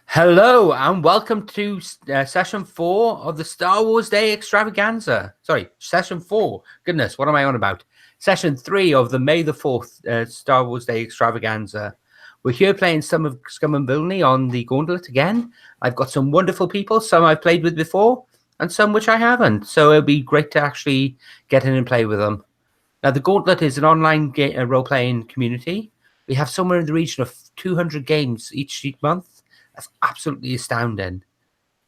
Hello and welcome to session 4 of the Star Wars Day Extravaganza. Sorry, session 4. Goodness, what am I on about? Session 3 of the May the 4th Star Wars Day Extravaganza. We're here playing some of Scum and Villainy on the Gauntlet again. I've got some wonderful people, some I've played with before and some which I haven't. So it'll be great to actually get in and play with them. Now, the Gauntlet is an online role-playing community. We have somewhere in the region of 200 games each month. That's absolutely astounding.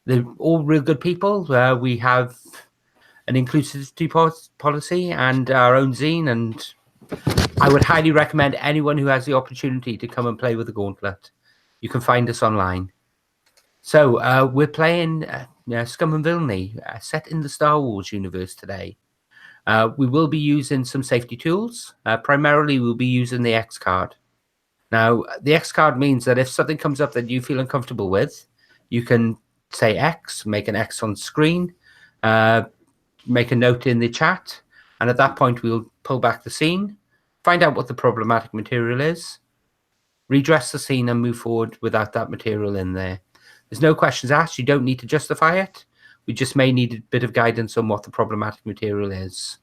They're all real good people. We have an inclusivity policy and our own zine, and I would highly recommend anyone who has the opportunity to come and play with the Gauntlet. You can find us online. So we're playing Scum and Villainy, set in the Star Wars universe today. We will be using some safety tools. Primarily, we'll be using the X card. Now, the X card means that if something comes up that you feel uncomfortable with, you can say X, make an X on screen, make a note in the chat, and at that point, we'll pull back the scene, find out what the problematic material is, redress the scene, and move forward without that material in there. There's no questions asked. You don't need to justify it. We just may need a bit of guidance on what the problematic material is.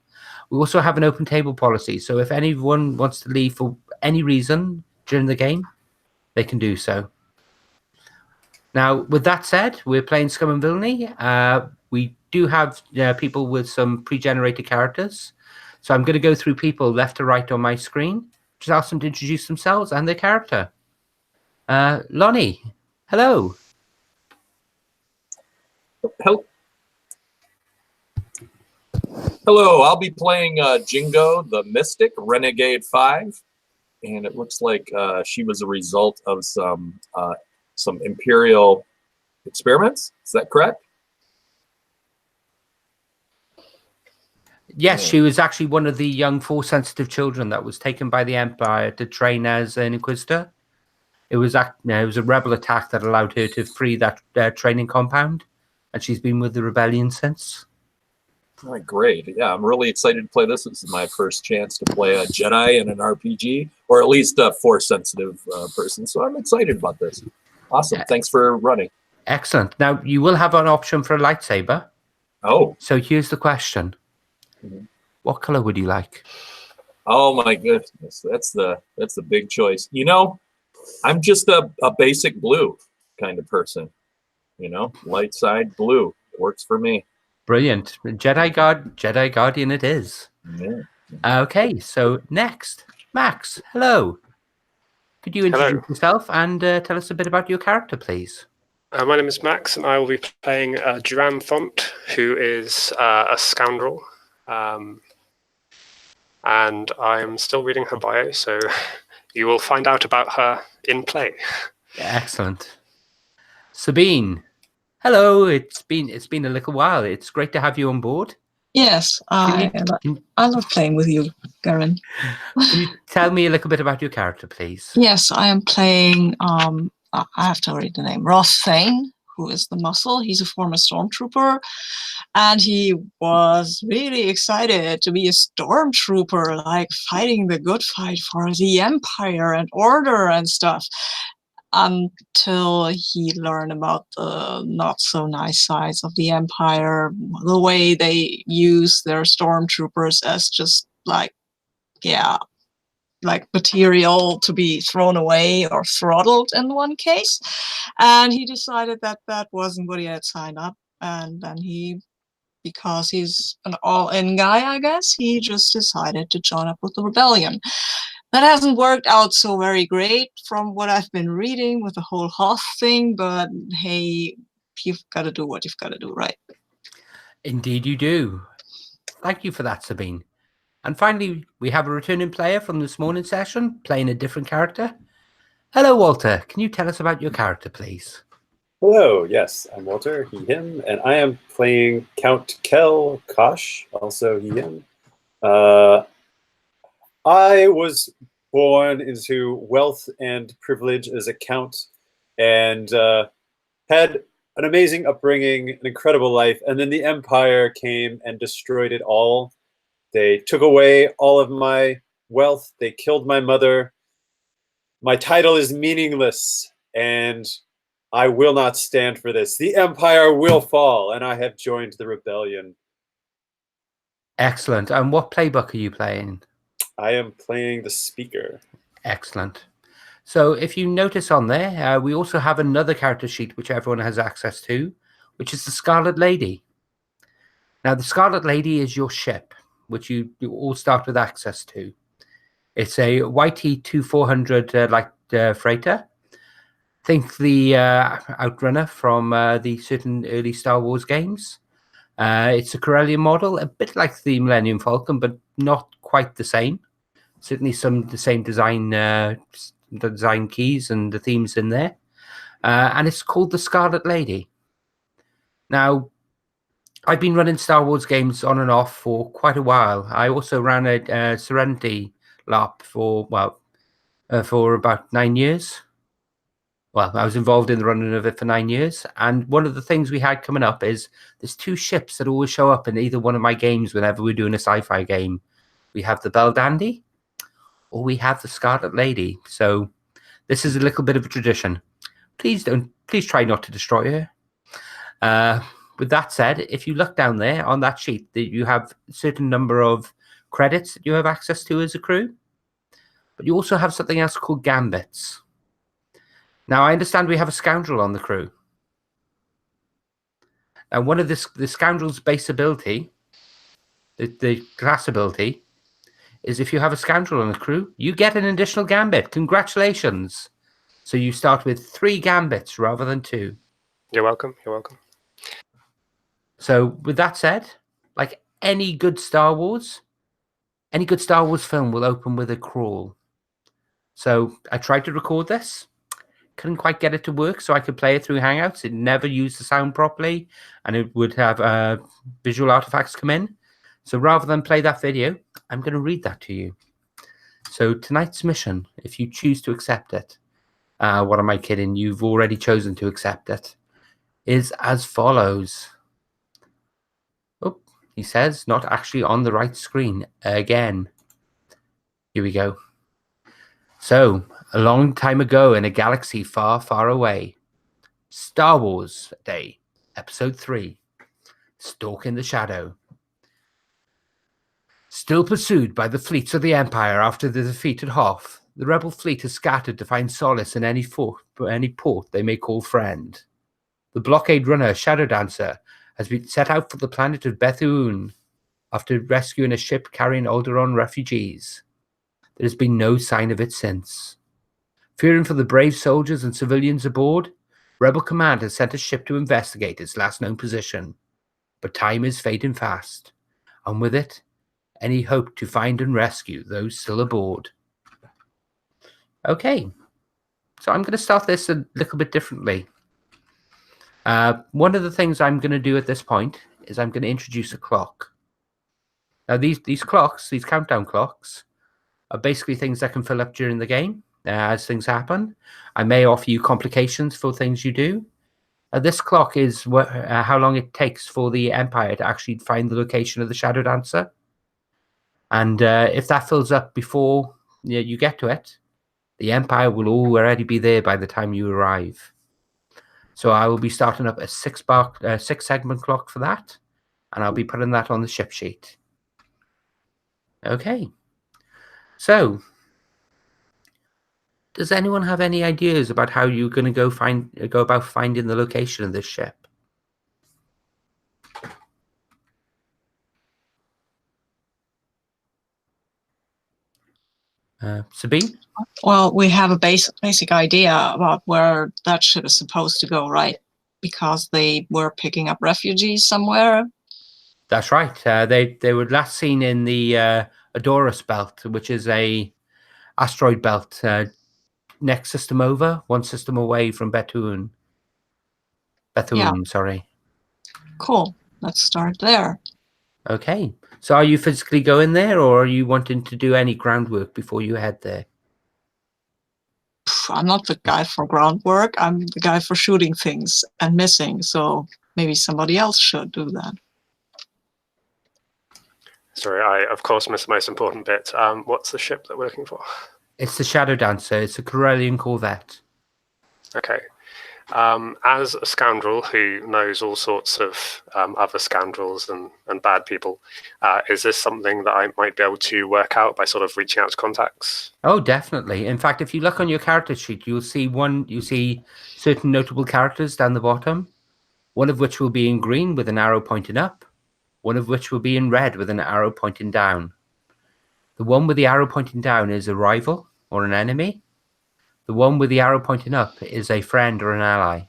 We also have an open table policy, so if anyone wants to leave for any reason during the game, they can do so. Now, with that said, we're playing Scum and Villainy. We do have people with some pre-generated characters. So I'm going to go through people left to right on my screen. Just ask them to introduce themselves and their character. Lonnie, hello. Hello, I'll be playing Jingo the Mystic, Renegade 5. And it looks like she was a result of some Imperial experiments. Is that correct? Yes, she was actually one of the young Force-sensitive children that was taken by the Empire to train as an Inquisitor. It was a rebel attack that allowed her to free that training compound, and she's been with the rebellion since. Oh, great. Yeah, I'm really excited to play this. This is my first chance to play a Jedi in an RPG, or at least a Force-sensitive person. So I'm excited about this. Awesome. Thanks for running. Excellent. Now, you will have an option for a lightsaber. Oh. So here's the question. What color would you like? Oh, my goodness. That's the big choice. You know, I'm just a basic blue kind of person. You know, light side blue. Works for me. Brilliant. Jedi Guardian it is. Yeah. Okay, so next, Max, hello. Could you introduce yourself and tell us a bit about your character, please? My name is Max, and I will be playing Duran Font, who is a scoundrel. And I'm still reading her bio, so you will find out about her in play. Excellent. Sabine, hello. It's been a little while. It's great to have you on board. Yes, I love playing with you, Garen. Can you tell me a little bit about your character, please? Yes, I am playing, I have to read the name, Ross Thane, who is the muscle. He's a former stormtrooper, and he was really excited to be a stormtrooper, like fighting the good fight for the Empire and order and stuff, until he learned about the not so nice sides of the Empire, the way they use their stormtroopers as just like, yeah, like material to be thrown away or throttled in one case. And he decided that that wasn't what he had signed up. And then he, because he's an all-in guy, I guess, he just decided to join up with the rebellion. That hasn't worked out so very great from what I've been reading with the whole HOTH thing, but hey, you've got to do what you've got to do, right? Indeed you do. Thank you for that, Sabine. And finally, we have a returning player from this morning's session, playing a different character. Hello, Walter. Can you tell us about your character, please? Hello, yes, I'm Walter, he, him, and I am playing Count Kel Kosh, also he, him. I was born into wealth and privilege as a count, and had an amazing upbringing, an incredible life, and then the Empire came and destroyed it all. They took away all of my wealth, they killed my mother. My title is meaningless, and I will not stand for this. The Empire will fall, and I have joined the rebellion. Excellent. And what playbook are you playing? I am playing the Speaker. Excellent. So if you notice on there, we also have another character sheet which everyone has access to, which is the Scarlet Lady. Now, the Scarlet Lady is your ship, which you all start with access to. It's a YT-2400 light freighter. Think the Outrunner from the certain early Star Wars games. It's a Corellian model, a bit like the Millennium Falcon, but not quite the same. Certainly the same design, the design keys and the themes in there. And it's called the Scarlet Lady. Now, I've been running Star Wars games on and off for quite a while. I also ran a Serenity LARP for about 9 years. Well, I was involved in the running of it for 9 years. And one of the things we had coming up is there's two ships that always show up in either one of my games whenever we're doing a sci-fi game. We have the Belle Dandy or we have the Scarlet Lady. So this is a little bit of a tradition. Please try not to destroy her. With that said, if you look down there on that sheet, that you have a certain number of credits that you have access to as a crew. But you also have something else called gambits. Now, I understand we have a scoundrel on the crew. And one of the scoundrel's base ability, the class ability, is if you have a scoundrel on the crew, you get an additional gambit. Congratulations. So you start with 3 gambits rather than 2. You're welcome. You're welcome. So with that said, like any good Star Wars film will open with a crawl. So I tried to record this. Couldn't quite get it to work, so I could play it through Hangouts. It never used the sound properly, and it would have visual artifacts come in. So rather than play that video, I'm going to read that to you. So tonight's mission, if you choose to accept it, what am I kidding? You've already chosen to accept it, is as follows. Oh, he says, not actually on the right screen again. Here we go. So, a long time ago in a galaxy far, far away, Star Wars Day, Episode 3, Stalking the Shadow. Still pursued by the fleets of the Empire after the defeat at Hoth, the rebel fleet has scattered to find solace in any port they may call friend. The blockade runner, Shadowdancer, has been set out for the planet of Bethuun after rescuing a ship carrying Alderaian refugees. There has been no sign of it since. Fearing for the brave soldiers and civilians aboard, Rebel Command has sent a ship to investigate its last known position. But time is fading fast, and with it, any hope to find and rescue those still aboard. Okay, so I'm going to start this a little bit differently. One of the things I'm going to do at this point is I'm going to introduce a clock. Now, these clocks, these countdown clocks, are basically things that can fill up during the game as things happen. I may offer you complications for things you do. This clock is how long it takes for the Empire to actually find the location of the Shadowdancer. And if that fills up before you get to it, the Empire will already be there by the time you arrive. So I will be starting up a 6-segment clock for that, and I'll be putting that on the ship sheet. Okay. So, does anyone have any ideas about how you're going to go about finding the location of this ship? Sabine? Well, we have a basic idea about where that ship is supposed to go, right? Because they were picking up refugees somewhere. That's right. They were last seen in the Adorus belt, which is a asteroid belt next system over, one system away from Bethuun. Sorry. Cool. Let's start there. Okay. So are you physically going there, or are you wanting to do any groundwork before you head there? I'm not the guy for groundwork. I'm the guy for shooting things and missing. So maybe somebody else should do that. Sorry, I of course missed the most important bit. What's the ship that we're looking for? It's the Shadowdancer. It's a Corellian corvette. Okay. As a scoundrel who knows all sorts of other scoundrels and bad people, is this something that I might be able to work out by sort of reaching out to contacts? Oh, definitely. In fact, if you look on your character sheet, you'll see certain notable characters down the bottom, one of which will be in green with an arrow pointing up, one of which will be in red with an arrow pointing down. The one with the arrow pointing down is a rival or an enemy. The one with the arrow pointing up is a friend or an ally.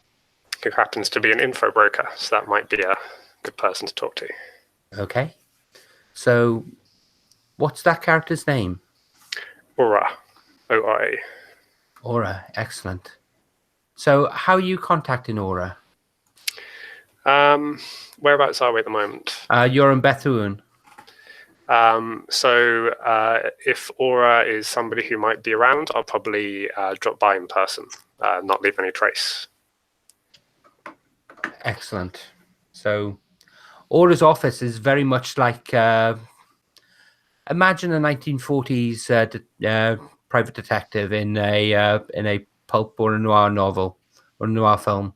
Who happens to be an info broker, so that might be a good person to talk to. Okay. So, what's that character's name? Aura. O-I. Aura. Excellent. So, how are you contacting Aura? Whereabouts are we at the moment? You're in Bethuun. If Aura is somebody who might be around, I'll probably drop by in person, not leave any trace. Excellent. So, Aura's office is very much like imagine a 1940s private detective in a pulp or a noir novel or a noir film.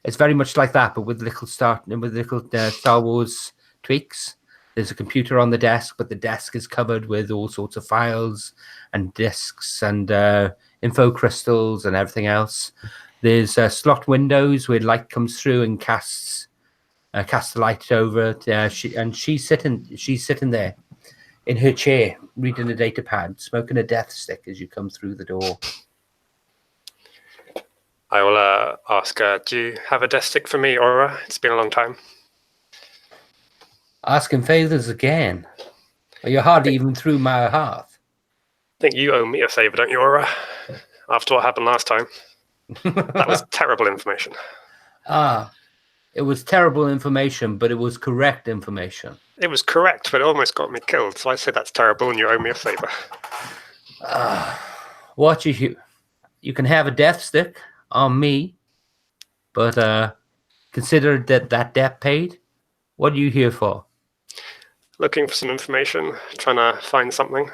It's very much like that, but with little Star Wars tweaks. There's a computer on the desk, but the desk is covered with all sorts of files and disks and info crystals and everything else. There's slot windows where light comes through and casts the light over. She's sitting there in her chair, reading a data pad, smoking a death stick as you come through the door. I will ask her, do you have a death stick for me, Aura? It's been a long time. Asking favors again. Well, you're hardly even through my hearth. I think you owe me a favor, don't you, Aura? After what happened last time. That was terrible information. It was terrible information, but it was correct information. It was correct, but it almost got me killed. So I say that's terrible and you owe me a favor. What you can have a death stick on me, but consider that debt paid. What are you here for? Looking for some information, trying to find something.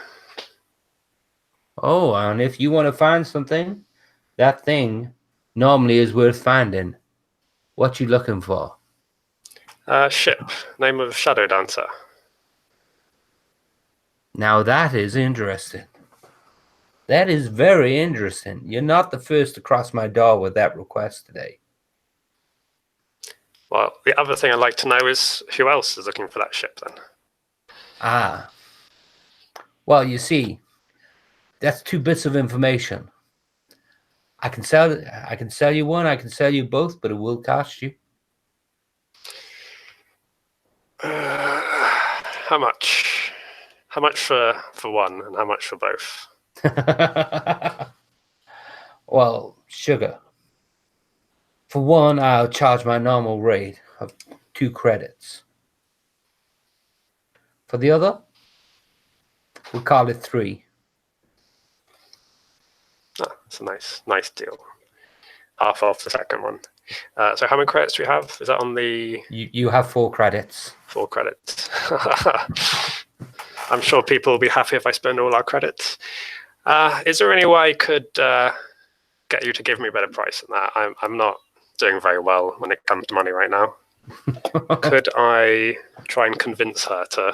Oh, and if you want to find something, that thing normally is worth finding. What you looking for? Ship, name of Shadowdancer. Now that is interesting. That is very interesting. You're not the first to cross my door with that request today. Well, the other thing I'd like to know is who else is looking for that ship then? Well, you see, that's 2 bits of information. I can sell you one, I can sell you both, but it will cost you. How much? How much for one and how much for both? Well, sugar. For one, I'll charge my normal rate of 2 credits. For the other, we'll call it 3. That's a nice deal. Half off the second one. So how many credits do we have? Is that on the... You have 4 credits. 4 credits. I'm sure people will be happy if I spend all our credits. Is there any way I could get you to give me a better price than that? I'm not doing very well when it comes to money right now. Could I try and convince her to...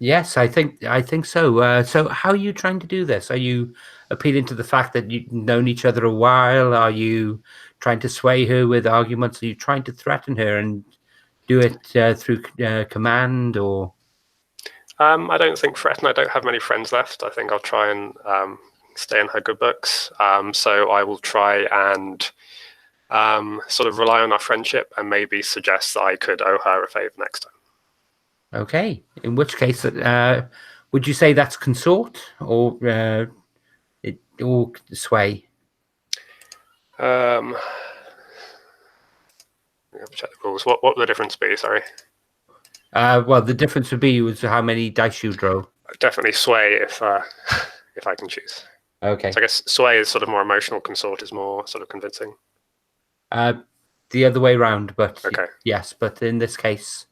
Yes, I think so. So how are you trying to do this? Are you appealing to the fact that you've known each other a while? Are you trying to sway her with arguments? Are you trying to threaten her and do it through command or? I don't think threaten. I don't have many friends left. I think I'll try and stay in her good books. So I will try and sort of rely on our friendship and maybe suggest that I could owe her a favor next time. Okay. In which case, would you say that's consort or sway? Check the rules. What would the difference be? Sorry. Well, the difference would be was how many dice you draw. Definitely sway if I can choose. Okay. So I guess sway is sort of more emotional. Consort is more sort of convincing. The other way around, but okay. Yes. But in this case,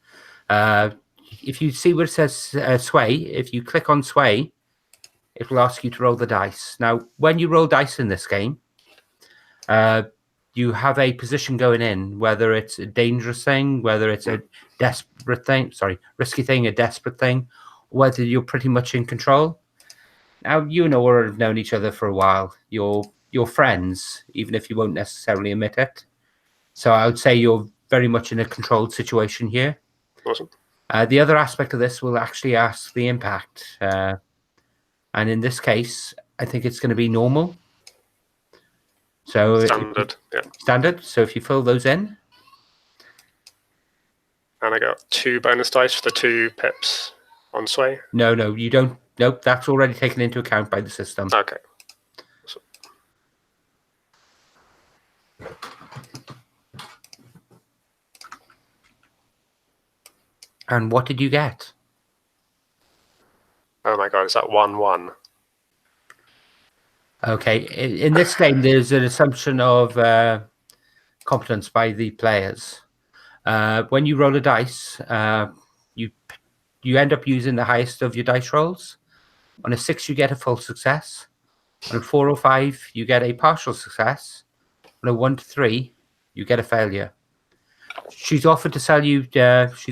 if you see where it says sway, if you click on sway, it will ask you to roll the dice. Now, when you roll dice in this game, you have a position going in, whether it's a dangerous thing, whether it's a risky thing, a desperate thing, whether you're pretty much in control. Now, you and Aura have known each other for a while. You're friends, even if you won't necessarily admit it. So I would say you're very much in a controlled situation here. Awesome. The other aspect of this will actually ask the impact. And in this case, I think it's going to be normal. So Standard, yeah. Standard. So if you fill those in. And I got 2 bonus dice for the 2 pips on sway. No, you don't. Nope, that's already taken into account by the system. Okay. So, And what did you get? oh my god, is that 1-1? Okay, in this game, there's an assumption of competence by the players. When you roll a dice, you end up using the highest of your dice rolls. On a 6, you get a full success. On a 4 or 5, you get a partial success. On a 1 to 3, you get a failure. She's offered to sell you. This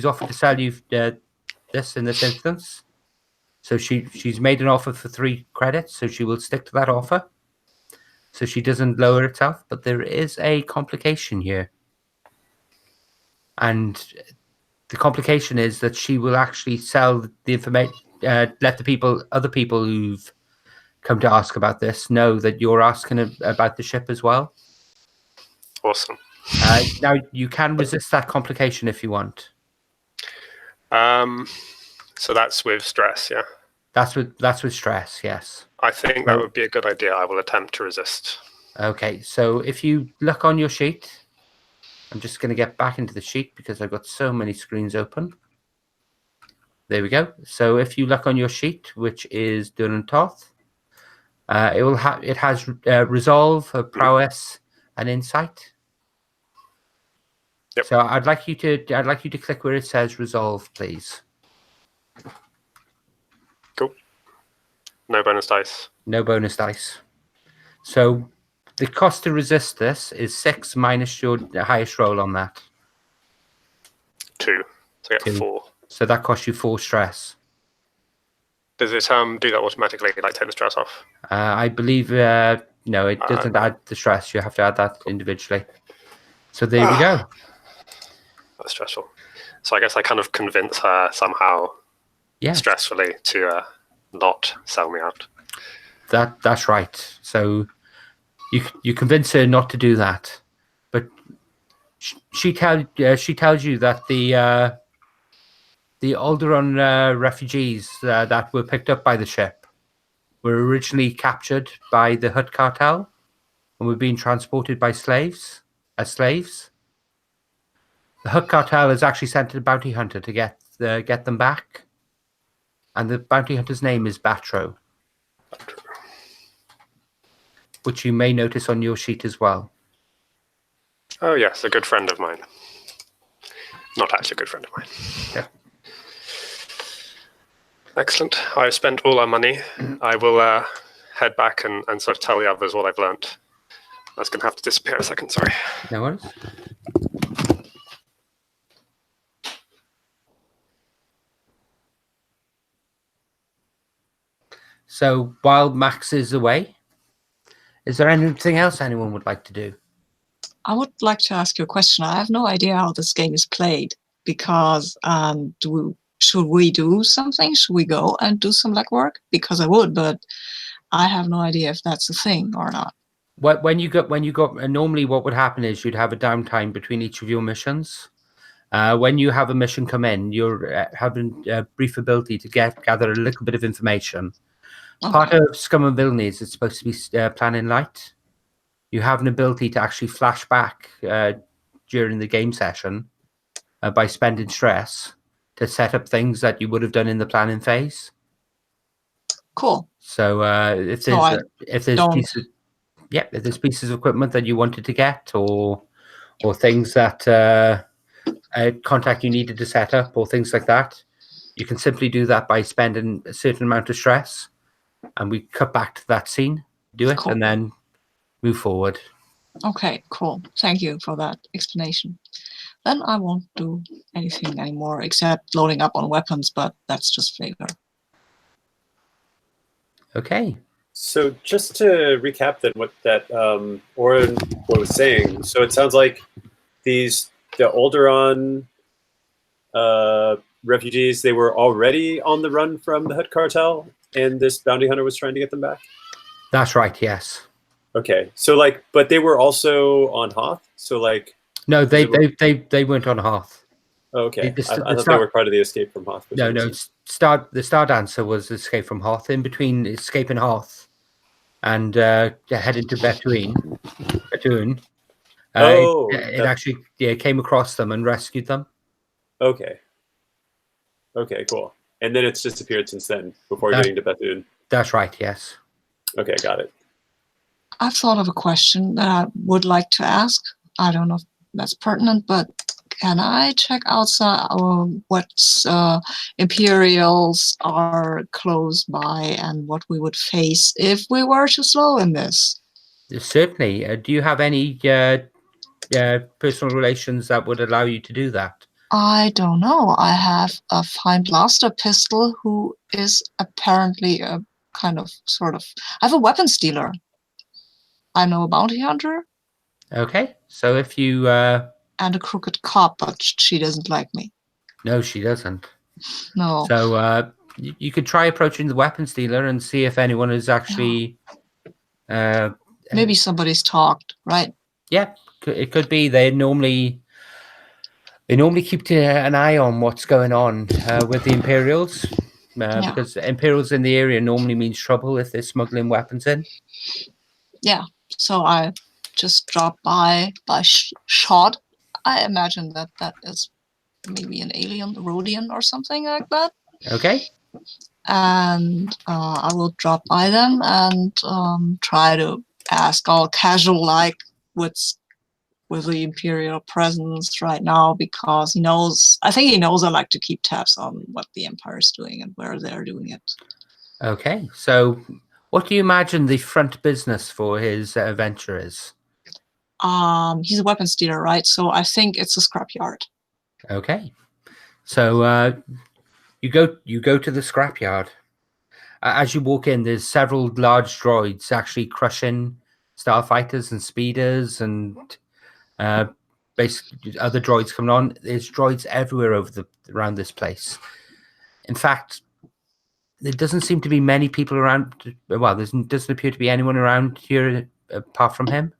in this instance. So she's made an offer for 3 credits. So she will stick to that offer. So she doesn't lower herself. But there is a complication here, and the complication is that she will actually sell the information. Let other people who've come to ask about this know that you're asking about the ship as well. Awesome. Now you can resist that complication if you want. So that's with stress, yeah? That's with stress, yes. I think that would be a good idea. I will attempt to resist. Okay, so if you look on your sheet, I'm just going to get back into the sheet because I've got so many screens open. There we go. So if you look on your sheet, which is done in HOTH, it has resolve, prowess, and insight. Yep. So I'd like you to click where it says resolve, please. Cool. No bonus dice. No bonus dice. So the cost to resist this is 6 minus your highest roll on that. 2. So I get 2. 4. So that costs you 4 stress. Does it do that automatically, like take the stress off? I believe no, it doesn't add the stress. You have to add that individually. So there we go. That's stressful. So I guess I kind of convince her somehow, stressfully, to not sell me out. That's right. So you convince her not to do that, but she tells you that the Alderaian refugees that were picked up by the ship were originally captured by the HOTH cartel and were being transported by slaves. The HOTH cartel has actually sent a bounty hunter to get them back, and the bounty hunter's name is Batro, which you may notice on your sheet as well. Oh yes, a good friend of mine. Not actually a good friend of mine. Yeah. Excellent. I've spent all our money. I will head back and sort of tell the others what I've learnt. That's going to have to disappear a second, sorry. No worries. So while Max is away, is there anything else anyone would like to do? I would like to ask you a question. I have no idea how this game is played because should we do something? Should we go and do some legwork? Because I would, but I have no idea if that's a thing or not. When you got normally what would happen is you'd have a downtime between each of your missions. When you have a mission come in, you're having a brief ability to gather a little bit of information. Okay. Part of Scum and Villainy is it's supposed to be planning light. You have an ability to actually flash back during the game session by spending stress to set up things that you would have done in the planning phase. Cool. So if there's pieces of equipment that you wanted to get, or things that a contact you needed to set up, or things like that, you can simply do that by spending a certain amount of stress, and we cut back to that scene, do it, and then move forward. Okay, cool. Thank you for that explanation. Then I won't do anything anymore except loading up on weapons, but that's just flavor. Okay. So just to recap then what that Oren was saying, so it sounds like the Alderaian refugees, they were already on the run from the HOTH cartel, and this bounty hunter was trying to get them back? That's right, yes. Okay, so like, but they were also on Hoth, so like... No, they weren't on Hoth. Okay, The I thought they were part of the escape from Hoth. No, the Stardancer was Escape from Hoth. In between escaping Hoth and heading to Bethuun, it actually came across them and rescued them. Okay. Okay, cool. And then it's disappeared since then, before getting to Bethuun. That's right, yes. Okay, got it. I've thought of a question that I would like to ask. I don't know if that's pertinent, but can I check outside what Imperials are close by and what we would face if we were to slow in this? Certainly. Do you have any personal relations that would allow you to do that? I don't know. I have a fine blaster pistol who is apparently a kind of I have a weapons dealer. I know a bounty hunter. Okay, so if you... and a crooked cop, but she doesn't like me. No, she doesn't. No. So you could try approaching the weapons dealer and see if anyone is actually... maybe somebody's talked, right? Yeah, it could be. They normally keep an eye on what's going on with the Imperials, because Imperials in the area normally means trouble if they're smuggling weapons in. Yeah, so I just dropped by shot. I imagine that is maybe an alien, Rhodian or something like that. Okay. And I will drop by them and try to ask all casual like what's with the Imperial presence right now, because he knows, I think he knows I like to keep tabs on what the Empire is doing and where they're doing it. Okay, so what do you imagine the front business for his venture is? He's a weapons dealer, right? So I think it's a scrapyard. Okay, so you go to the scrapyard. As you walk in, there's several large droids actually crushing starfighters and speeders and basically other droids coming on. There's droids everywhere around this place. In fact, there doesn't seem to be many people around. Well, there doesn't appear to be anyone around here apart from him.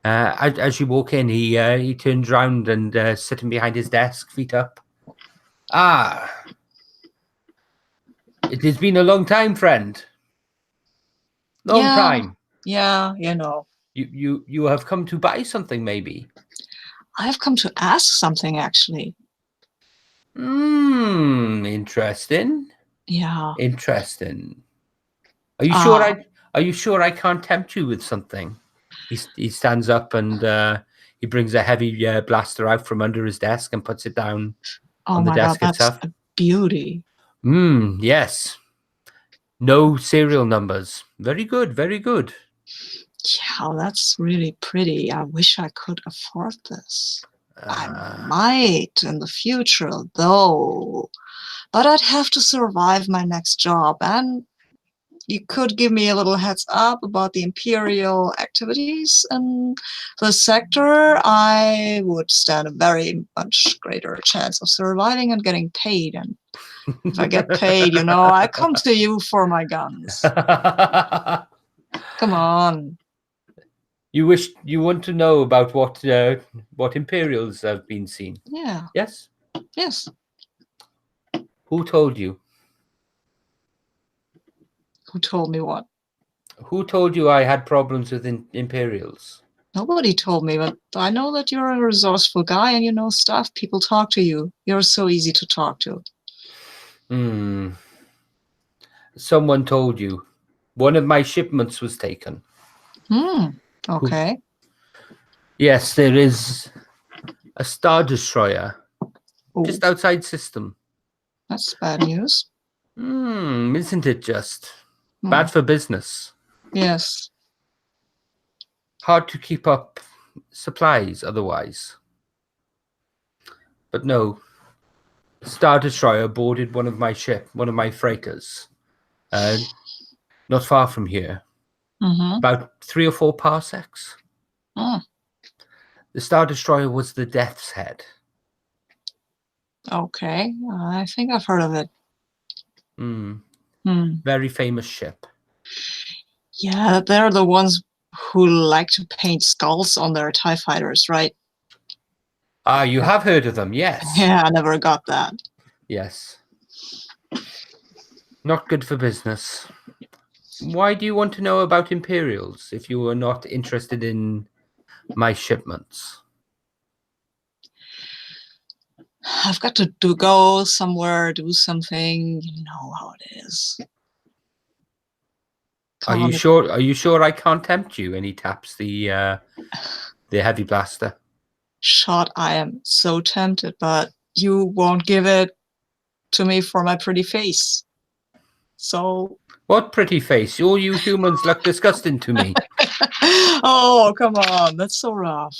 As you walk in, he turns around and sitting behind his desk, feet up. Ah, it has been a long time, friend. Long time. Yeah, you know. You have come to buy something, maybe? I have come to ask something, actually. Interesting. Yeah. Interesting. Are you sure Are you sure I can't tempt you with something? He stands up and he brings a heavy blaster out from under his desk and puts it down on the desk itself. That's a beauty. Yes. No serial numbers. Very good. Very good. Yeah, that's really pretty. I wish I could afford this. I might in the future, though. But I'd have to survive my next job, and you could give me a little heads up about the Imperial activities in the sector. I would stand a very much greater chance of surviving and getting paid. And if I get paid, you know, I come to you for my guns. Come on. You want to know about what Imperials have been seen? Yeah. Yes? Yes. Who told you? Who told me what? Who told you I had problems with Imperials? Nobody told me, but I know that you're a resourceful guy and you know stuff. People talk to you. You're so easy to talk to. Someone told you. One of my shipments was taken. Okay. Yes, there is a Star Destroyer just outside system. That's bad news. Isn't it just? Bad for business. Yes. hard to keep up supplies otherwise. But no, Star Destroyer boarded one of my freighters, not far from here, about 3 or 4 parsecs. Oh, The Star Destroyer was the Death's Head. okay. I think I've heard of it. Very famous ship. Yeah, they're the ones who like to paint skulls on their TIE fighters, right? Ah, you have heard of them, yes. Yeah, I never got that. Yes. Not good for business. Why do you want to know about Imperials if you are not interested in my shipments? I've got to go somewhere, do something. You know how it is. Are you sure? Are you sure I can't tempt you? And he taps the heavy blaster. Shot, I am so tempted, but you won't give it to me for my pretty face. So. What pretty face? All you humans look disgusting to me. Oh, come on, that's so rough.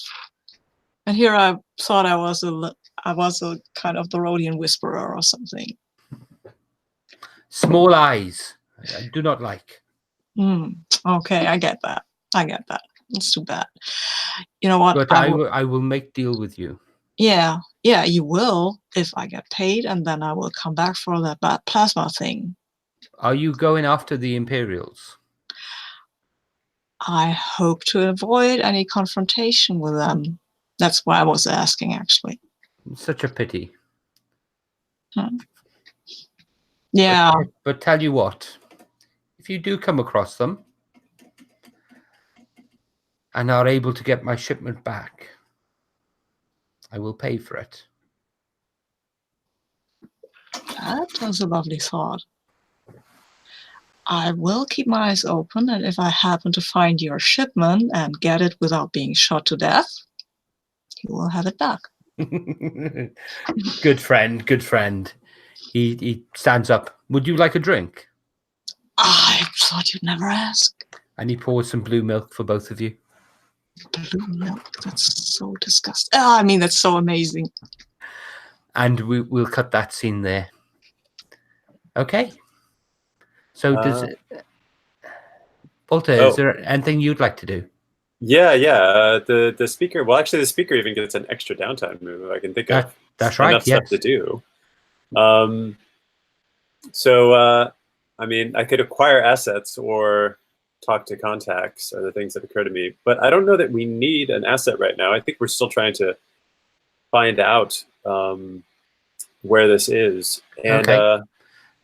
And here I thought I was a kind of the Rhodian whisperer or something. Small eyes. I do not like. Okay, I get that. It's too bad. You know what? But I will make deal with you. Yeah, you will if I get paid, and then I will come back for that bad plasma thing. Are you going after the Imperials? I hope to avoid any confrontation with them. That's why I was asking, actually. Such a pity. Yeah. But tell you what, if you do come across them and are able to get my shipment back, I will pay for it. That was a lovely thought. I will keep my eyes open, and if I happen to find your shipment and get it without being shot to death, you will have it back. Good friend. He stands up. Would you like a drink? I thought you'd never ask. And he pours some blue milk for both of you. Blue milk? That's so disgusting. Oh, I mean, that's so amazing. And we'll cut that scene there. Okay. So does Walter, is there anything you'd like to do? Yeah. The speaker. Well, actually, the speaker even gets an extra downtime move. I can think of. That's right. Enough stuff to do. So I mean, I could acquire assets or talk to contacts are the things that occur to me. But I don't know that we need an asset right now. I think we're still trying to find out where this is. And okay.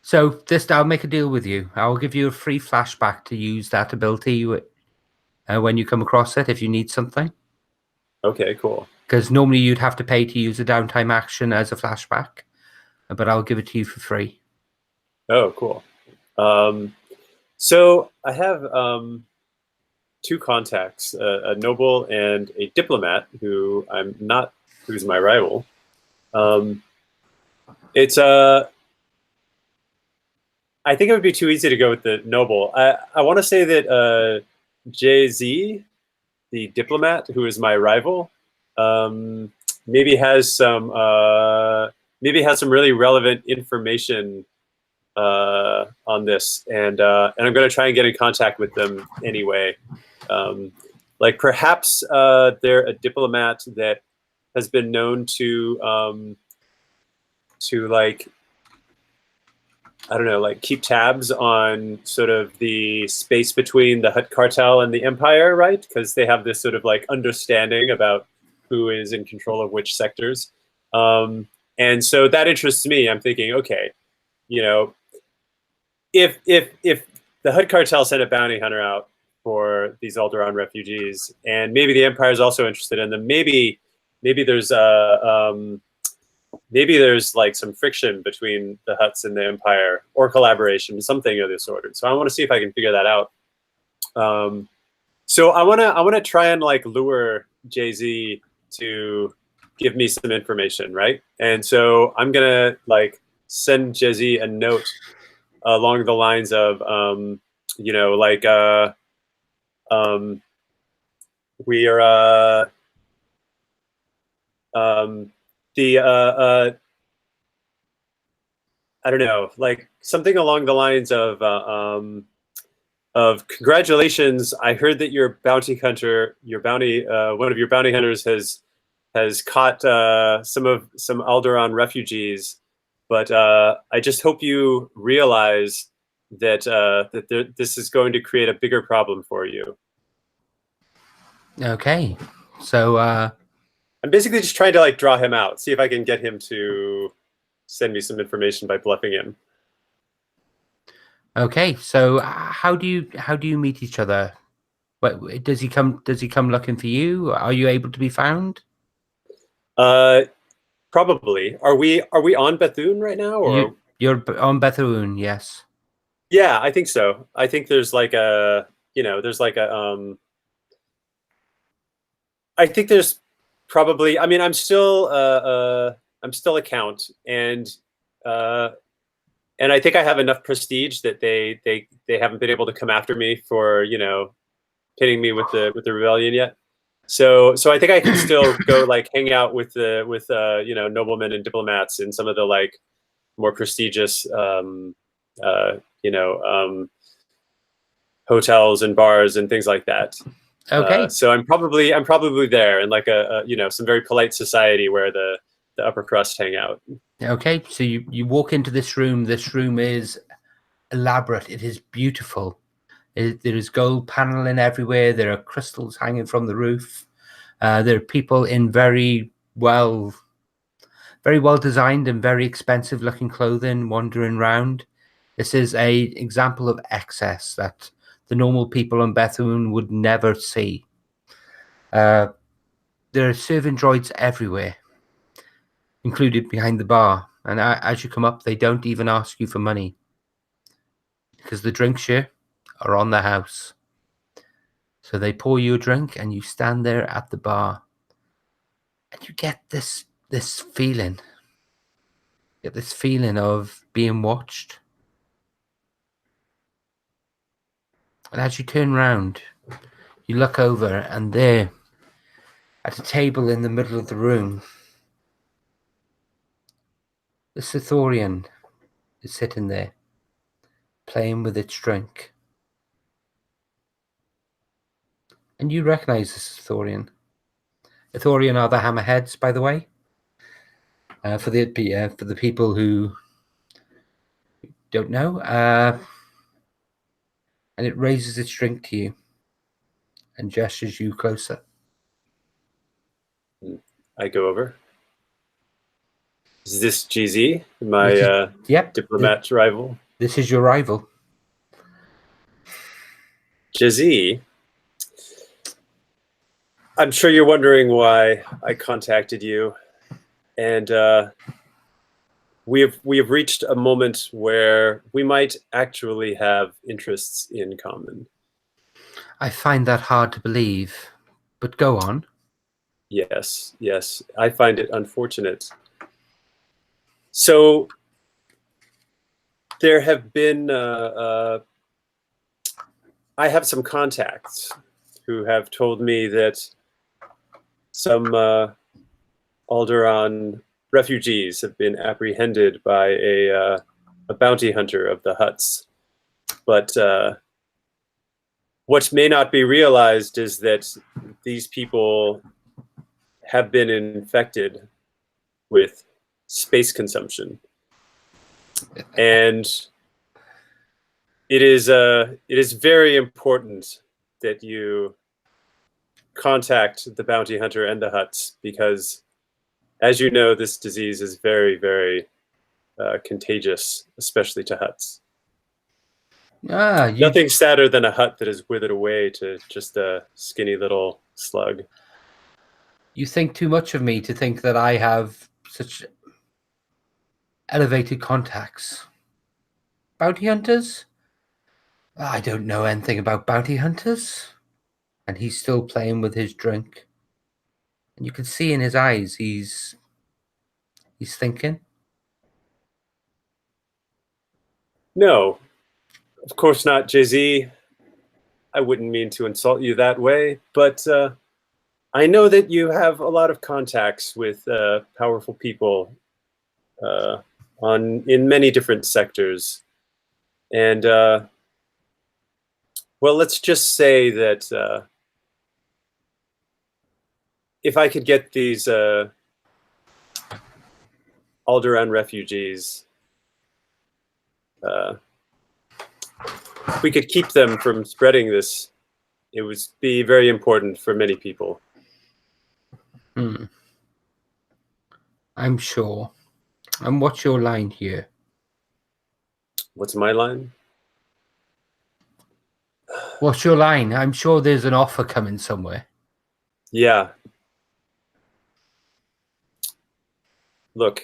So I'll make a deal with you. I'll give you a free flashback to use that ability when you come across it if you need something. Okay, cool. Because normally you'd have to pay to use a downtime action as a flashback, but I'll give it to you for free. Oh, cool. So I have 2 contacts, a noble and a diplomat who's my rival. I think it would be too easy to go with the noble. I want to say that JZ, the diplomat, who is my rival, maybe has some really relevant information on this, and I'm going to try and get in contact with them anyway. Like perhaps they're a diplomat that has been known to like, I don't know, like keep tabs on sort of the space between the HOTH cartel and the Empire, right? Because they have this sort of like understanding about who is in control of which sectors. And so that interests me. I'm thinking, okay, you know, if the HOTH cartel sent a bounty hunter out for these Alderaian refugees, and maybe the Empire is also interested in them, maybe there's maybe there's like some friction between the HOTHs and the Empire, or collaboration, something of this order. So I want to see if I can figure that out. So I want to try and like lure JZ to give me some information, right? And so I'm gonna like send JZ a note along the lines of, you know, like We are I don't know, like something along the lines of congratulations. I heard that your bounty hunter, one of your bounty hunters has caught some Alderaan refugees, but I just hope you realize that this is going to create a bigger problem for you. Okay, so I'm basically just trying to like draw him out, see if I can get him to send me some information by bluffing him. okay, so how do you meet each other? What, does he come looking for you? Are you able to be found? Probably. Are we on Bethuun right now, or you're on Bethuun? Yes. Yeah, I think so. I think there's like a, there's like a I think there's probably, I mean, I'm still a count, and I think I have enough prestige that they haven't been able to come after me for, pitting me with the rebellion yet. So I think I can still go like hang out with noblemen and diplomats in some of the like more prestigious hotels and bars and things like that. Okay. So I'm probably there in like a some very polite society where the upper crust hang out. Okay, so you walk into this room. This room is elaborate. It is beautiful. There is gold paneling everywhere. There are crystals hanging from the roof. There are people in very well designed and very expensive looking clothing wandering around. This is a example of excess that the normal people on Bethuun would never see. There are serving droids everywhere, included behind the bar. And as you come up, they don't even ask you for money, because the drinks here are on the house. So they pour you a drink, and you stand there at the bar, and you get this feeling. You get this feeling of being watched. And as you turn round, you look over, and there, at a table in the middle of the room, the Sithorian is sitting there, playing with its drink. And you recognize the Sithorian. Ithorian are the hammerheads, by the way. For the people who don't know, and it raises its drink to you and gestures you closer. I go over. Is this GZ, my diplomat rival? This is your rival. GZ, I'm sure you're wondering why I contacted you, and we have reached a moment where we might actually have interests in common. I find that hard to believe, but go on. Yes, I find it unfortunate. So there have been, I have some contacts who have told me that some Alderaan refugees have been apprehended by a bounty hunter of the HOTH. But what may not be realized is that these people have been infected with space consumption, and it is very important that you contact the bounty hunter and the HOTH, because, as you know, this disease is very, very contagious, especially to HOTHs. Nothing sadder than a HOTH that is withered away to just a skinny little slug. You think too much of me to think that I have such elevated contacts. Bounty hunters? I don't know anything about bounty hunters. And he's still playing with his drink. And you can see in his eyes he's thinking. No, of course not, Jay-Z. I wouldn't mean to insult you that way, but I know that you have a lot of contacts with powerful people in many different sectors. And, well, let's just say that if I could get these Alderaian refugees, if we could keep them from spreading this, it would be very important for many people. I'm sure. And what's your line here? What's my line? What's your line? I'm sure there's an offer coming somewhere. Yeah. Look.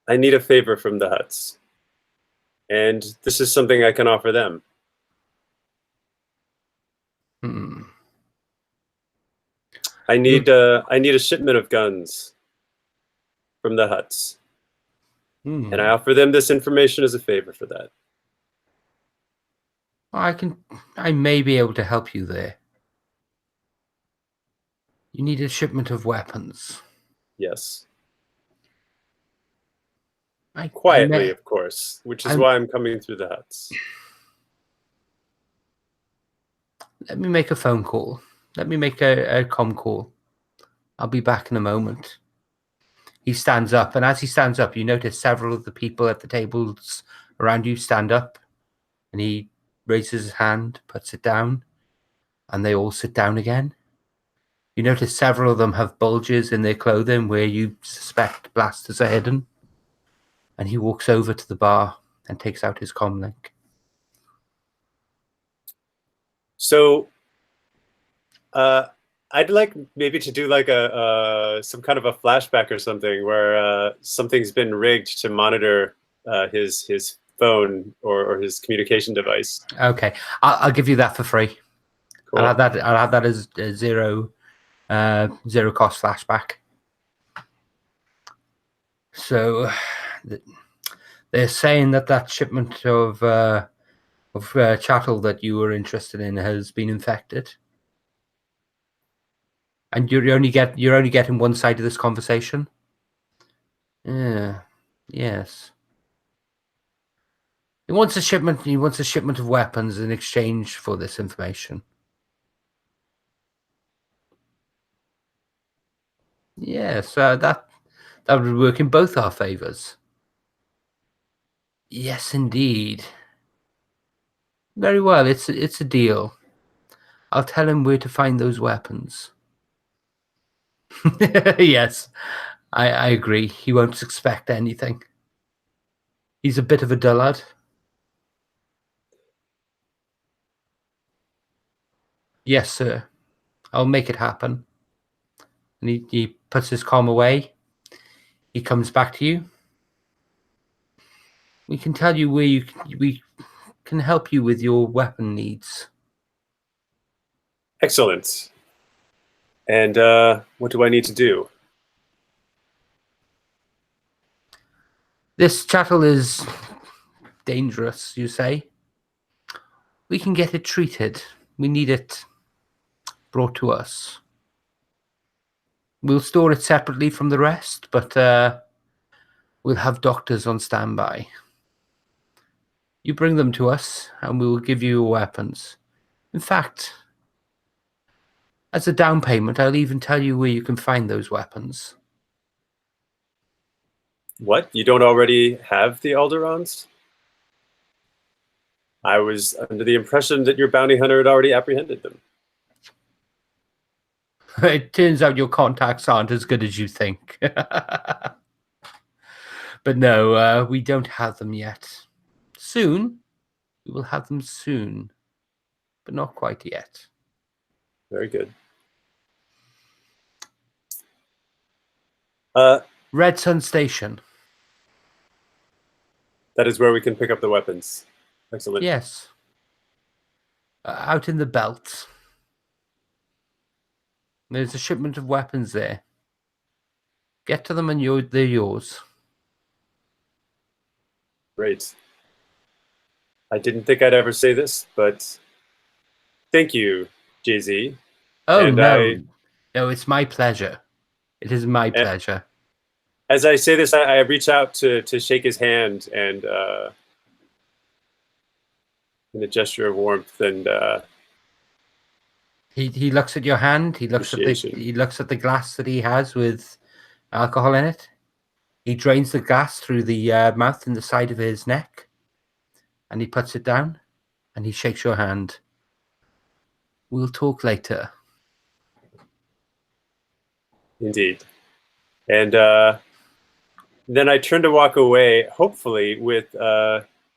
I need a favor from the Huts. And this is something I can offer them. I need a shipment of guns from the Huts. And I offer them this information as a favor for that. I may be able to help you there. You need a shipment of weapons. Yes. Quietly, of course, which is why I'm coming through the Huts. Let me make a phone call. Let me make a comm call. I'll be back in a moment. He stands up, and as he stands up, you notice several of the people at the tables around you stand up, and he raises his hand, puts it down, and they all sit down again. You notice several of them have bulges in their clothing where you suspect blasters are hidden. And he walks over to the bar and takes out his comlink. So, I'd like maybe to do like some kind of a flashback or something where something's been rigged to monitor his phone or his communication device. Okay, I'll give you that for free. Cool. I'll have that as a zero cost flashback. So they're saying that shipment of chattel that you were interested in has been infected. And you're only getting one side of this conversation. Yeah. Yes. He wants a shipment. He wants a shipment of weapons in exchange for this information. Yes, that would work in both our favors. Yes, indeed. Very well. It's a deal. I'll tell him where to find those weapons. Yes, I agree. He won't suspect anything. He's a bit of a dullard. Yes, sir. I'll make it happen. And he puts his comm away. He comes back to you. We can tell you where we can help you with your weapon needs. Excellent. And what do I need to do? This chattel is dangerous, you say? We can get it treated. We need it brought to us. We'll store it separately from the rest, but we'll have doctors on standby. You bring them to us, and we will give you weapons. In fact, as a down payment, I'll even tell you where you can find those weapons. What? You don't already have the Alderans? I was under the impression that your bounty hunter had already apprehended them. It turns out your contacts aren't as good as you think. But no, we don't have them yet. Soon. We will have them soon. But not quite yet. Very good. Red Sun Station. That is where we can pick up the weapons. Excellent. Yes. Out in the belt. There's a shipment of weapons there. Get to them and they're yours. Great. I didn't think I'd ever say this, but thank you, Jay-Z. Oh, And no. No, it's my pleasure. It is my pleasure. As I say this, I reach out to shake his hand, and in a gesture of warmth, and he looks at your hand. He looks at the glass that he has with alcohol in it. He drains the glass through the mouth and the side of his neck, and he puts it down, and he shakes your hand. We'll talk later. Indeed. And then I turn to walk away, hopefully with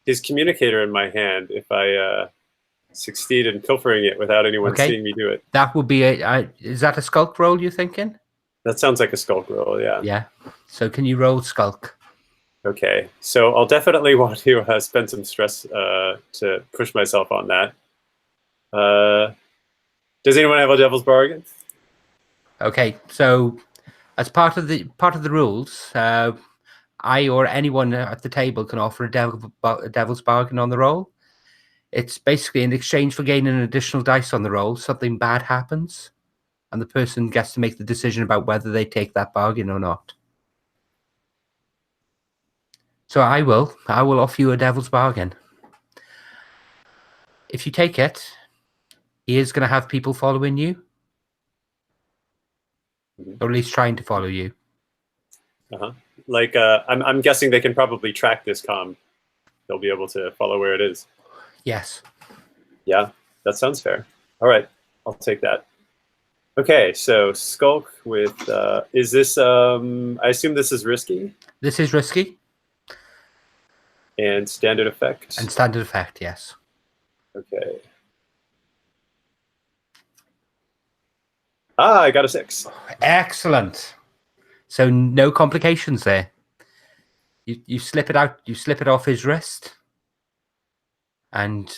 his communicator in my hand, if I succeed in pilfering it without anyone seeing me do it. That would be is that a skulk roll you're thinking? That sounds like a skulk roll, yeah. Yeah. So can you roll skulk? Okay. So I'll definitely want to spend some stress to push myself on that. Does anyone have a devil's bargain? Okay. So as part of the rules, I or anyone at the table can offer a devil's bargain on the roll. It's basically in exchange for gaining additional dice on the roll, something bad happens, and the person gets to make the decision about whether they take that bargain or not. So I will offer you a devil's bargain. If you take it, he is going to have people following you, or at least trying to follow you. Like, I'm guessing they can probably track this comm. They'll be able to follow where it is. Yes. Yeah, that sounds fair. All right, I'll take that. Okay, so skulk with, is this, I assume this is risky? This is risky. And standard effect? And standard effect, yes. Okay. Ah, I got a 6. Excellent. So no complications there. You slip it out, you slip it off his wrist, and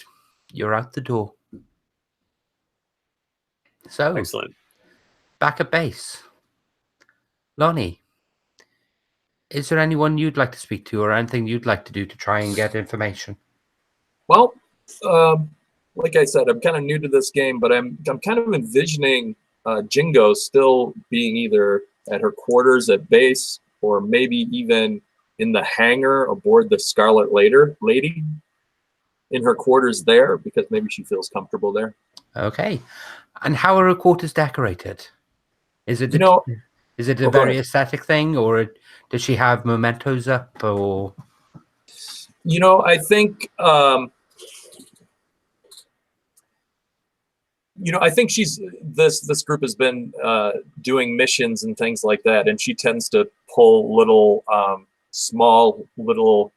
you're out the door. So excellent. Back at base. Lonnie, is there anyone you'd like to speak to or anything you'd like to do to try and get information? Well, like I said, I'm kind of new to this game, but I'm kind of envisioning Jingo still being either at her quarters at base or maybe even in the hangar aboard the Scarlet Lady in her quarters there, because maybe she feels comfortable there. Okay. And how are her quarters decorated? Is it is it a very aesthetic thing, or does she have mementos up, or? You know, I think I think she's this group has been doing missions and things like that, and she tends to pull little small little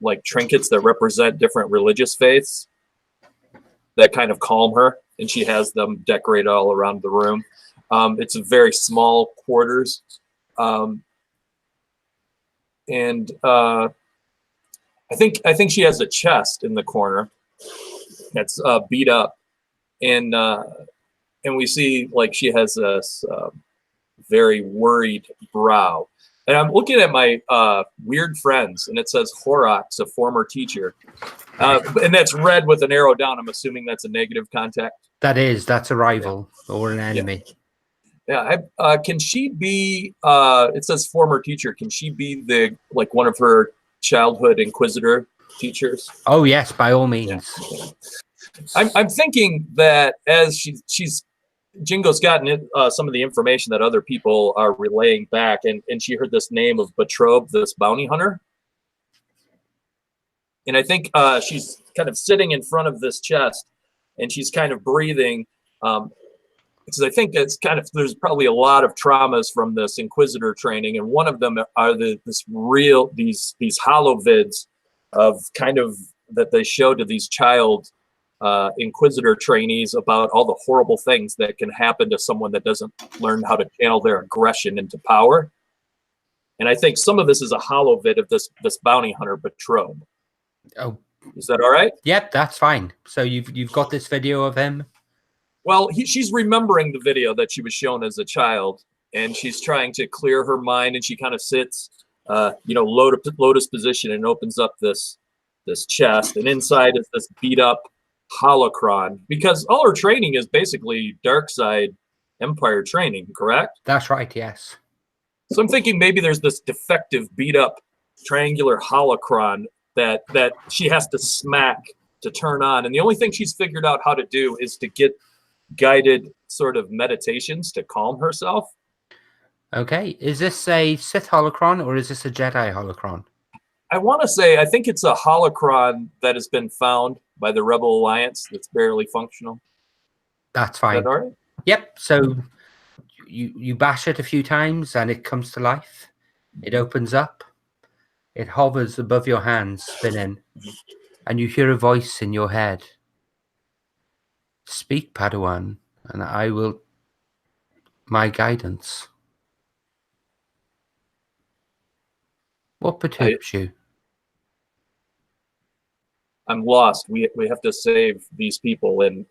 like trinkets that represent different religious faiths that kind of calm her, and she has them decorated all around the room. It's a very small quarters, and I think she has a chest in the corner that's beat up, and we see like she has this very worried brow. And I'm looking at my weird friends, and it says Horrocks, a former teacher, and that's red with an arrow down. I'm assuming that's a negative contact. That's a rival or an enemy. Yeah. Can she be? It says former teacher. Can she be like one of her childhood Inquisitor teachers? Oh yes, by all means. Yeah. I'm thinking that as she's Jingo's gotten some of the information that other people are relaying back, and she heard this name of Betrobe, this bounty hunter. And I think she's kind of sitting in front of this chest, and she's kind of breathing, because I think it's kind of, there's probably a lot of traumas from this Inquisitor training, and one of them are these hollow vids of kind of that they show to these child Inquisitor trainees about all the horrible things that can happen to someone that doesn't learn how to channel their aggression into power. And I think some of this is a hollow vid of this bounty hunter Betrobe. Oh, is that all right? Yep, that's fine. So you've got this video of him. Well, she's remembering the video that she was shown as a child, and she's trying to clear her mind, and she kind of sits, lotus position, and opens up this this chest, and inside is this beat up holocron, because all her training is basically dark side Empire training, correct? That's right, yes. So I'm thinking maybe there's this defective beat up triangular holocron that she has to smack to turn on, and the only thing she's figured out how to do is to get guided sort of meditations to calm herself. Okay, is this a Sith holocron or is this a Jedi holocron? I want to say, I think it's a holocron that has been found by the Rebel Alliance that's barely functional. That's Is fine. that all right? Yep, so you bash it a few times and it comes to life. It opens up. It hovers above your hands, spinning. And you hear a voice in your head. Speak, Padawan, and I will... My guidance. What perturbs you? I'm lost. We have to save these people, and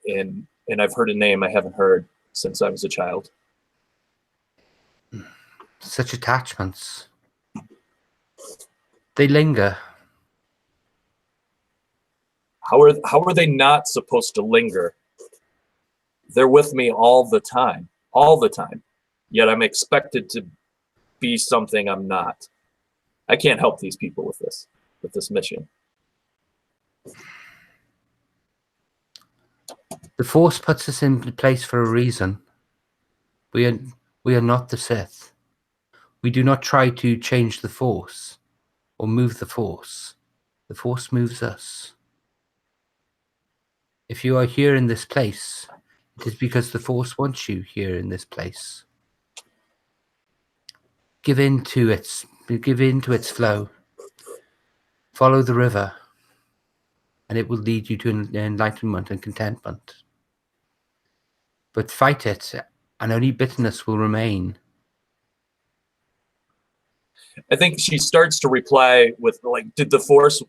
I've heard a name I haven't heard since I was a child. Such attachments. They linger. How are they not supposed to linger? They're with me all the time. Yet I'm expected to be something I'm not. I can't help these people with this mission. The Force puts us in place for a reason. We are not the Sith. We do not try to change the Force or move the Force. The Force moves us. If you are here in this place, it is because the Force wants you here in this place. Give in to its flow. Follow the river, and it will lead you to enlightenment and contentment. But fight it, and only bitterness will remain. I think she starts to reply with, like, did the Force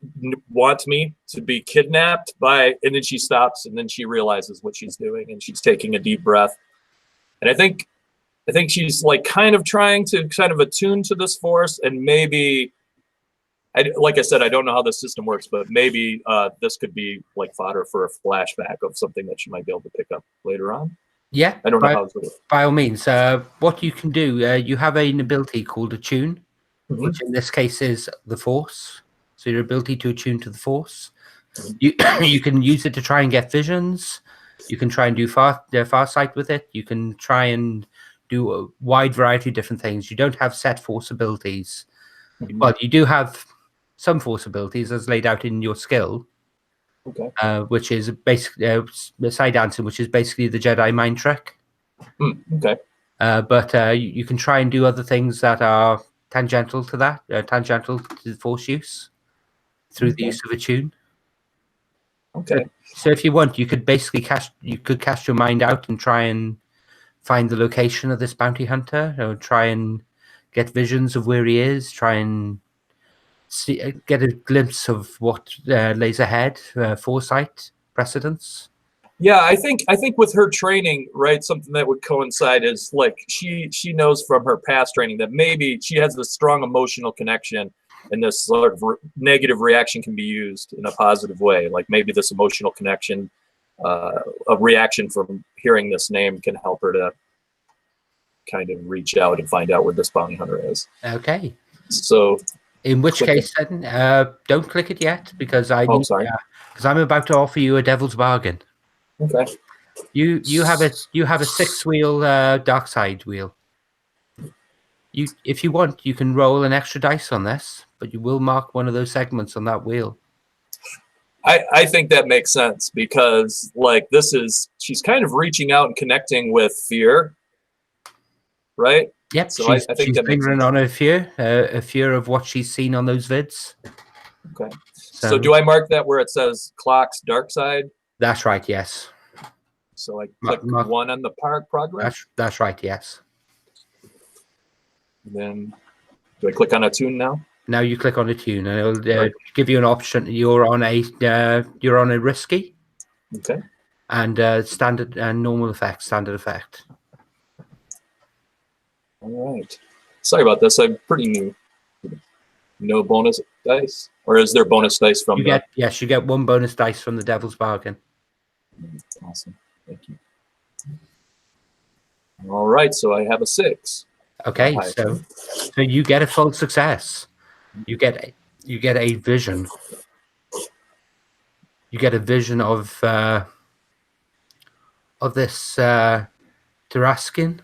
want me to be kidnapped by, and then she stops, and then she realizes what she's doing, and she's taking a deep breath. And I think she's like kind of trying to kind of attune to this Force, and maybe, like I said, I don't know how the system works, but maybe this could be like fodder for a flashback of something that she might be able to pick up later on. Yeah, I don't know how it's going to work. By all means, what you can do, you have an ability called Attune, which in this case is the Force. So your ability to attune to the Force. You can use it to try and get visions. You can try and do far sight with it. You can try and do a wide variety of different things. You don't have set Force abilities. Well, you do have some Force abilities as laid out in your skill. Okay. Which is basically Shadowdancer, which is basically the Jedi mind trick. Okay. But you can try and do other things that are tangential to that, tangential to Force use through the use of Attune. Okay. So if you want, you could basically cast your mind out and try and find the location of this bounty hunter, or try and get visions of where he is, try and get a glimpse of what lays ahead, foresight, precedence. Yeah, I think with her training, right, something that would coincide is like she knows from her past training that maybe she has this strong emotional connection, and this sort of negative reaction can be used in a positive way. Like maybe this emotional connection, a reaction from hearing this name can help her to kind of reach out and find out where this bounty hunter is. Okay. So in which case, then, don't click it yet, because because I'm about to offer you a devil's bargain. Okay. You have a 6-wheel dark side wheel. If you want, you can roll an extra dice on this, but you will mark one of those segments on that wheel. I think that makes sense, because like she's kind of reaching out and connecting with fear, right? Yep, so I think she's fingering on a fear of what she's seen on those vids. Okay. So do I mark that where it says clock's dark side? That's right, yes. So I click 1 on the progress? That's right, yes. And then do I click on Attune now? Now you click on Attune, and it'll give you an option. You're on a risky. Okay. And standard and normal effect, standard effect. All right. Sorry about this. I'm pretty new. No bonus dice. Or is there bonus dice from Yes, you get 1 bonus dice from the Devil's Bargain. Awesome. Thank you. All right, so I have a 6. Okay, Hi. so you get a full success. You get a vision. You get a vision of this Taraskin,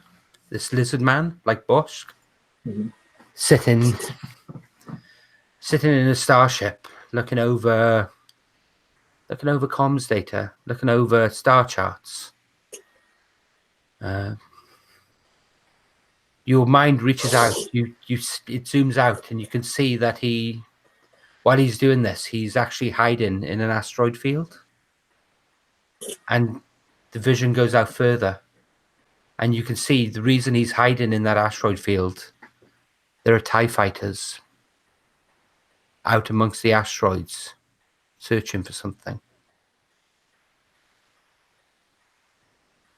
this lizard man, like Bosch, sitting in a starship, looking over comms data, looking over star charts. Your mind reaches out. It zooms out, and you can see that while he's doing this, he's actually hiding in an asteroid field. And the vision goes out further, and you can see the reason he's hiding in that asteroid field. There are TIE fighters out amongst the asteroids, searching for something.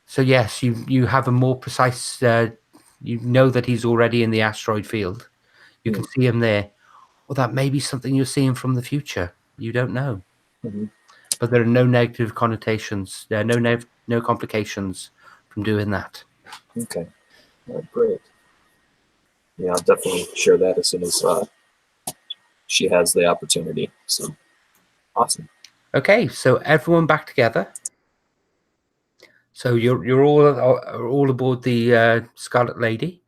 So yes, you have a more precise. You know that he's already in the asteroid field. You can see him there. Well, that may be something you're seeing from the future. You don't know. But there are no negative connotations. There are no complications from doing that. Okay. All right, great. Yeah, I'll definitely share that as soon as she has the opportunity. So awesome. Okay, so everyone back together. So you're all aboard the Scarlet Lady.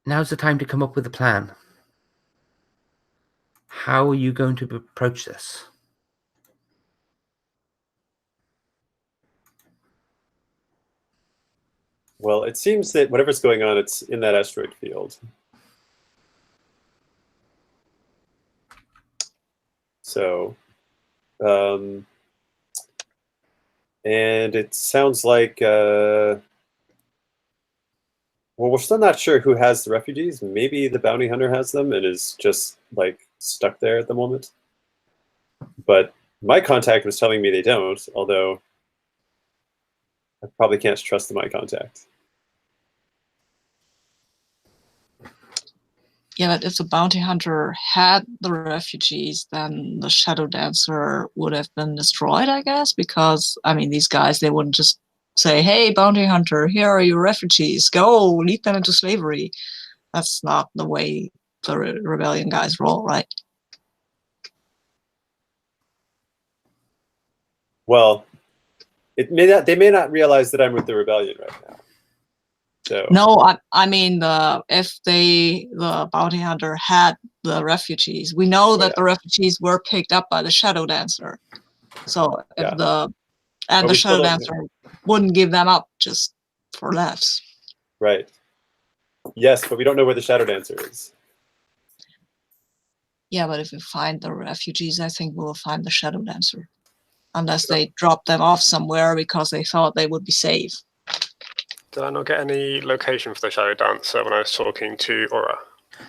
Now's the time to come up with a plan. How are you going to approach this? Well, it seems that whatever's going on, it's in that asteroid field. So, and it sounds like, well, we're still not sure who has the refugees. Maybe the bounty hunter has them and is just like stuck there at the moment. But my contact was telling me they don't, although I probably can't trust my contact. Yeah, but if the bounty hunter had the refugees, then the Shadowdancer would have been destroyed, I guess, because, I mean, these guys, they wouldn't just say, hey, bounty hunter, here are your refugees, go, lead them into slavery. That's not the way the rebellion guys roll, right? Well, they may not realize that I'm with the rebellion right now. So no, I mean if the bounty hunter had the refugees, we know that the refugees were picked up by the Shadowdancer. So if the Shadowdancer wouldn't give them up just for laughs. Right. Yes, but we don't know where the Shadowdancer is. Yeah, but if we find the refugees, I think we'll find the Shadowdancer. Unless they dropped them off somewhere because they thought they would be safe. Did I not get any location for the Shadowdancer when I was talking to Aura?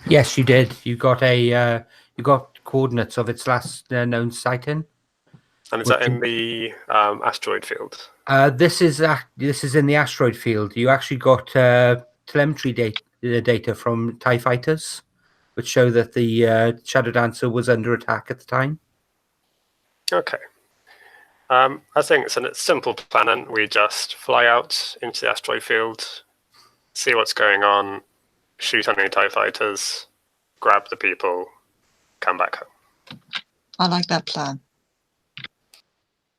Yes, you did. You got coordinates of its last known sighting. And is that in the asteroid field? This is in the asteroid field. You actually got telemetry data from TIE fighters, which show that the Shadowdancer was under attack at the time. Okay. I think it's a simple plan. We just fly out into the asteroid field, see what's going on, shoot any TIE fighters, grab the people, come back home. I like that plan.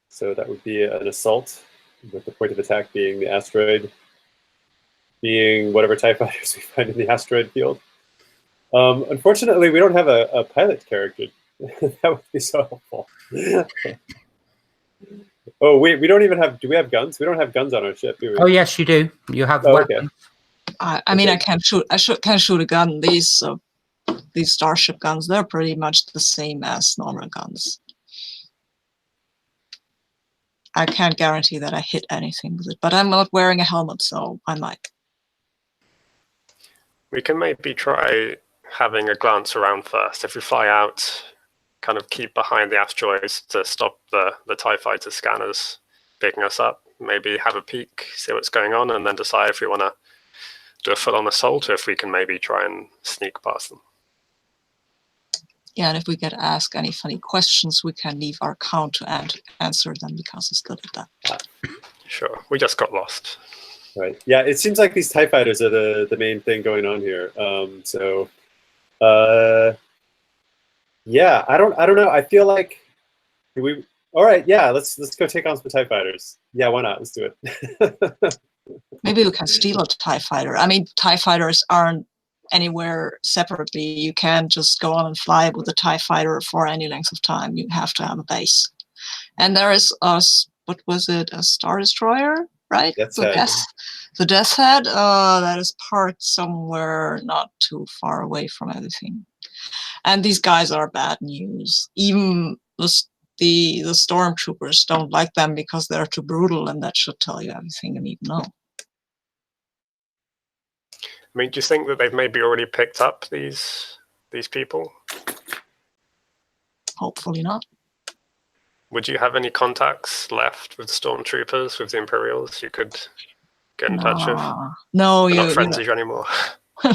So that would be an assault, with the point of attack being the asteroid, being whatever TIE fighters we find in the asteroid field. Unfortunately, we don't have a pilot character. That would be so helpful. Oh, wait, we don't even have... Do we have guns? We don't have guns on our ship, do we? Oh, yes, you do. You have weapons. Okay. I mean, I can shoot a gun. These starship guns, they're pretty much the same as normal guns. I can't guarantee that I hit anything with it, but I'm not wearing a helmet, so I might. We can maybe try having a glance around first. If we fly out, kind of keep behind the asteroids to stop the TIE fighter scanners picking us up. Maybe have a peek, see what's going on, and then decide if we want to do a full-on assault or if we can maybe try and sneak past them. Yeah, and if we get asked any funny questions, we can leave our count to answer them because he's good at that. Sure. We just got lost. Right. Yeah, it seems like these TIE fighters are the main thing going on here. Yeah, I don't know. I feel like we. All right, yeah, let's go take on some TIE fighters. Yeah, why not? Let's do it. Maybe we can steal a TIE fighter. I mean, TIE fighters aren't anywhere separately. You can't just go on and fly with a TIE fighter for any length of time. You have to have a base. And there is what was it? A Star Destroyer, right? Death's the Head. The Death's Head, that is parked somewhere not too far away from everything. And these guys are bad news. Even the stormtroopers don't like them because they're too brutal, and that should tell you everything you need to know. I mean, do you think that they've maybe already picked up these people? Hopefully not. Would you have any contacts left with stormtroopers, with the Imperials you could get in touch with? No, We're not friends with you anymore.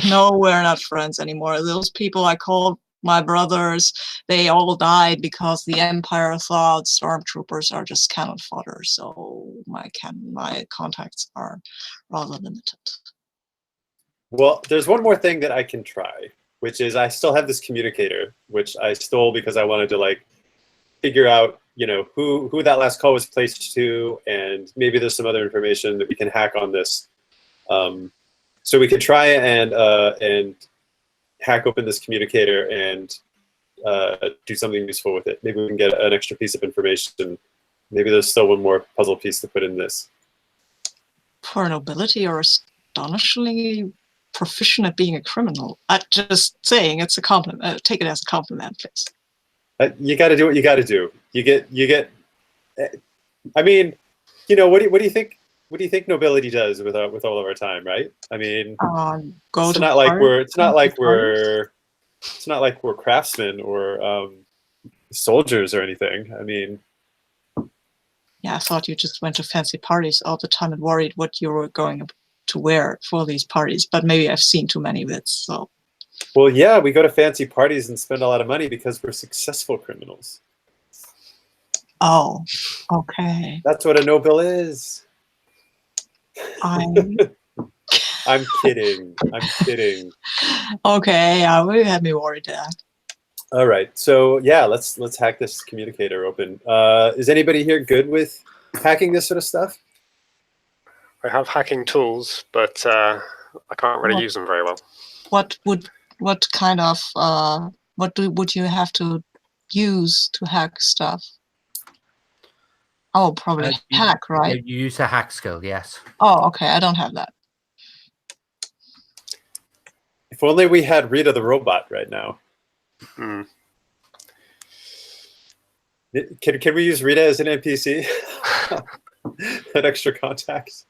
No, we're not friends anymore. Those people I called my brothers, they all died because the Empire thought stormtroopers are just cannon fodder. So my contacts are rather limited. Well, there's one more thing that I can try, which is I still have this communicator, which I stole because I wanted to like figure out, you know, who that last call was placed to, and maybe there's some other information that we can hack on this. So we could try and hack open this communicator and do something useful with it. Maybe we can get an extra piece of information. Maybe there's still one more puzzle piece to put in this. For nobility or astonishingly proficient at being a criminal. I'm just saying it's a compliment. Take it as a compliment, please. You got to do what you got to do. You get. I mean, you know, what do you think? What do you think nobility does with all of our time, right? I mean, it's not like we're craftsmen or soldiers or anything. I mean, yeah, I thought you just went to fancy parties all the time and worried what you were going to wear for these parties. But maybe I've seen too many of it. So. Well, yeah, we go to fancy parties and spend a lot of money because we're successful criminals. Oh, okay. That's what a noble is. I'm kidding. I'm kidding. Okay, yeah, we had me worried there. All right, so yeah, let's hack this communicator open. Is anybody here good with hacking this sort of stuff? I have hacking tools, but I can't really use them very well. What kind of would you have to use to hack stuff? Oh, probably hack, right? You use a hack skill, yes. Oh, okay. I don't have that. If only we had Rita the robot right now. Hmm. Can we use Rita as an NPC? An extra contact?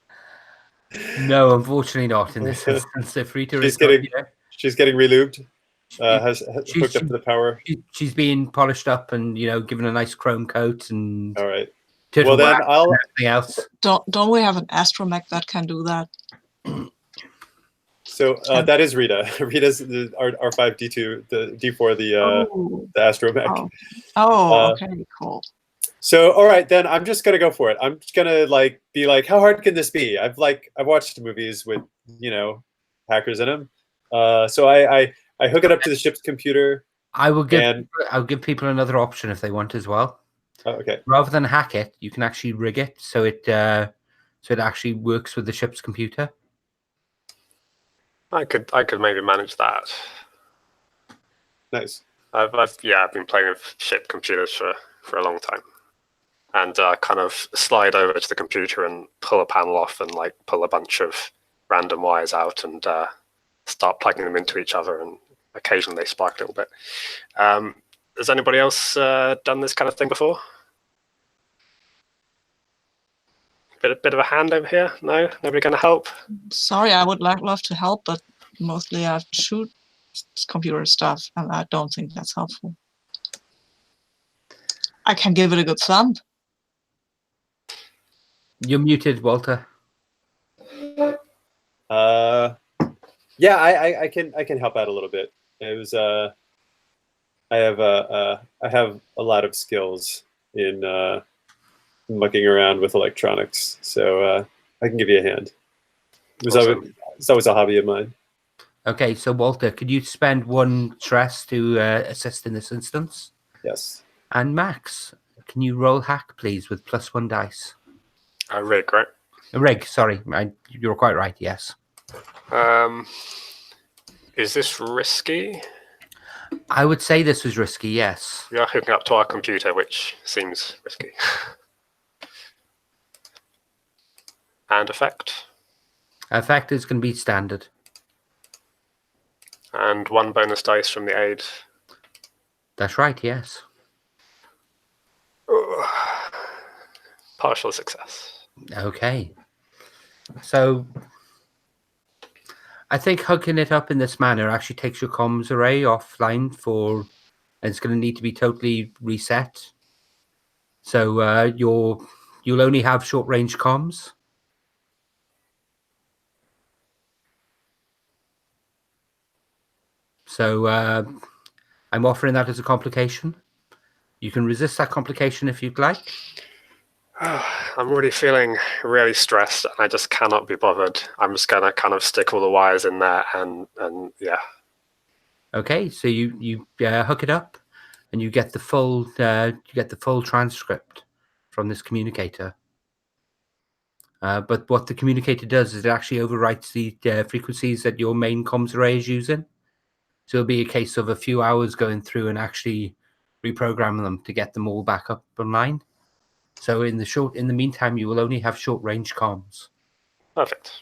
No, unfortunately not. In this instance, if Rita she's getting relubed. Has hooked up to the power. She's being polished up and given a nice chrome coat and. All right. Well, then everything else. Don't we have an astromech that can do that? So that is Rita. Rita's the R5D2, the D4, the astromech. Okay, cool. So all right, then I'm just gonna go for it. I'm just gonna be like, how hard can this be? I've watched movies with hackers in them. So I hook it up to the ship's computer. I'll give people another option if they want as well. Oh, okay. Rather than hack it, you can actually rig it so it actually works with the ship's computer. I could maybe manage that. Nice. I've been playing with ship computers for a long time, and kind of slide over to the computer and pull a panel off and pull a bunch of random wires out and start plugging them into each other, and occasionally they spark a little bit. Has anybody else done this kind of thing before? Bit of a hand over here? No? Nobody going to help? Sorry, I would love to help, but mostly I shoot computer stuff, and I don't think that's helpful. I can give it a good thumb. You're muted, Walter. Yeah, I can help out a little bit. It was I I have a lot of skills in mucking around with electronics, so I can give you a hand. Awesome. It's always a hobby of mine. Okay, so Walter, could you spend 1 stress to assist in this instance? Yes. And Max, can you roll hack, please, with +1 dice? Rick, right? Rig, sorry, you were quite right. Yes. Is this risky? I would say this was risky. Yes. We are hooking up to our computer, which seems risky. And effect. Effect is going to be standard. And 1 bonus dice from the aid. That's right. Yes. Partial success. Okay. So I think hooking it up in this manner actually takes your comms array offline and it's going to need to be totally reset. So you'll only have short range comms. So I'm offering that as a complication. You can resist that complication if you'd like. I'm already feeling really stressed, and I just cannot be bothered. I'm just gonna kind of stick all the wires in there, and yeah. Okay, so you hook it up, and you get the full transcript from this communicator. But what the communicator does is it actually overwrites the frequencies that your main comms array is using. So it'll be a case of a few hours going through and actually reprogramming them to get them all back up online. So in the meantime, you will only have short range comms. Perfect.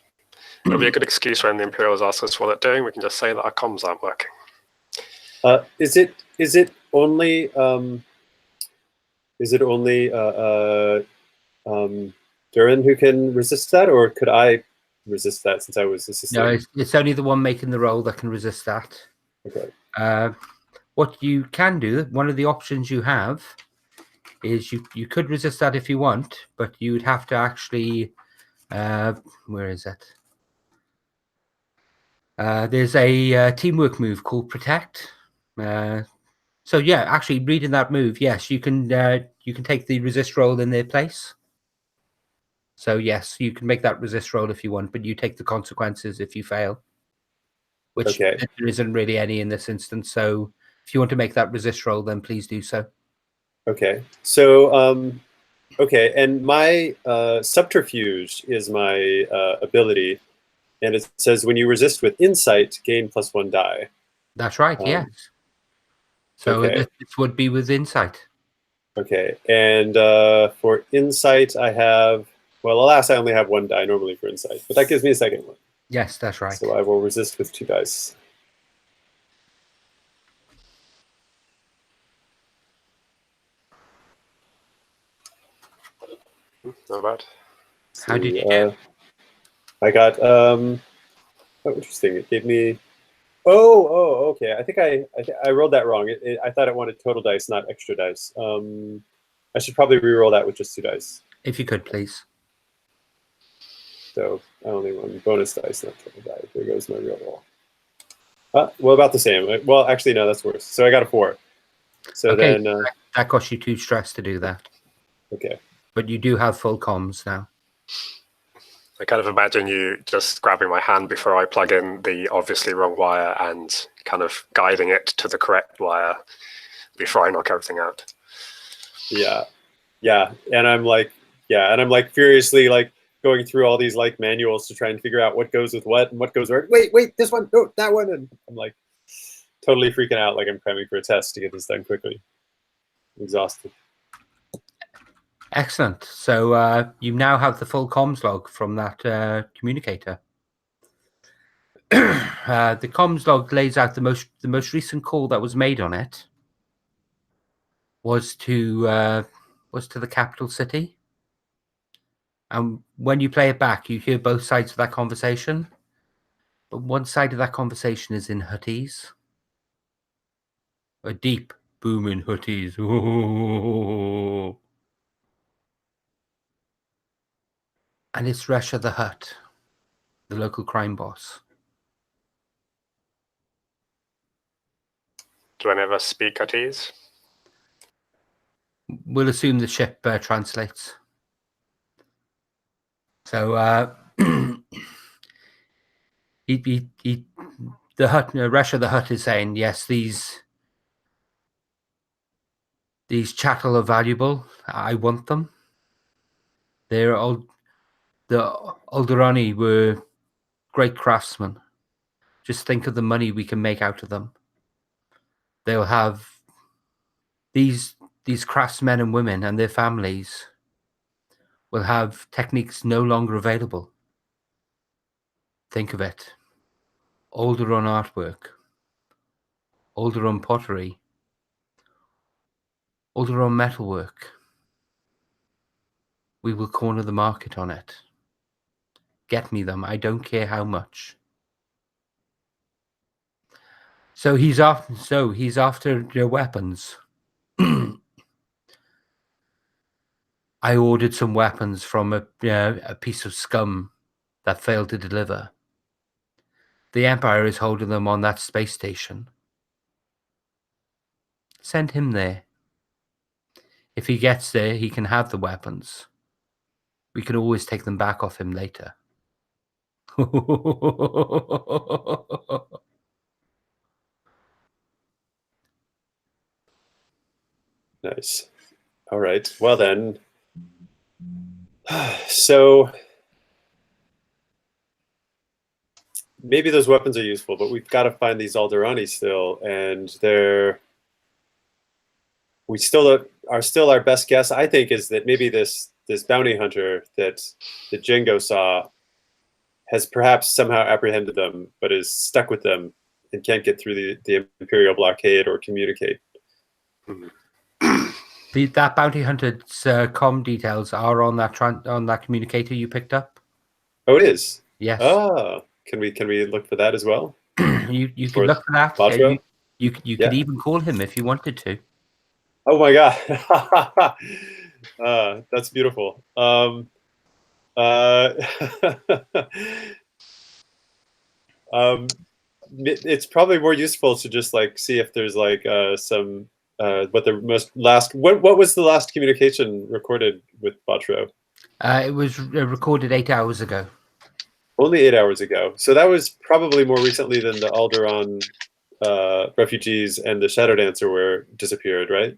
It'll be a good excuse when the Imperials ask us what they're doing. We can just say that our comms aren't working. Is it only Durin who can resist that, or could I resist that since I was assisting? No, it's only the one making the roll that can resist that. Okay. What you can do, one of the options you have, is you could resist that if you want, but you would have to actually, where is it? There's a teamwork move called Protect. So yeah, actually reading that move, yes, you can take the resist roll in their place. So yes, you can make that resist roll if you want, but you take the consequences if you fail. Which Okay. there isn't really any in this instance. So if you want to make that resist roll, then please do so. Okay. So okay, and my subterfuge is my ability, and it says when you resist with insight, gain +1 die. That's right. Yes. So okay. this would be with insight. Okay, and for insight, I have, well, alas, I only have 1 die normally for insight, but that gives me a second one. Yes, that's right. So I will resist with 2 dice. Not bad. How did you do? I got, oh, interesting. It gave me, oh, okay. I think I rolled that wrong. I thought it wanted total dice, not extra dice. I should probably re-roll that with just 2 dice. If you could, please. So I only won bonus dice, not total dice. There goes my real roll. Well, about the same. Well, actually, no, that's worse. So I got a 4. So okay, then that costs you 2 stress to do that. Okay. But you do have full comms now. I kind of imagine you just grabbing my hand before I plug in the obviously wrong wire and kind of guiding it to the correct wire before I knock everything out. Yeah. And I'm like, furiously like going through all these like manuals to try and figure out what goes with what and what goes where. Wait, this one, no, that one. And I'm like totally freaking out, like I'm cramming for a test to get this done quickly. I'm exhausted. Excellent. So you now have the full comms log from that communicator. The comms log lays out the most recent call that was made on it was to the capital city. And when you play it back, you hear both sides of that conversation. But one side of that conversation is in Huttese. A deep boom in Huttese. Ooh. And it's Resha the Hutt, the local crime boss. Do any of us speak HOTH? We'll assume the ship translates. So the hut, Resha the hut is saying, yes, these chattel are valuable. I want them. They're old. The Alderaian were great craftsmen. Just think of the money we can make out of them. They'll have these craftsmen and women and their families will have techniques no longer available. Think of it. Alderaian artwork, Alderaian pottery, Alderaian metalwork. We will corner the market on it. Get me them. I don't care how much. So he's after your weapons. I ordered some weapons from a piece of scum that failed to deliver. The Empire is holding them on that space station. Send him there. If he gets there, he can have the weapons. We can always take them back off him later. Nice. All right. Well then. So maybe those weapons are useful, but we've got to find these Alderaian still, and we still are still our best guess, I think, is that maybe this bounty hunter that Jingo saw has perhaps somehow apprehended them, but is stuck with them and can't get through the Imperial blockade or communicate. That bounty hunter's comm details are on that communicator you picked up. Oh, it is. Yes. Oh, can we look for that as well? you can look for that. You could even call him if you wanted to. Oh my god, that's beautiful. It's probably more useful to just like see if there's like some what was the last communication recorded with Botro? It was recorded 8 hours ago. Only 8 hours ago. So that was probably more recently than the Alderaian refugees and the Shadowdancer were disappeared, right?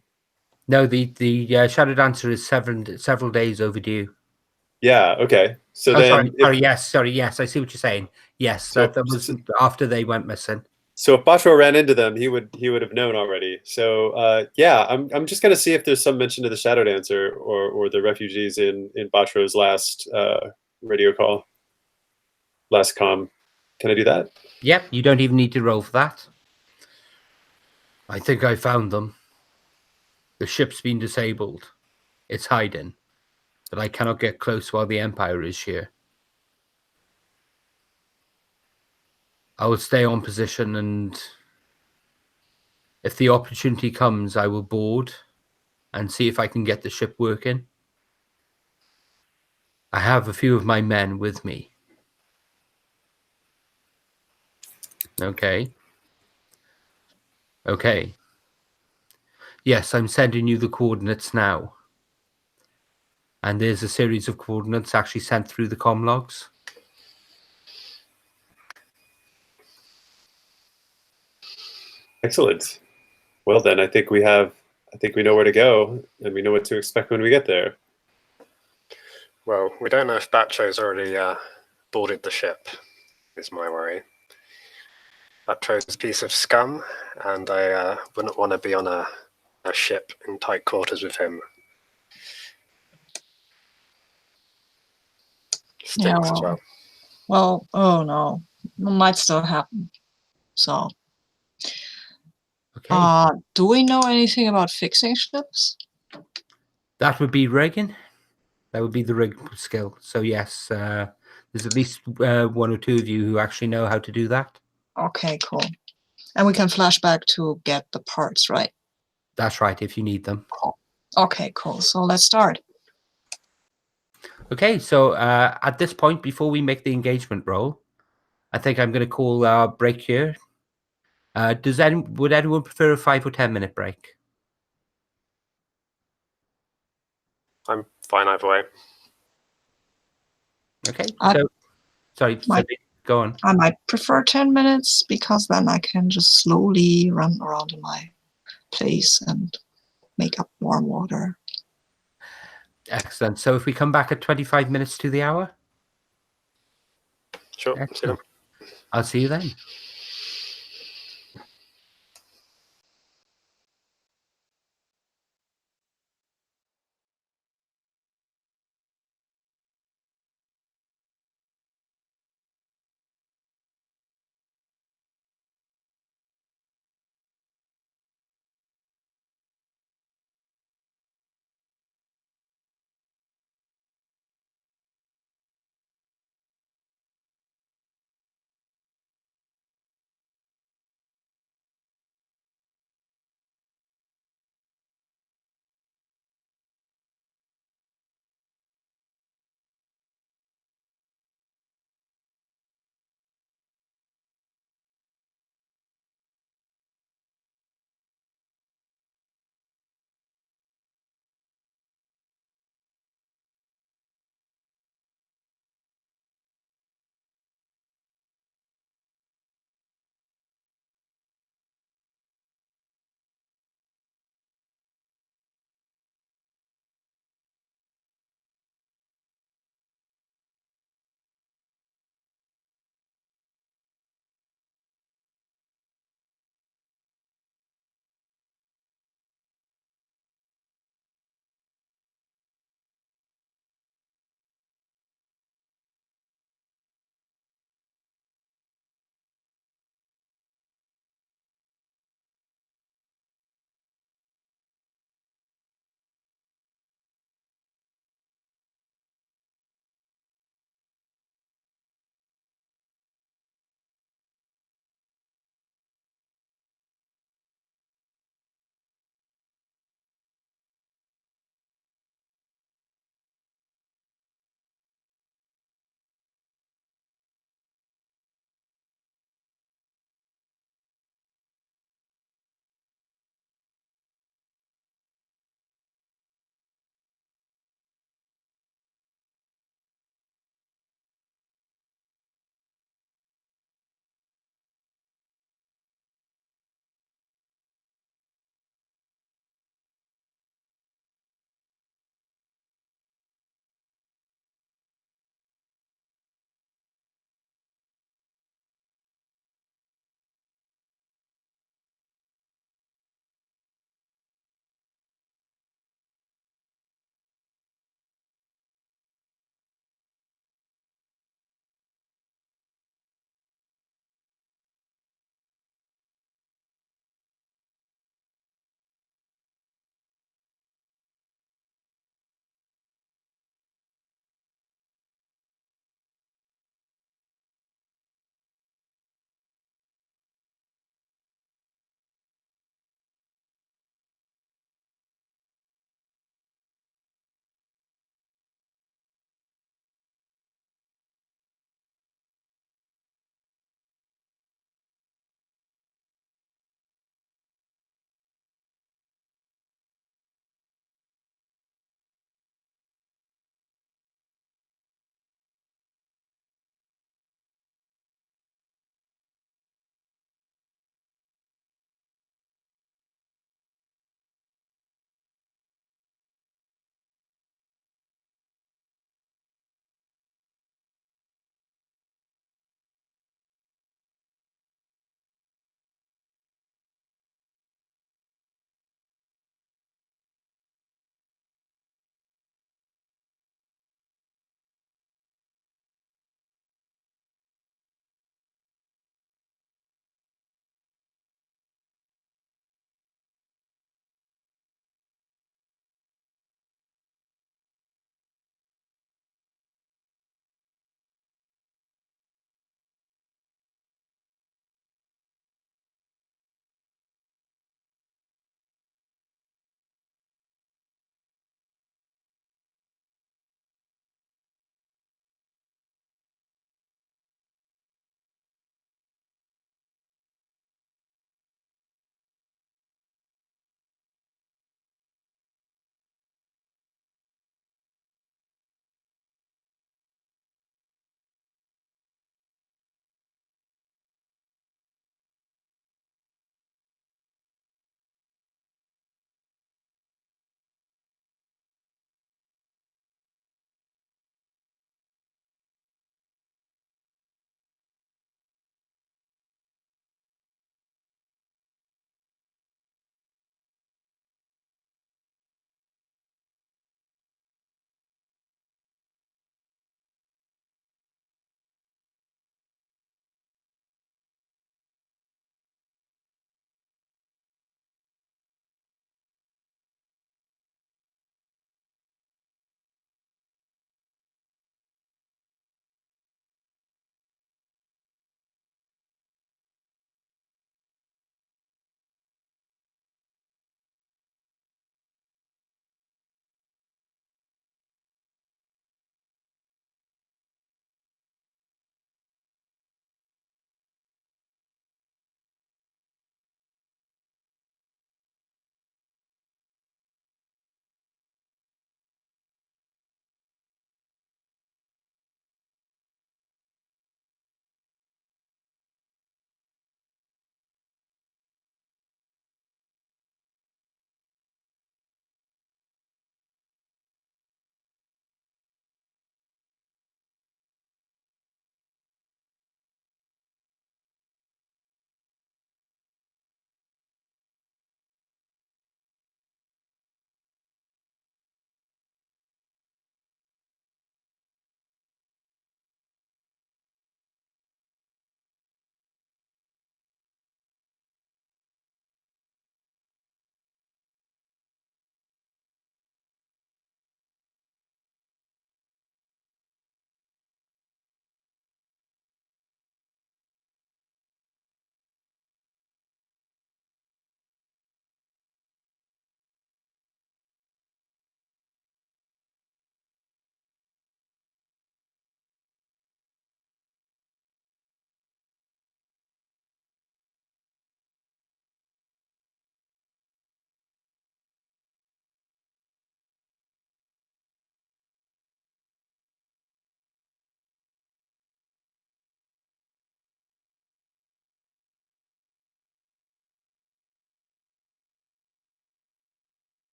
No, the Shadowdancer is several days overdue. Yeah. Okay. So sorry. Yes. I see what you're saying. Yes, so, that was after they went missing. So if Botro ran into them, he would have known already. So yeah, I'm just gonna see if there's some mention of the Shadowdancer or the refugees in Botro's last radio call, last comm. Can I do that? Yep. You don't even need to roll for that. I think I found them. The ship's been disabled. It's hiding, but I cannot get close while the Empire is here. I will stay on position, and if the opportunity comes, I will board and see if I can get the ship working. I have a few of my men with me. Okay. Yes, I'm sending you the coordinates now. And there's a series of coordinates actually sent through the comm logs. Excellent. Well then, I think we know where to go, and we know what to expect when we get there. Well, we don't know if Batro's already boarded the ship, is my worry. Batro's a piece of scum, and I wouldn't want to be on a ship in tight quarters with him. Stinks as well. Well, oh no, it might still happen. So, Okay. Do we know anything about fixing ships? That would be rigging. That would be the rig skill. So yes, there's at least one or two of you who actually know how to do that. Okay, cool. And we can flash back to get the parts, right? That's right, if you need them. Cool. Okay, cool. So let's start. Okay, so at this point, before we make the engagement roll, I think I'm going to call our break here. Would anyone prefer a 5 or 10 minute break? I'm fine either way. Okay. I- Sorry, My- Sophie, go on. I might prefer 10 minutes because then I can just slowly run around in my place and make up warm water. Excellent. So if we come back at 25 minutes to the hour, Sure. See you excellent. then. I'll see you then.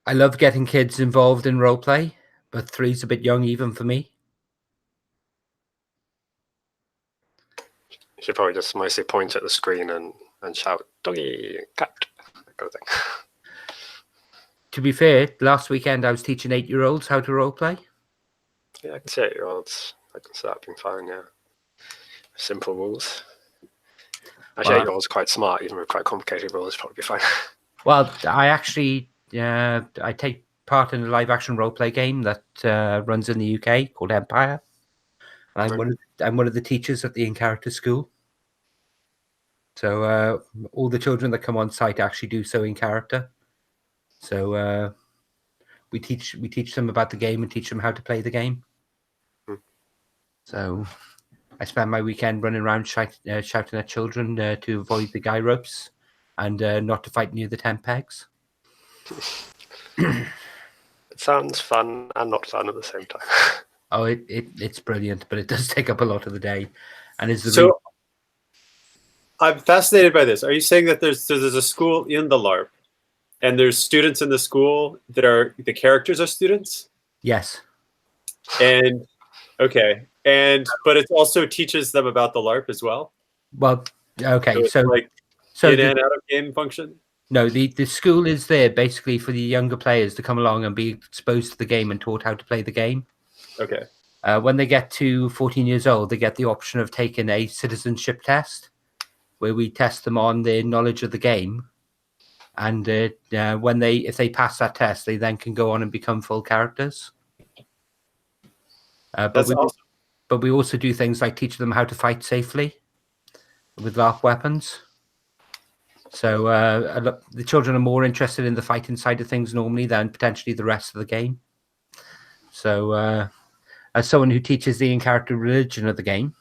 I love getting kids involved in roleplay, but 3's a bit young even for me. You should probably just mostly point at the screen and shout, "Doggy, cat," that kind of thing. To be fair, last weekend I was teaching 8-year-olds how to roleplay. Yeah, I can see 8-year-olds. I can see that being fine, yeah. Simple rules. Actually, Wow. 8-year-olds are quite smart, even with quite complicated rules, probably be fine. Well, I actually I take part in a live-action roleplay game that runs in the UK called Empire. And I'm one of the teachers at the in-character school. So all the children that come on site actually do so in character. So we teach them about the game and teach them how to play the game. So I spend my weekend running around shouting at children to avoid the guy ropes and not to fight near the tent pegs. It sounds fun and not fun at the same time. Oh, it's brilliant, but it does take up a lot of the day. And is the So I'm fascinated by this. Are you saying that there's a school in the LARP, and there's students in the school that are the characters are students? Yes. And okay, but it also teaches them about the LARP as well. Well, okay, it's so like in and out of game function. No, the school is there basically for the younger players to come along and be exposed to the game and taught how to play the game. Okay. When they get to 14 years old, they get the option of taking a citizenship test, where we test them on their knowledge of the game, and if they pass that test, they then can go on and become full characters. That's awesome. But we also do things like teach them how to fight safely with LARP weapons. So the children are more interested in the fighting side of things normally than potentially the rest of the game. So as someone who teaches the in-character religion of the game,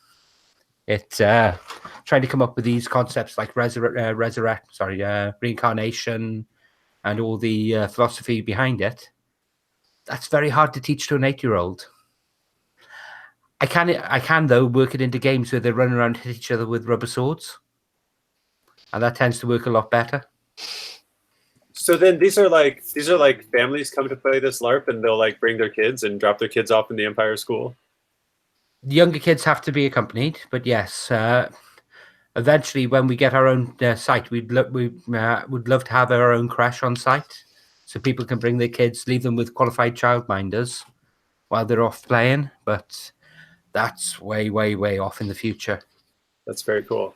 it's trying to come up with these concepts like reincarnation, and all the philosophy behind it. That's very hard to teach to an 8-year-old. I can though work it into games where they run around and hit each other with rubber swords, and that tends to work a lot better. So then these are like families come to play this LARP, and they'll like bring their kids and drop their kids off in the Empire School. The younger kids have to be accompanied, but yes, eventually when we get our own site, we would love to have our own crash on site, so people can bring their kids, leave them with qualified childminders while they're off playing. But that's way, way, way off in the future. That's very cool.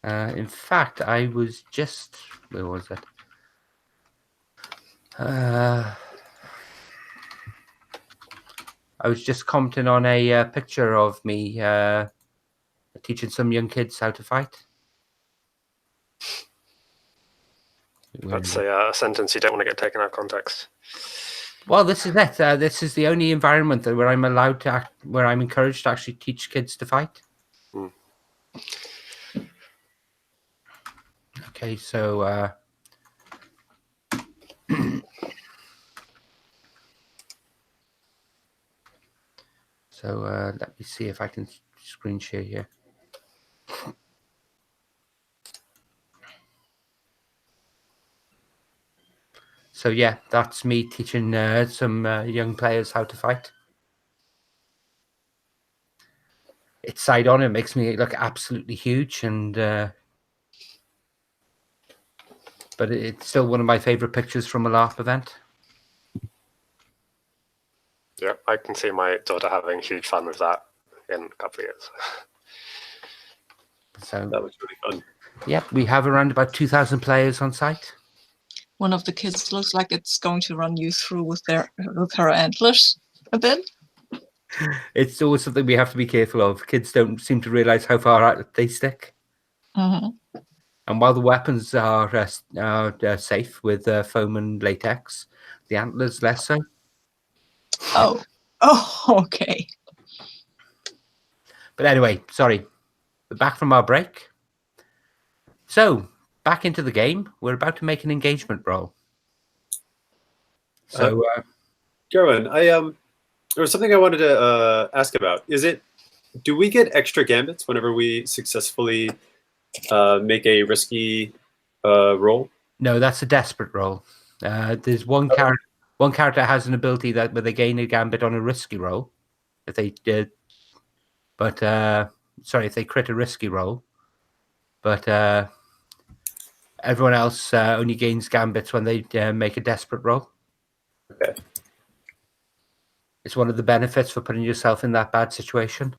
In fact, I was just... Where was it? I was just commenting on a picture of me teaching some young kids how to fight. That's a sentence you don't want to get taken out of context. Well, this is it. This is the only environment where I'm allowed to where I'm encouraged to actually teach kids to fight. Okay, so let me see if I can screen share here. So yeah, that's me teaching some young players how to fight. It's side on. It makes me look absolutely huge, and but it's still one of my favorite pictures from a LARP event. Yeah, I can see my daughter having huge fun with that in a couple of years. So that was really fun. Yeah, we have around about 2,000 players on site. One of the kids looks like it's going to run you through with her antlers a bit. It's always something we have to be careful of. Kids don't seem to realize how far out they stick. Mm-hmm. And while the weapons are safe with foam and latex, the antlers less so. Oh, okay. But anyway, sorry. We're back from our break. So, back into the game. We're about to make an engagement roll. So, Gerwin, there was something I wanted to ask about. Do we get extra gambits whenever we successfully make a risky roll? No, that's a desperate roll. There's one character. One character has an ability that where they gain a gambit on a risky roll, if they did. But sorry, if they crit a risky roll. But everyone else only gains gambits when they make a desperate roll. Okay. It's one of the benefits for putting yourself in that bad situation.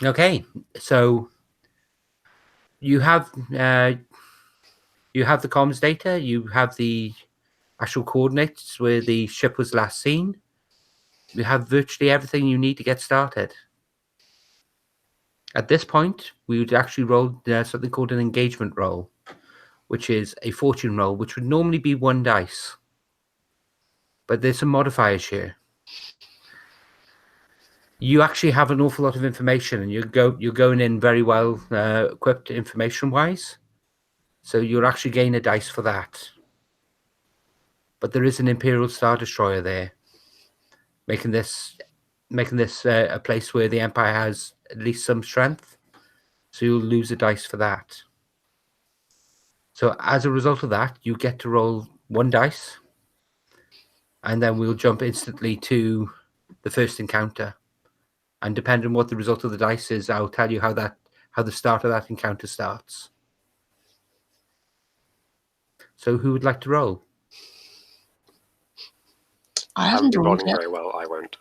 Okay, so you have the comms data. You have the actual coordinates where the ship was last seen. You have virtually everything you need to get started. At this point, we would actually roll something called an engagement roll, which is a fortune roll, which would normally be 1 dice. But there's some modifiers here. You actually have an awful lot of information, and you're going in very well equipped information-wise. So you'll actually gain a dice for that. But there is an Imperial Star Destroyer there, making this a place where the Empire has at least some strength. So you'll lose a dice for that. So as a result of that, you get to roll 1 dice, and then we'll jump instantly to the first encounter. And depending on what the result of the dice is, I'll tell you how the start of that encounter starts. So who would like to roll? I haven't been rolled rolling yet. very well. I won't.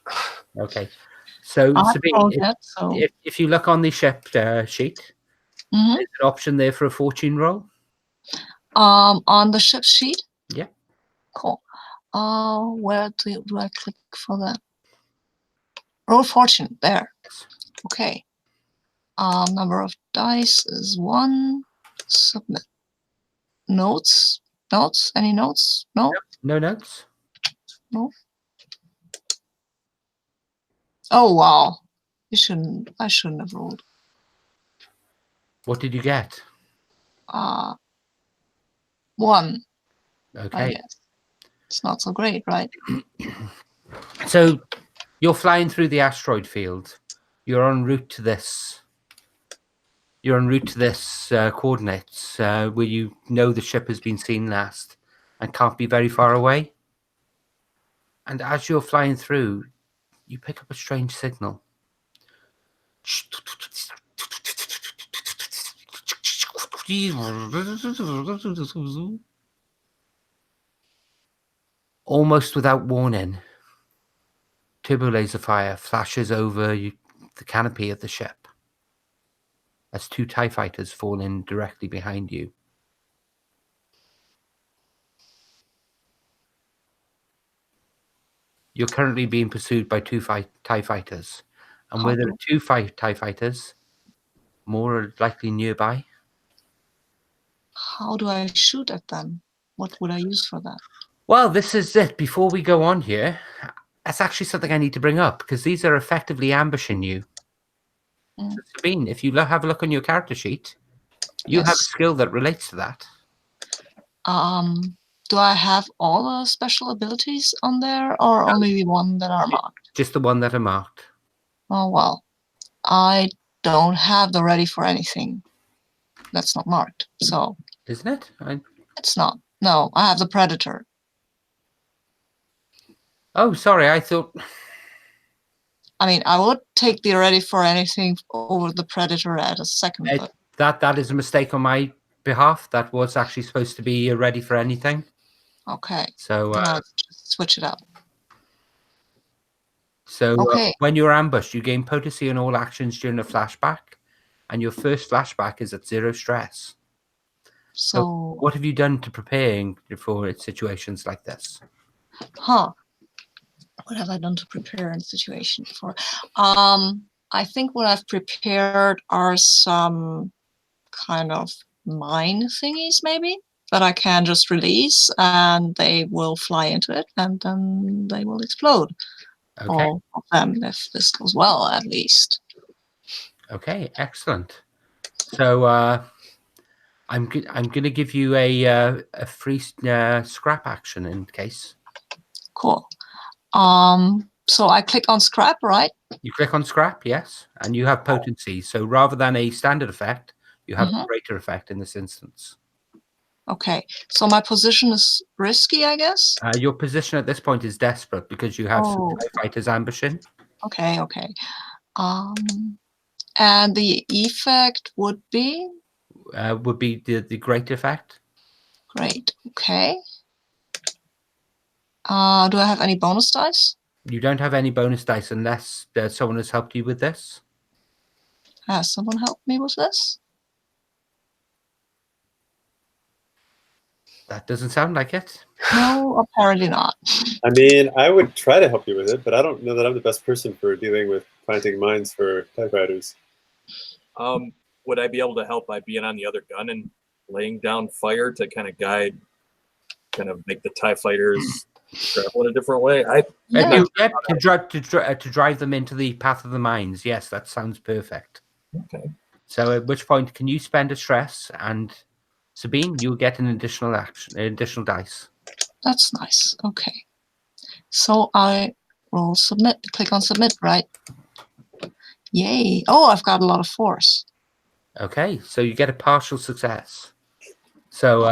Okay. So I haven't Sabine, rolled yet, so. if you look on the ship sheet, Mhm. there's an option there for a fortune roll. On the ship sheet? Yeah. Cool. Where do I click for that? Roll fortune. There. Okay. Number of dice is 1. Submit. Notes? Notes? Any notes? No? No notes? No? Oh, wow. I shouldn't have rolled. What did you get? 1, I Okay. guess. It's not so great, right? So you're flying through the asteroid field. You're en route to this. You're en route to this coordinates where you know the ship has been seen last and can't be very far away. And as you're flying through, you pick up a strange signal. Almost without warning, turbo laser fire flashes over the canopy of the ship as 2 TIE fighters fall in directly behind you. You're currently being pursued by 2 TIE fighters. And where there are 2 TIE fighters, more are likely nearby. How do I shoot at them? What would I use for that? Well, this is it. Before we go on here, that's actually something I need to bring up, because these are effectively ambushing you. Mm. So, Sabine, if you have a look on your character sheet, you have a skill that relates to that. Do I have all the special abilities on there, or only the one that are marked? Just the one that are marked. Oh, well. I don't have the ready for anything. That's not marked, so. Isn't it? It's not. No, I have the Predator. Oh, sorry, I thought... I mean, I would take the ready for anything over the Predator at a second, but... That is a mistake on my behalf. That was actually supposed to be ready for anything. Okay. So I'll just switch it up. So okay. When you're ambushed, you gain potency on all actions during a flashback, and your first flashback is at 0 stress. So what have you done to preparing for situations like this? What have I done to prepare in situations for? I think what I've prepared are some kind of mine thingies, maybe, that I can just release, and they will fly into it, and then they will explode. Okay. All of them, if this goes well, at least. Okay, excellent. So I'm going to give you a free scrap action in case. Cool. So I click on scrap, right? You click on scrap, yes, and you have potency. So rather than a standard effect, you have a greater effect in this instance. Okay, so my position is risky, I guess. Your position at this point is desperate because you have some Oh. TIE fighters ambushing. Okay, okay. And the effect would be Would be the great effect. great. Okay. Do I have any bonus dice? You don't have any bonus dice unless someone has helped you with this. Has someone helped me with this? That doesn't sound like it. No, apparently not. I mean, I would try to help you with it, but I don't know that I'm the best person for dealing with planting mines for TIE fighters. Would I be able to help by being on the other gun and laying down fire to kind of guide, kind of make the TIE fighters travel in a different way? Yeah. To drive them into the path of the mines. Yes, that sounds perfect. Okay. So at which point can you spend a stress, and Sabine, you'll get an additional dice. That's nice. Okay. So I will submit. Click on submit, right? Yay. Oh, I've got a lot of force. Okay, so you get a partial success. So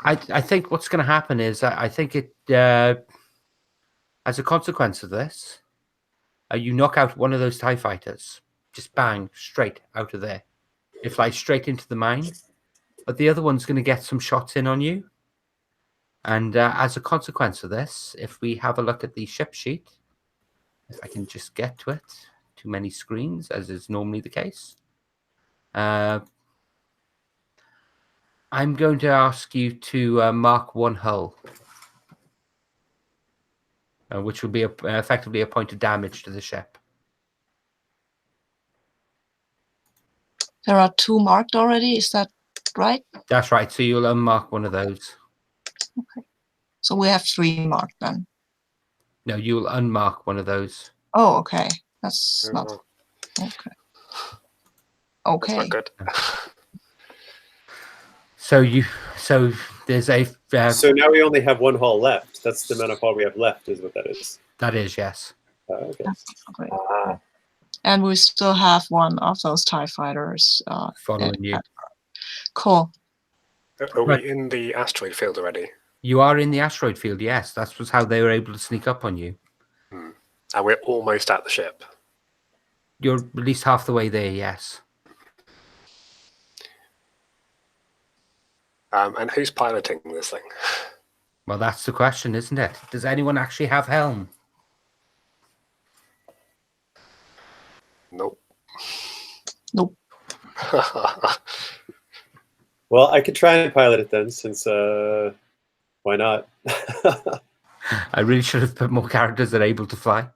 I think what's going to happen is I think it as a consequence of this, you knock out one of those TIE fighters. Just bang, straight out of there. It flies straight into the mine. But the other one's going to get some shots in on you. And as a consequence of this, if we have a look at the ship sheet, if I can just get to it, too many screens, as is normally the case. I'm going to ask you to mark one hull, which will be effectively a point of damage to the ship. There are 2 marked already. Is that right? That's right. So you'll unmark one of those. Okay. So we have 3 marked then. No, you'll unmark one of those. Oh, okay. That's not okay. Okay. That's not good. So there's a. So now we only have 1 hull left. That's the amount of hull we have left, is what that is. That is, yes. Okay. That's great. And we still have 1 of those TIE fighters. Following you. Cool. Are we in the asteroid field already? You are in the asteroid field, yes. That was how they were able to sneak up on you. And we're almost at the ship. You're at least half the way there, yes. And who's piloting this thing? Well, that's the question, isn't it? Does anyone actually have helm? Nope. Nope. Well, I could try and pilot it then, since why not? I really should have put more characters that are able to fly.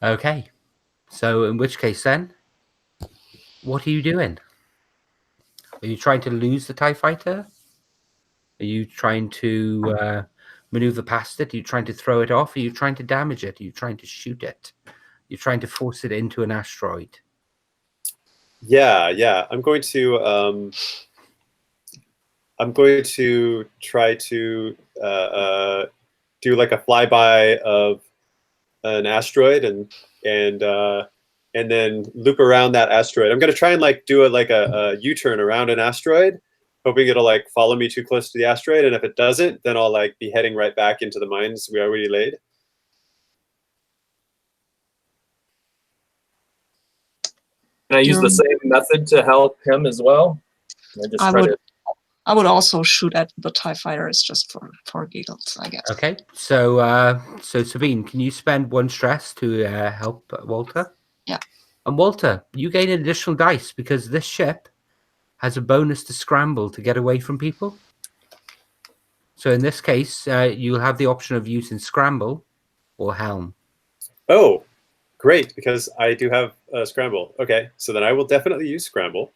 Okay. So in which case then, what are you doing? Are you trying to lose the TIE fighter? Are you trying to maneuver past it? Are you trying to throw it off? Are you trying to damage it? Are you trying to shoot it? You're trying to force it into an asteroid. Yeah. I'm going to try to do like a flyby of an asteroid and then loop around that asteroid. I'm going to try and like do a U-turn around an asteroid, hoping it'll like follow me too close to the asteroid. And if it doesn't, then I'll like be heading right back into the mines we already laid. Can I use the same method to help him as well? I would also shoot at the TIE fighters just for giggles, I guess. Okay. So Sabine, can you spend 1 stress to help Walter? Yeah. And Walter, you gain an additional dice because this ship has a bonus to scramble to get away from people. So in this case, you'll have the option of using scramble or helm. Oh, great, because I do have scramble. Okay, so then I will definitely use scramble.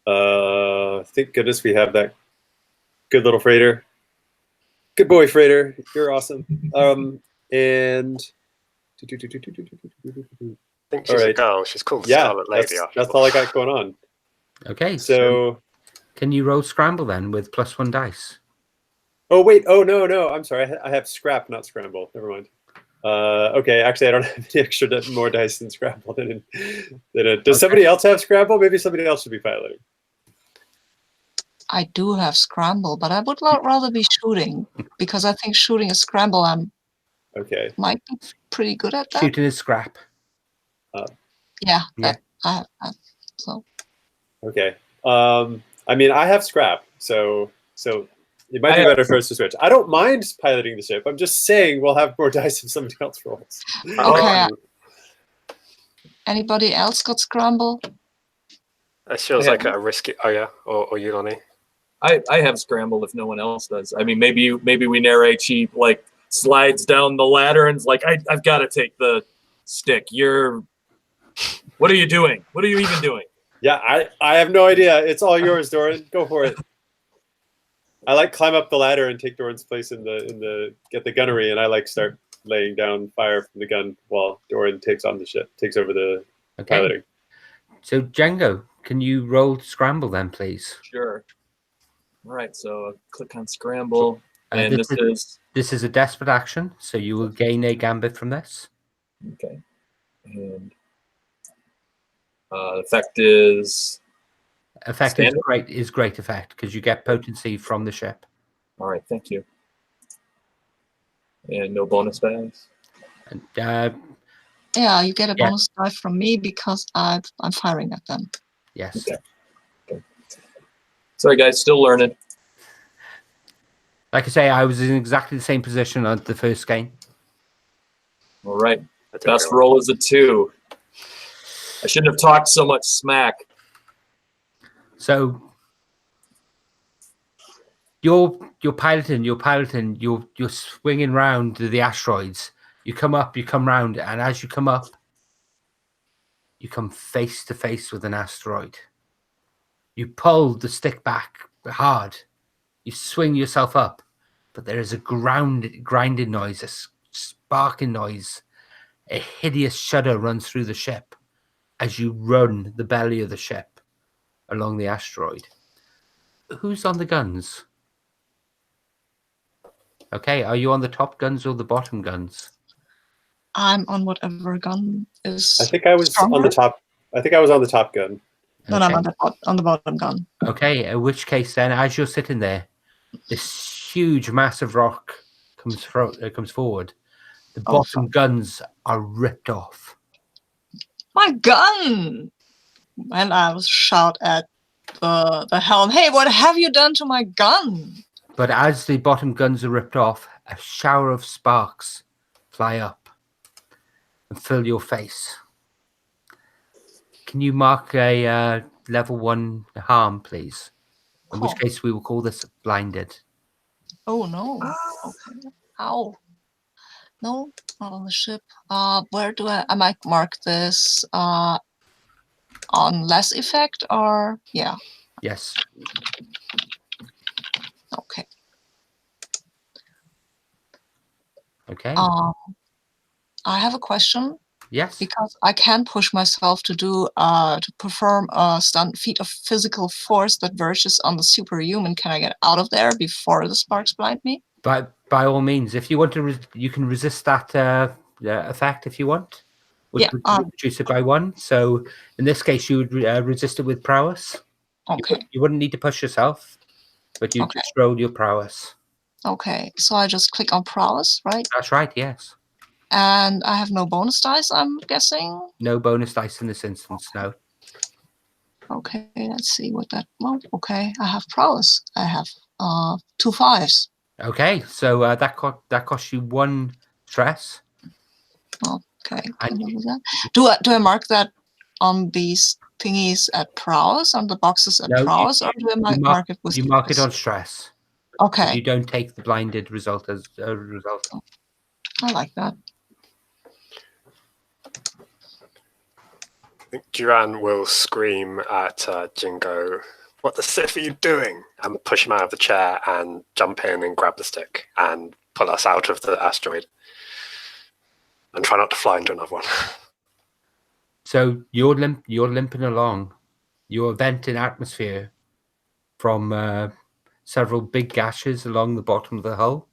Thank goodness we have that good little freighter. Good boy, freighter. You're awesome. And I think she's a girl. She's called Scarlet Lady. That's all I got going on. Okay. So can you roll scramble then with +1 dice? Oh wait. Oh no. I'm sorry. I have scrap, not scramble. Never mind. Okay. Actually, I don't have any extra more dice than scramble. Does somebody else have scramble? Maybe somebody else should be piloting. I do have scramble, but I would rather be shooting because I think shooting a scramble Okay. might be pretty good at that. Shooting is scrap. Yeah, Yeah. so Okay. I mean, I have scrap, so it might I be have- better for us to switch. I don't mind piloting the ship. I'm just saying we'll have more dice if somebody else rolls. Okay. Anybody else got scramble? It feels Yeah. like a risky. Oh yeah, or you, Lonnie. I have scramble if no one else does. I mean, maybe we narrate. She like slides down the ladder and's like, I've got to take the stick. What are you doing? What are you even doing? Yeah, I have no idea. It's all yours, Doran. Go for it. I like climb up the ladder and take Doran's place in the get the gunnery, and I like start laying down fire from the gun while Doran takes over the Okay. piloting. So Django, can you roll scramble then, please? Sure. All right, so I'll click on scramble, and This is a desperate action, so you will gain a gambit from this. okay, and effect is Effect standard? is great effect because you get potency from the ship. All right, thank you. And no bonus dice. And, Yeah, you get a Yeah. bonus die from me because I'm firing at them. yes. Okay. Sorry, guys, still learning. Like I say, I was in exactly the same position on the first game. All right, I did best very well. roll is a 2. I shouldn't have talked so much smack. So you're piloting, you're swinging round the asteroids. You come up, you come round, and as you come up, you come face to face with an asteroid. You pull the stick back hard. You swing yourself up, but there is a grinding noise, a sparking noise. A hideous shudder runs through the ship as you run the belly of the ship along the asteroid. Who's on the guns? Okay, are you on the top guns or the bottom guns? I'm on whatever gun is. I think I was on stronger. the top. I think I was on the top gun. No, Okay. I'm on the bottom gun. Okay, in which case then, as you're sitting there, this huge, massive rock comes forward. The Oh, bottom guns are ripped off. My gun! And I was shout at the helm, hey, what have you done to my gun? But as the bottom guns are ripped off, a shower of sparks fly up and fill your face. Can you mark a level 1 harm, please? In which Cool. case we will call this blinded. Oh no. Okay. Ow. No, not on the ship. Where do I might mark this on less effect or yeah, Yes. okay. Okay. I have a question Yes. because I can push myself to do to perform a stunt feat of physical force that verges on the superhuman. Can I get out of there before the sparks blind me? By all means, if you want to, you can resist that effect if you want. Which Yeah, would reduce it by 1. So in this case, you would resist it with prowess. Okay. You wouldn't need to push yourself, but you just roll your prowess. Okay. So I just click on prowess, right? That's right. Yes. And I have no bonus dice, I'm guessing. No bonus dice in this instance. No. Okay, let's see what that. Well, okay, I have prowess. I have 2 5s. Okay. So that costs you 1 stress. Okay, can you do that? Do I mark that on these thingies at prowess, on the boxes at No, prowess, or do I mark it with? You mark it on stress. Okay, You don't take the blinded result as a result. I like that. I think Duran will scream at Jingo, "What the Sith are you doing?" and push him out of the chair and jump in and grab the stick and pull us out of the asteroid. And try not to fly into another one. So you're limping along. You're venting atmosphere from several big gashes along the bottom of the hull.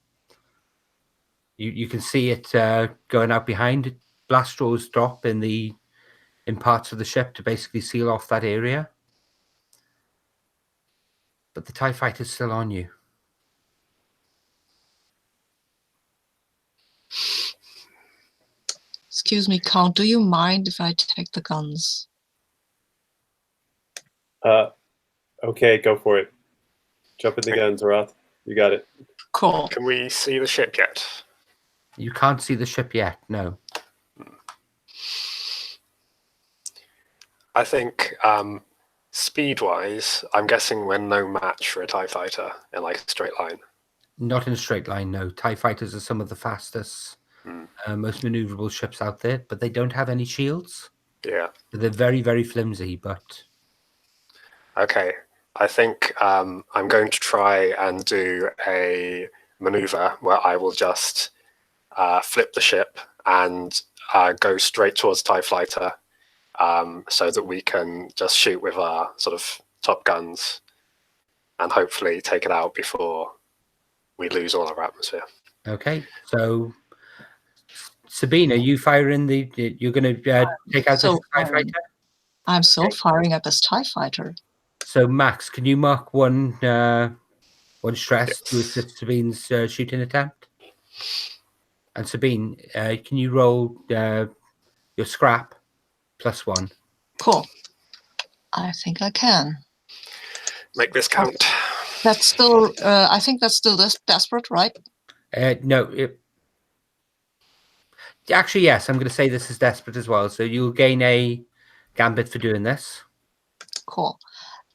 You can see it going out behind. Blast straws drop in parts of the ship to basically seal off that area. but the TIE fighter's still on you. Excuse me, Count, do you mind if I take the guns? Okay, go for it. Jump in the guns, Roth. You got it. Cool. Can we see the ship yet? You can't see the ship yet, no. I think speed-wise, I'm guessing we're no match for a TIE fighter in like a straight line. Not in a straight line, no. TIE fighters are some of the fastest, most maneuverable ships out there, but they don't have any shields. Yeah. They're very, very flimsy, but... Okay. I think I'm going to try and do a maneuver where I will just flip the ship and go straight towards TIE fighter so that we can just shoot with our sort of top guns and hopefully take it out before we lose all our atmosphere. Okay, so Sabine, are you firing the... You're going to take out this TIE fighter? I'm so firing at this TIE fighter. So, Max, can you mark one stress to assist Sabine's shooting attempt? And Sabine, can you roll your scrap +1? Cool. I think I can. Make this count. That's still, I think that's still desperate, right? No. Actually, yes, I'm going to say this is desperate as well. So you'll gain a gambit for doing this. Cool.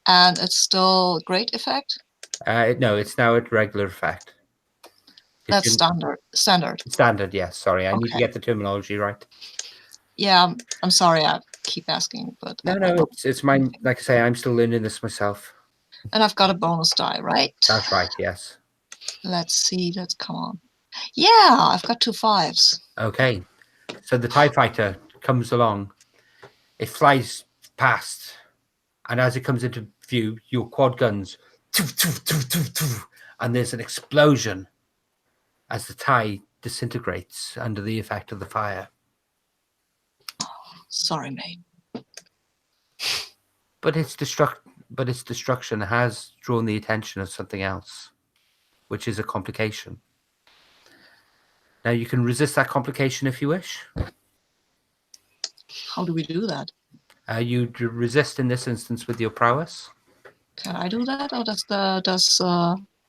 And it's still great effect? No, it's now at regular effect. That's standard. Standard, yes. Sorry, I need to get the terminology right. Yeah, I'm sorry I keep asking, but... No, it's mine. Like I say, I'm still learning this myself. And I've got a bonus die, right? That's right, yes. Let's see, let's come on. Yeah, I've got 2 5s. Okay, so the TIE fighter comes along. It flies past, and as it comes into view, your quad guns, and there's an explosion as the TIE disintegrates under the effect of the fire. Sorry, mate. But its destruction has drawn the attention of something else, which is a complication. Now you can resist that complication if you wish. How do we do that? You resist in this instance with your prowess. Can I do that, or does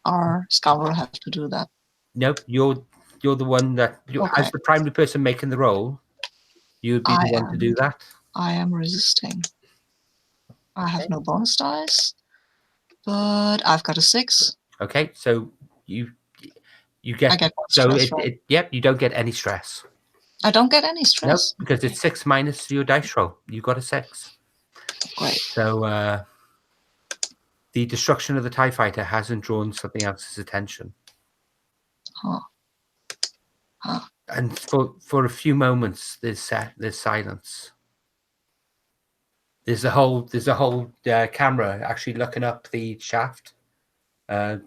our Scour have to do that? Nope, you're the one that as the primary person making the roll, you'd be the one to do that. I am resisting. I have no bonus dice, but I've got a 6. Okay, so you get, I get so stress, right? you don't get any stress. I don't get any Nope, stress. because it's 6 minus your dice roll. You got a 6. Great. So the destruction of the TIE fighter hasn't drawn something else's attention. Huh. And for a few moments, there's silence. There's a whole camera actually looking up the shaft to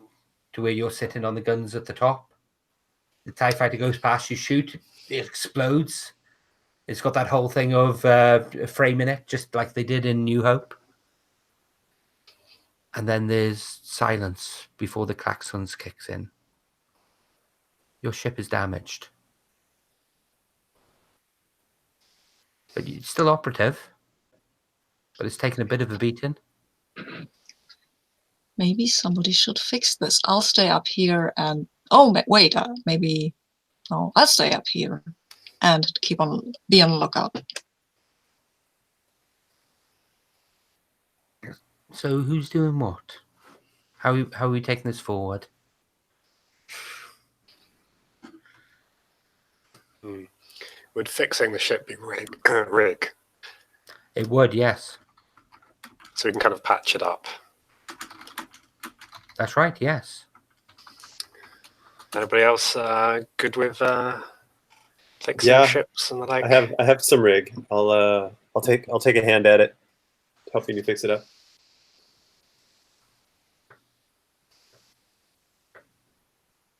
where you're sitting on the guns at the top. The TIE fighter goes past, you shoot, it explodes. It's got that whole thing of frame in it, just like they did in New Hope. And then there's silence before the klaxons kicks in. Your ship is damaged. But it's still operative. But it's taken a bit of a beating. Maybe somebody should fix this. I'll stay up here and... Oh, wait, maybe... No, I'll stay up here and be on the lookout. So who's doing what? How are we taking this forward? Would fixing the ship be rig? It would, yes. So we can kind of patch it up. That's right, yes. Anybody else good with fixing ships and the like? I have some rig. I'll take a hand at it, helping you fix it up.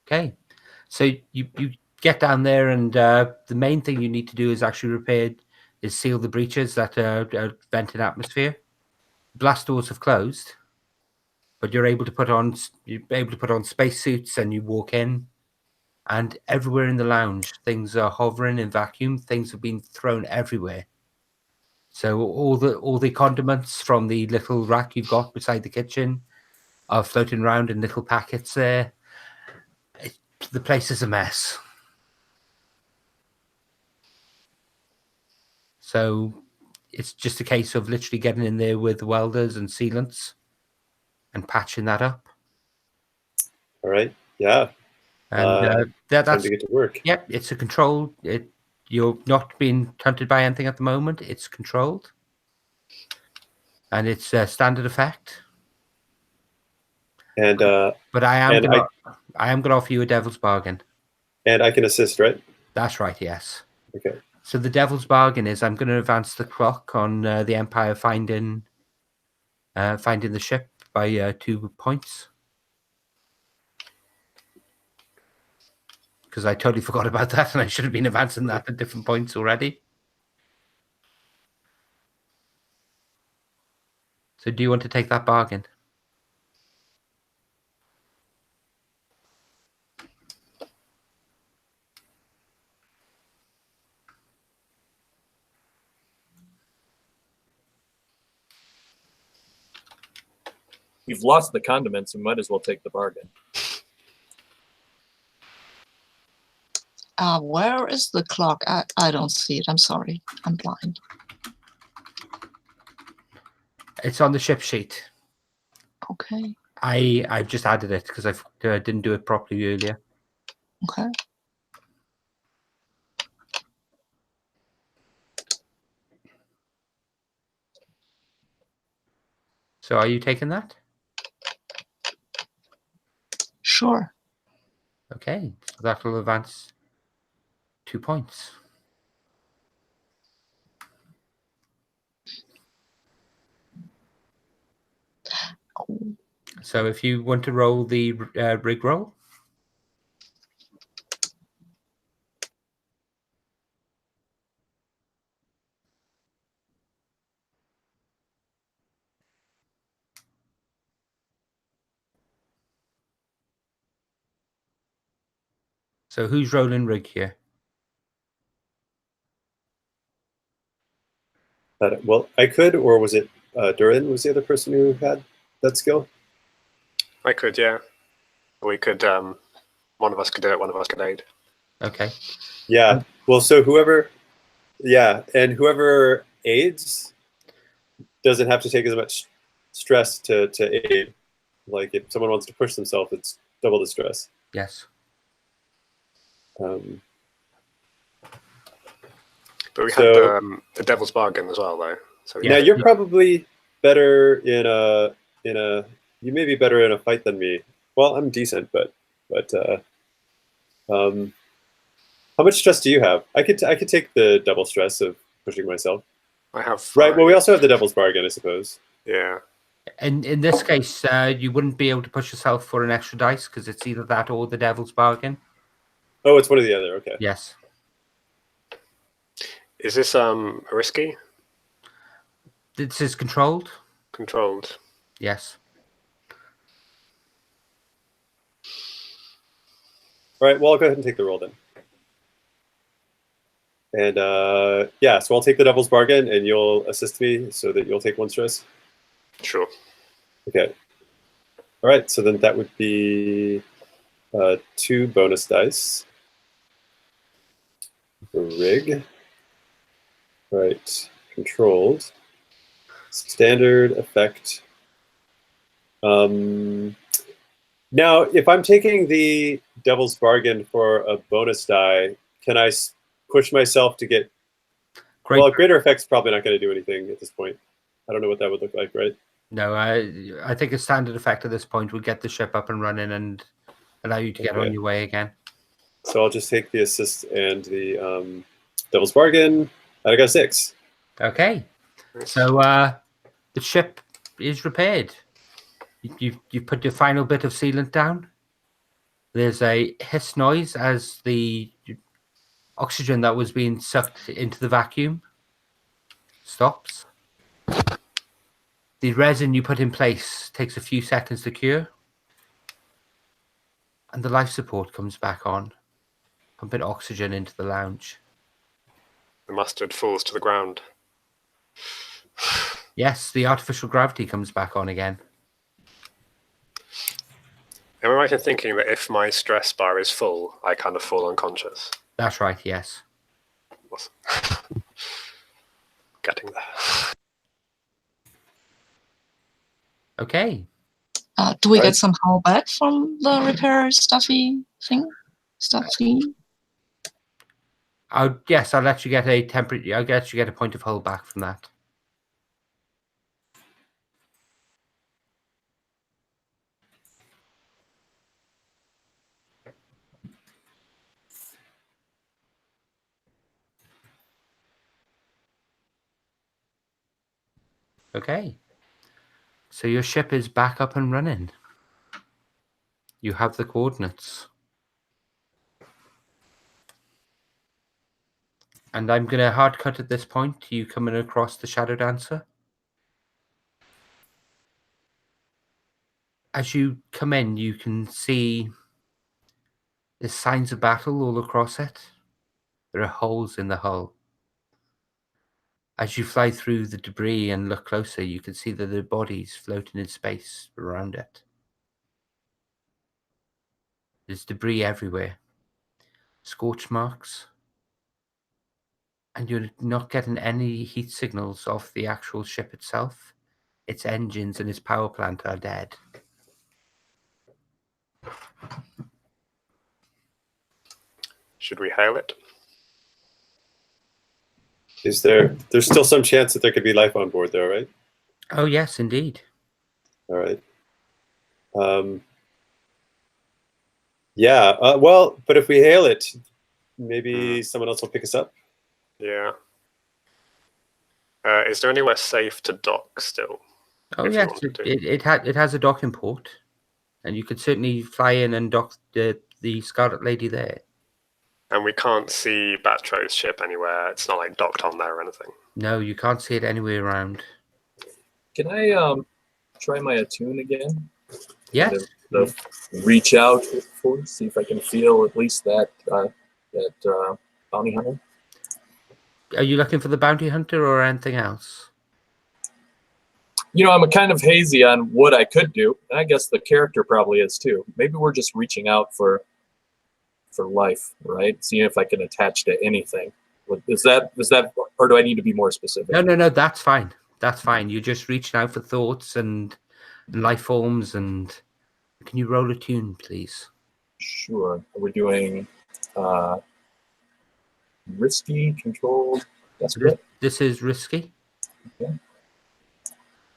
Okay, so you get down there, and the main thing you need to do is actually seal the breaches that are venting atmosphere. Blast doors have closed, but you're able to put on spacesuits, and you walk in, and everywhere in the lounge, things are hovering in vacuum. Things have been thrown everywhere. So all the condiments from the little rack you've got beside the kitchen are floating around in little packets there. The place is a mess. So it's just a case of literally getting in there with welders and sealants and patching that up. All right. Yeah. And Time that's to get to work. Yep. It's a controlled. You're not being hunted by anything at the moment. It's controlled, and it's a standard effect. And But I am going to offer you a devil's bargain. And I can assist, right? That's right. Yes. Okay. So the devil's bargain is I'm going to advance the clock on the Empire finding the ship by 2 points. Because I totally forgot about that, and I should have been advancing that at different points already. So do you want to take that bargain? You've lost the condiments, you might as well take the bargain. Where is the clock? I don't see it. I'm sorry. I'm blind. It's on the ship sheet. Okay. I've just added it because I didn't do it properly earlier. Okay. So are you taking that? Sure. Okay, so that will advance 2 points. So if you want to roll the rig roll. So who's rolling rig here? Well, I could, or was it Durin was the other person who had that skill? I could, yeah. We could, one of us could do it, one of us could aid. Okay. Yeah. Well, so whoever aids doesn't have to take as much stress to aid. Like if someone wants to push themselves, it's double the stress. Yes. But we had the devil's bargain as well, though. So yeah, you're probably better in a. You may be better in a fight than me. Well, I'm decent, but how much stress do you have? I could take the double stress of pushing myself. I have 5. Right. Well, we also have the devil's bargain, I suppose. Yeah. And in this case, you wouldn't be able to push yourself for an extra dice because it's either that or the devil's bargain. Oh, it's one or the other. Okay. Yes. Is this risky? This is controlled. Controlled. Yes. All right. Well, I'll go ahead and take the roll then. And yeah, so I'll take the devil's bargain, and you'll assist me so that you'll take 1 stress. Sure. Okay. All right. So then that would be 2 bonus dice for rig. Right. Controlled. Standard effect. Now, if I'm taking the devil's bargain for a bonus die, can I push myself to get... Well, greater effect's probably not going to do anything at this point. I don't know what that would look like, right? No, I think a standard effect at this point would get the ship up and running and allow you to get on your way again. So I'll just take the assist and the devil's bargain, and I got a 6. Okay. So the ship is repaired. You've put your final bit of sealant down. There's a hiss noise as the oxygen that was being sucked into the vacuum stops. The resin you put in place takes a few seconds to cure, and the life support comes back on, pumping oxygen into the lounge. The mustard falls to the ground. Yes, the artificial gravity comes back on again. Am I right in thinking that if my stress bar is full, I kind of fall unconscious? That's right, yes. Awesome. Getting there. Okay. Do we Right. get some help back from the repair stuffy thing? Stuffy? Yes, I'll let you get a temporary. I'll let you get a point of hold back from that. Okay. So your ship is back up and running. You have the coordinates. And I'm going to hard cut at this point to you coming across the Shadowdancer. As you come in, you can see there's signs of battle all across it. There are holes in the hull. As you fly through the debris and look closer, you can see that there are bodies floating in space around it. There's debris everywhere. Scorch marks. And you're not getting any heat signals off the actual ship itself. Its engines and its power plant are dead. Should we hail it? There's still some chance that there could be life on board though, right? Oh, yes, indeed. All right. Yeah, well, but if we hail it, maybe someone else will pick us up. Yeah. Is there anywhere safe to dock still? Oh, If you yes, wanted to. it has a docking port. And you could certainly fly in and dock the Scarlet Lady there. And we can't see Batro's ship anywhere. It's not like docked on there or anything. No, you can't see it anywhere around. Can I try my attune again? Yes. The reach out for, see if I can feel at least that bounty hunter. Are you looking for the bounty hunter or anything else? You know, I'm kind of hazy on what I could do, and I guess the character probably is too. Maybe we're just reaching out for life, right? Seeing if I can attach to anything. Is that, or do I need to be more specific? No, that's fine. That's fine. You're just reaching out for thoughts and life forms. And can you roll a tune, please? Sure. We're doing risky, controlled, desperate. This is risky. Okay.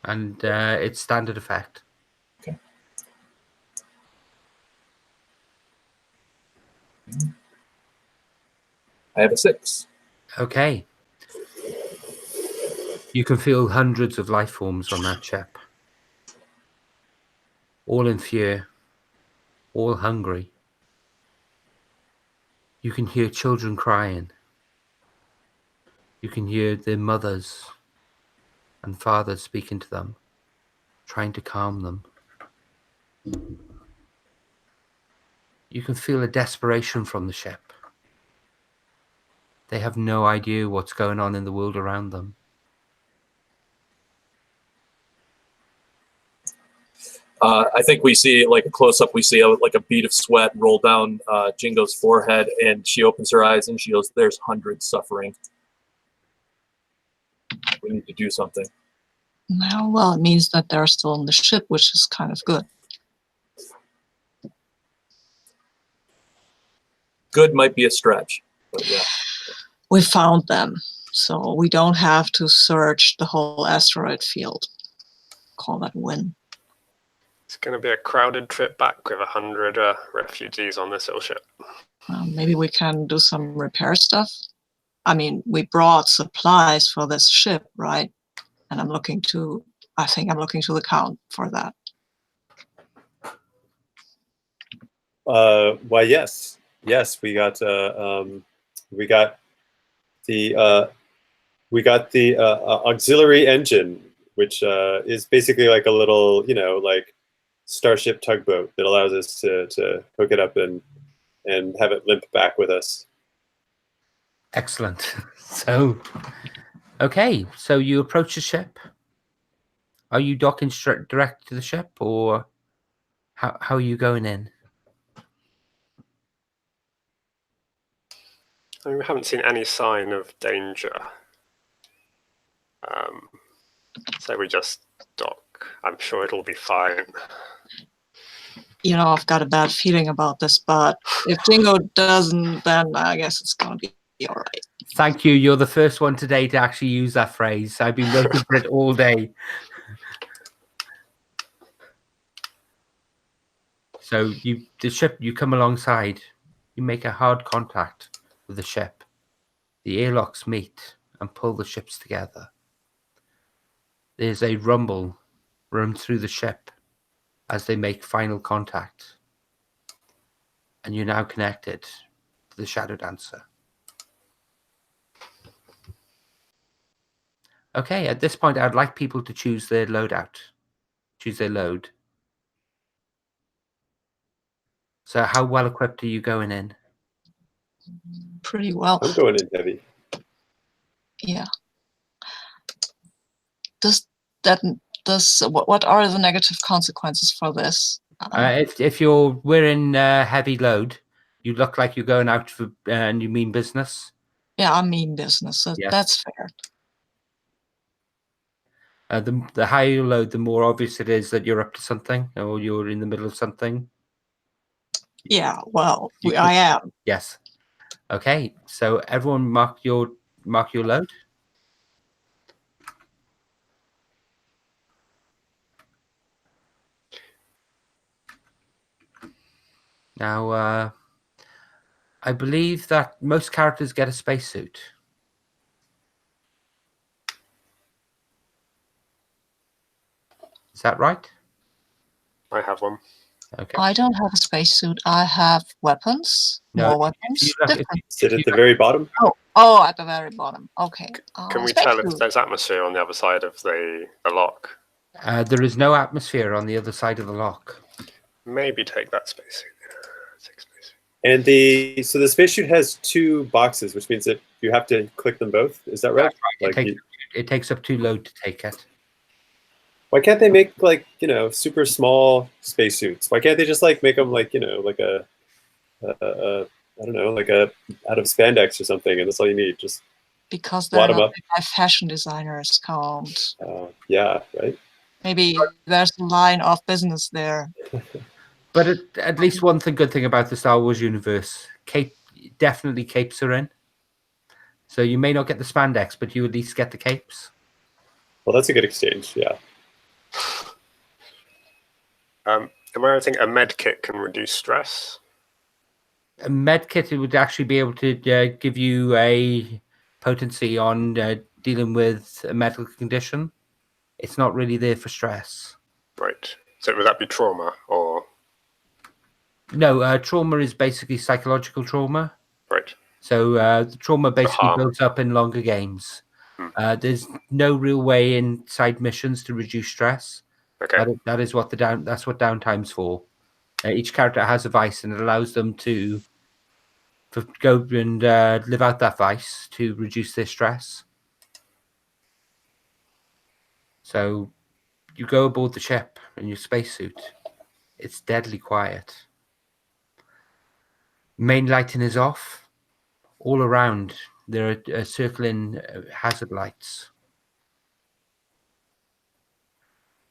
And it's standard effect. Okay. I have a 6. Okay. You can feel hundreds of life forms on that ship. All in fear. All hungry. You can hear children crying. You can hear their mothers and fathers speaking to them, trying to calm them. You can feel a desperation from the ship. They have no idea what's going on in the world around them. I think we see, like a close-up, we see like a bead of sweat roll down Jingo's forehead, and she opens her eyes and she goes, "There's hundreds suffering. We need to do something." Well, it means that they're still on the ship, which is kind of good. Good might be a stretch, but yeah. We found them, so we don't have to search the whole asteroid field. Call that a win. It's going to be a crowded trip back with 100 refugees on this little ship. Maybe we can do some repair stuff. I mean, we brought supplies for this ship, right? And I think I'm looking to the Count for that. Why, yes, we got the auxiliary engine, which is basically like a little, like starship tugboat that allows us to hook it up and have it limp back with us. Excellent. So, okay, so you approach the ship. Are you docking direct to the ship, or how are you going in? I mean, we haven't seen any sign of danger. So we just dock. I'm sure it'll be fine. I've got a bad feeling about this, but if Jingo doesn't, then I guess it's gonna be all right. Thank you. You're the first one today to actually use that phrase. I've been waiting for it all day. So you come alongside. You make a hard contact with the ship. The airlocks meet and pull the ships together. There's a rumble run through the ship as they make final contact. And you're now connected to the Shadowdancer. Okay, at this point, I'd like people to choose their loadout. Choose their load. So how well equipped are you going in? Pretty well. I'm going in heavy. Yeah. What are the negative consequences for this? If you're wearing heavy load, you look like you're going out for and you mean business. Yeah, I mean business. So Yes. That's fair. The higher you load, the more obvious it is that you're up to something or you're in the middle of something. Yeah, well, I am. Yes. Okay, so everyone mark your load. Now, I believe that most characters get a spacesuit. Is that right? I have one. Okay. I don't have a spacesuit. I have weapons. No, More weapons. Different. Sit at the very bottom. Oh, at the very bottom. Okay. Can we tell if spacesuit. there's atmosphere on the other side of the lock? There is no atmosphere on the other side of the lock. Maybe take that spacesuit. Take spacesuit. And the spacesuit has 2 boxes, which means that you have to click them both. Is that right? That's right. Like It takes up 2 load to take it. why can't they make like super small spacesuits? Why can't they just like make them like like a I don't know, like a out of spandex or something, and that's all you need. Just Because wad they're 'em not up. by fashion designers count. Yeah, right. Maybe there's a line of business there. But at least one good thing about the Star Wars universe, definitely capes are in. So you may not get the spandex, but you at least get the capes. Well, that's a good exchange. Yeah. Am I right to think a med kit can reduce stress? A med kit would actually be able to give you a potency on dealing with a medical condition. It's not really there for stress. Right. So would that be trauma or? No, trauma is basically psychological trauma. Right. So the trauma basically harm. builds up in longer games. There's no real way inside missions to reduce stress. Okay. That is what that's what downtime's for. Each character has a vice, and it allows them to go and live out that vice to reduce their stress. So you go aboard the ship in your spacesuit. It's deadly quiet. Main lighting is off. All around, there are circling hazard lights.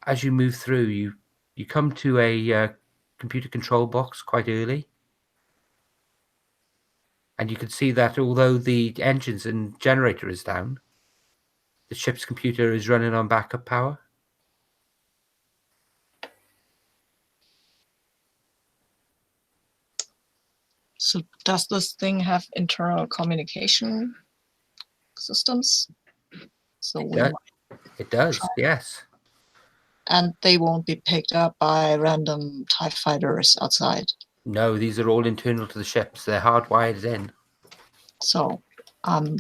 As you move through, you come to a computer control box quite early. And you can see that although the engines and generator is down, the ship's computer is running on backup power. So does this thing have internal communication systems? So It does, yes. And they won't be picked up by random TIE fighters outside. No, these are all internal to the ships. They're hardwired in. So I'm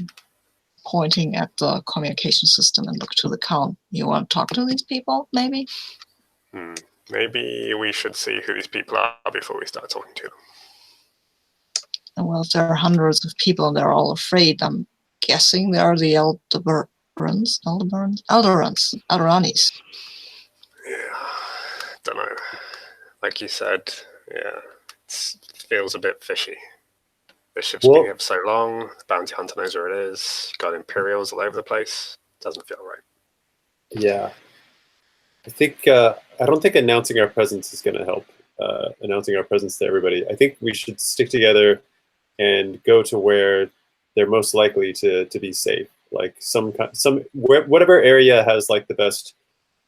pointing at the communication system and look to the count. You want to talk to these people, maybe? Maybe we should see who these people are before we start talking to them. Well, if there are hundreds of people and they're all afraid, I'm guessing they are the Alderanis. Yeah, don't know. Like you said, yeah, it feels a bit fishy. The ship's been here for so long. The bounty hunter knows where it is. Got Imperials all over the place. Doesn't feel right. Yeah. I don't think announcing our presence is going to help. Announcing our presence to everybody. I think we should stick together and go to where they're most likely to be safe. Like whatever area has like the best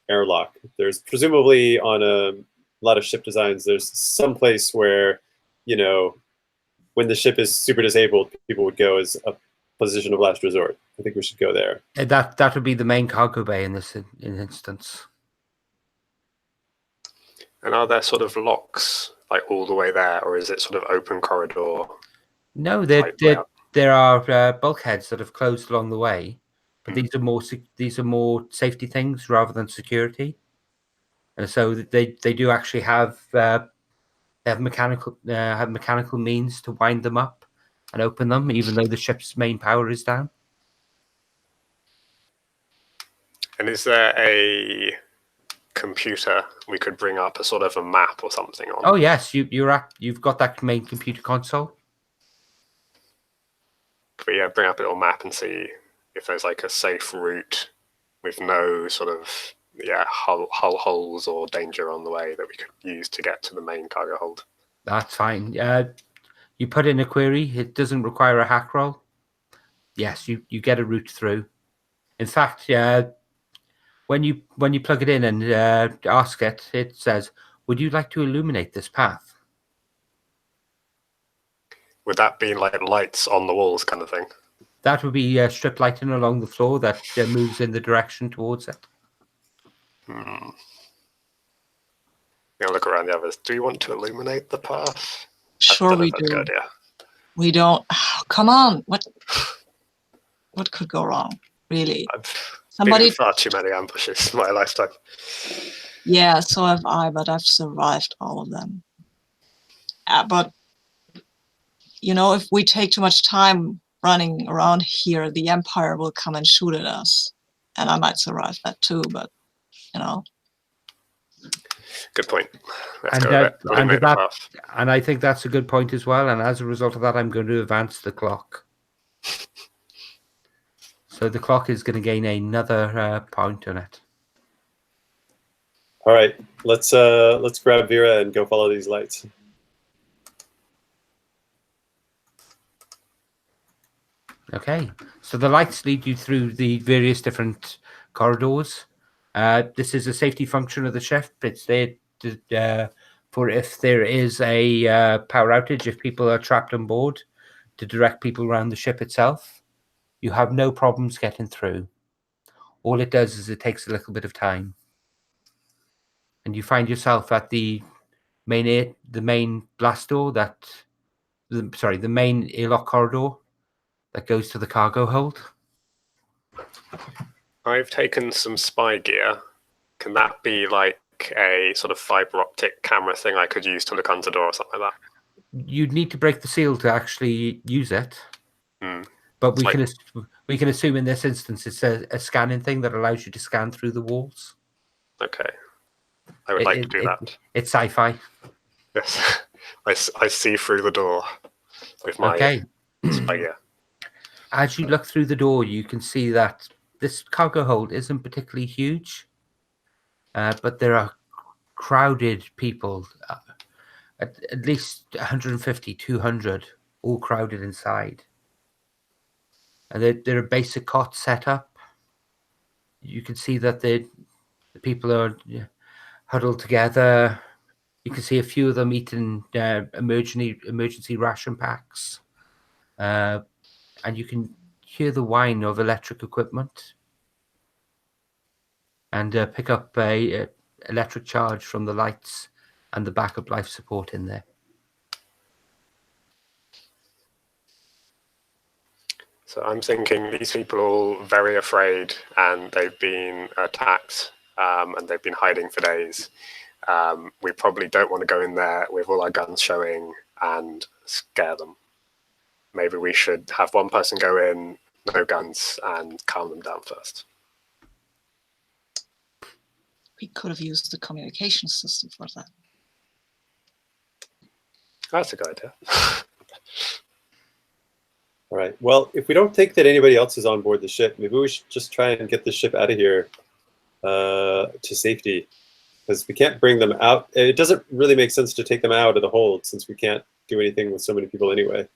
airlock. There's presumably on a lot of ship designs, there's some place where, you know, when the ship is super disabled, people would go as a position of last resort. I think we should go there. That would be the main cargo bay in this instance. And are there sort of locks like all the way there, or is it sort of open corridor? No, there are bulkheads that have closed along the way, but these are more safety things rather than security, and so they do actually have mechanical means to wind them up and open them, even though the ship's main power is down. And is there a computer we could bring up, a sort of a map or something on? Oh yes, you've got that main computer console. But yeah, bring up a little map and see if there's like a safe route with no sort of hull holes or danger on the way that we could use to get to the main cargo hold. That's fine. You put in a query. It doesn't require a hack roll. Yes, you get a route through. In fact, when you plug it in and ask it, it says, "Would you like to illuminate this path?" Would that be like lights on the walls kind of thing? That would be strip lighting along the floor that moves in the direction towards it. Yeah, look around the others. Do you want to illuminate the path? Sure, we do. Good idea. We don't. Oh, come on. What could go wrong? Really? Been in far too many ambushes in my lifetime. Yeah, so have I, but I've survived all of them. But you know, if we take too much time running around here, the Empire will come and shoot at us. And I might survive that too, but, you know. Good point. Let's go and I think that's a good point as well. And as a result of that, I'm going to advance the clock. So the clock is going to gain another point on it. All right, let's grab Vera and go follow these lights. Okay, so the lights lead you through the various different corridors. This is a safety function of the ship. It's there for if there is a power outage, if people are trapped on board, to direct people around the ship itself. You have no problems getting through. All it does is it takes a little bit of time. And you find yourself at the main blast door the main airlock corridor that goes to the cargo hold. I've taken some spy gear. Can that be like a sort of fiber optic camera thing I could use to look under the door or something like that? You'd need to break the seal to actually use it. But we can assume in this instance it's a scanning thing that allows you to scan through the walls. Okay. I would like to do that. It's sci-fi. Yes. I see through the door with my spy gear. As you look through the door, you can see that this cargo hold isn't particularly huge, but there are crowded people, at least 150, 200, all crowded inside. And there are basic cots set up. You can see that the people are huddled together. You can see a few of them eating emergency ration packs. And you can hear the whine of electric equipment and pick up a electric charge from the lights and the backup life support in there. So I'm thinking these people are all very afraid, and they've been attacked, and they've been hiding for days. We probably don't want to go in there with all our guns showing and scare them. Maybe we should have one person go in, no guns, and calm them down first. We could have used the communication system for that. That's a good idea. All right. Well, if we don't think that anybody else is on board the ship, maybe we should just try and get the ship out of here to safety, because we can't bring them out. It doesn't really make sense to take them out of the hold since we can't do anything with so many people anyway.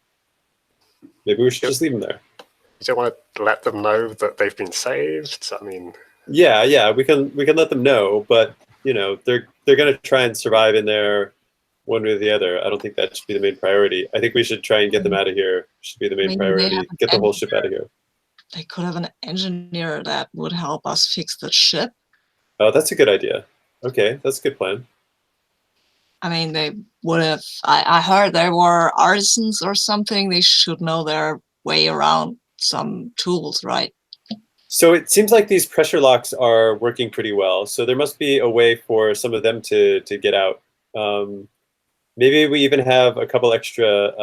Maybe we should just leave them there. You don't want to let them know that they've been saved. I mean, yeah, we can let them know, but you know they're going to try and survive in there one way or the other. I don't think that should be the main priority. I think we should try and get them out of here. Should be the main priority. Get the whole ship out of here. They could have an engineer that would help us fix the ship. Oh, that's a good idea. Okay, that's a good plan. I mean, they would have. I heard there were artisans or something. They should know their way around some tools, right? So it seems like these pressure locks are working pretty well. So there must be a way for some of them to get out. Maybe we even have a couple extra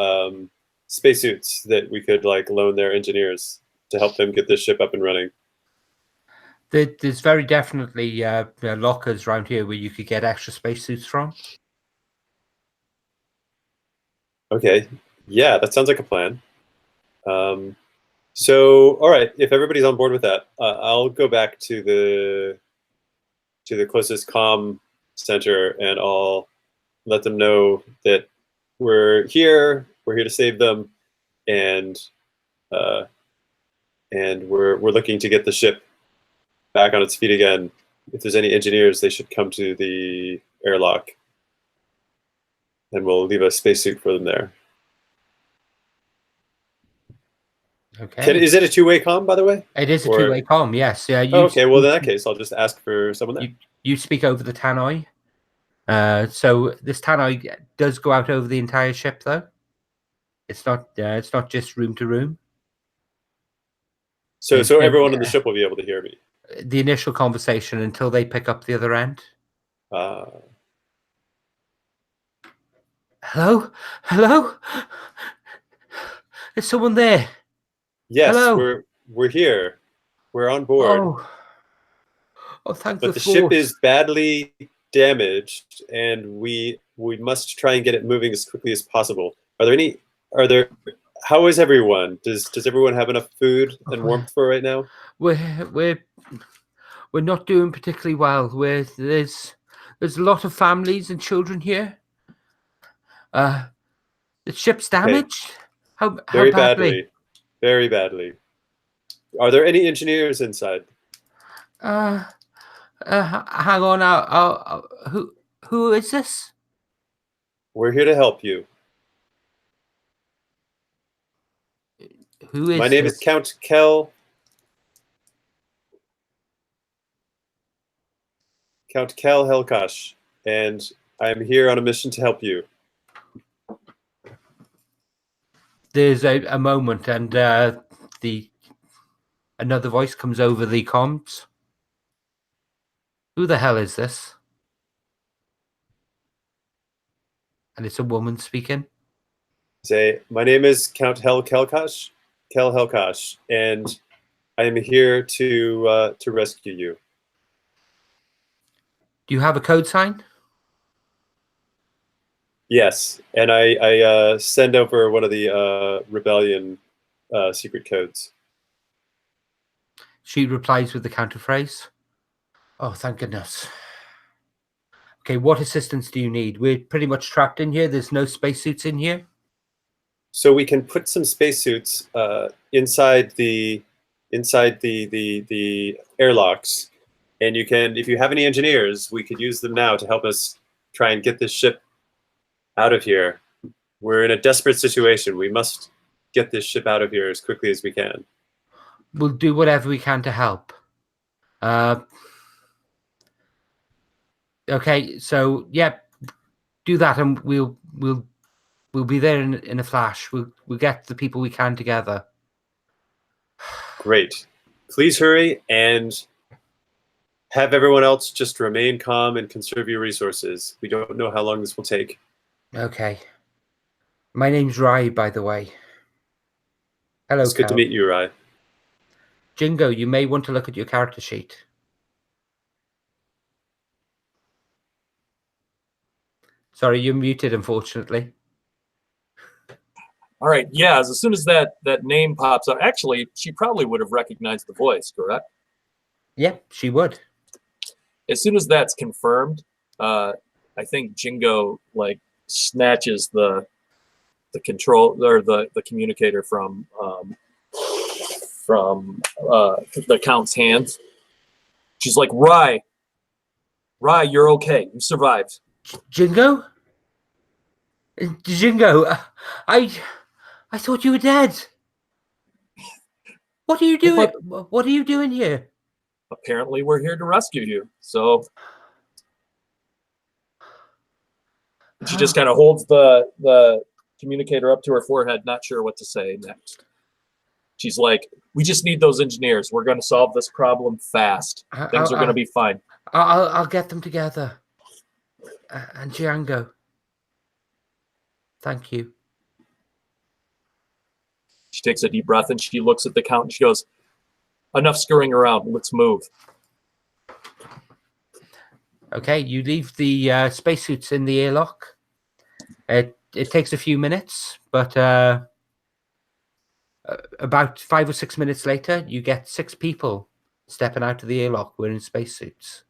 spacesuits that we could like loan their engineers to help them get this ship up and running. There's very definitely lockers around here where you could get extra spacesuits from. Okay, yeah, that sounds like a plan. So, all right, if everybody's on board with that, I'll go back to the closest comm center, and I'll let them know that we're here to save them, and we're looking to get the ship back on its feet again. If there's any engineers, they should come to the airlock, and we'll leave a spacesuit for them there. Okay. Is it a two-way comm, by the way? It is a two-way comm, yes. Yeah. Okay, well, in that case, I'll just ask for someone there. You speak over the tannoy. So this tannoy does go out over the entire ship, though. It's not just room to room. So everyone on the ship will be able to hear me. The initial conversation until they pick up the other end. Hello? Is someone there? Yes, hello? we're here. We're on board. Oh, thank but the ship is badly damaged, and we must try and get it moving as quickly as possible. How is everyone? Does everyone have enough food and warmth for right now? We're not doing particularly well. There's a lot of families and children here. The ship's damaged. Okay. How Very badly? Very badly. Are there any engineers inside? Hang on. Who is this? We're here to help you. Who is My name is Count Kel. Count Kel Helkash, and I'm here on a mission to help you. There's a moment, and another voice comes over the comms. Who the hell is this? And it's a woman speaking. Say, my name is Count Kel Helkash, and I am here to rescue you. Do you have a code sign? Yes, and I send over one of the rebellion secret codes. She replies with the counter phrase. Oh, thank goodness. Okay, what assistance do you need? We're pretty much trapped in here. There's no spacesuits in here. So we can put some spacesuits inside the airlocks, and you can, if you have any engineers, we could use them now to help us try and get this ship out of here. We're in a desperate situation. We must get this ship out of here as quickly as we can. We'll do whatever we can to help. Okay, so yeah, do that, and we'll be there in a flash. We'll get the people we can together. Great. Please hurry and have everyone else just remain calm and conserve your resources. We don't know how long this will take. Okay. My name's Rai, by the way. Hello, It's good to Cal. meet you, Rai. Jingo, you may want to look at your character sheet. Sorry, you're muted, unfortunately. All right. Yeah. As soon as that name pops up, actually, she probably would have recognized the voice, correct? Yeah, she would. As soon as that's confirmed, I think Jingo like snatches the control or the communicator from the Count's hands. She's like, Rai, you're okay. You survived. Jingo? Jingo, I thought you were dead. What are you doing? What are you doing here? Apparently, we're here to rescue you. So she just kind of holds the communicator up to her forehead, not sure what to say next. She's like, we just need those engineers. We're going to solve this problem fast. Things are going to be fine. I'll get them together. And Django. Thank you. She takes a deep breath and she looks at the Count and she goes, enough scurrying around. Let's move. Okay, you leave the spacesuits in the airlock. It takes a few minutes, but about 5 or 6 minutes later, you get 6 people stepping out of the airlock wearing spacesuits.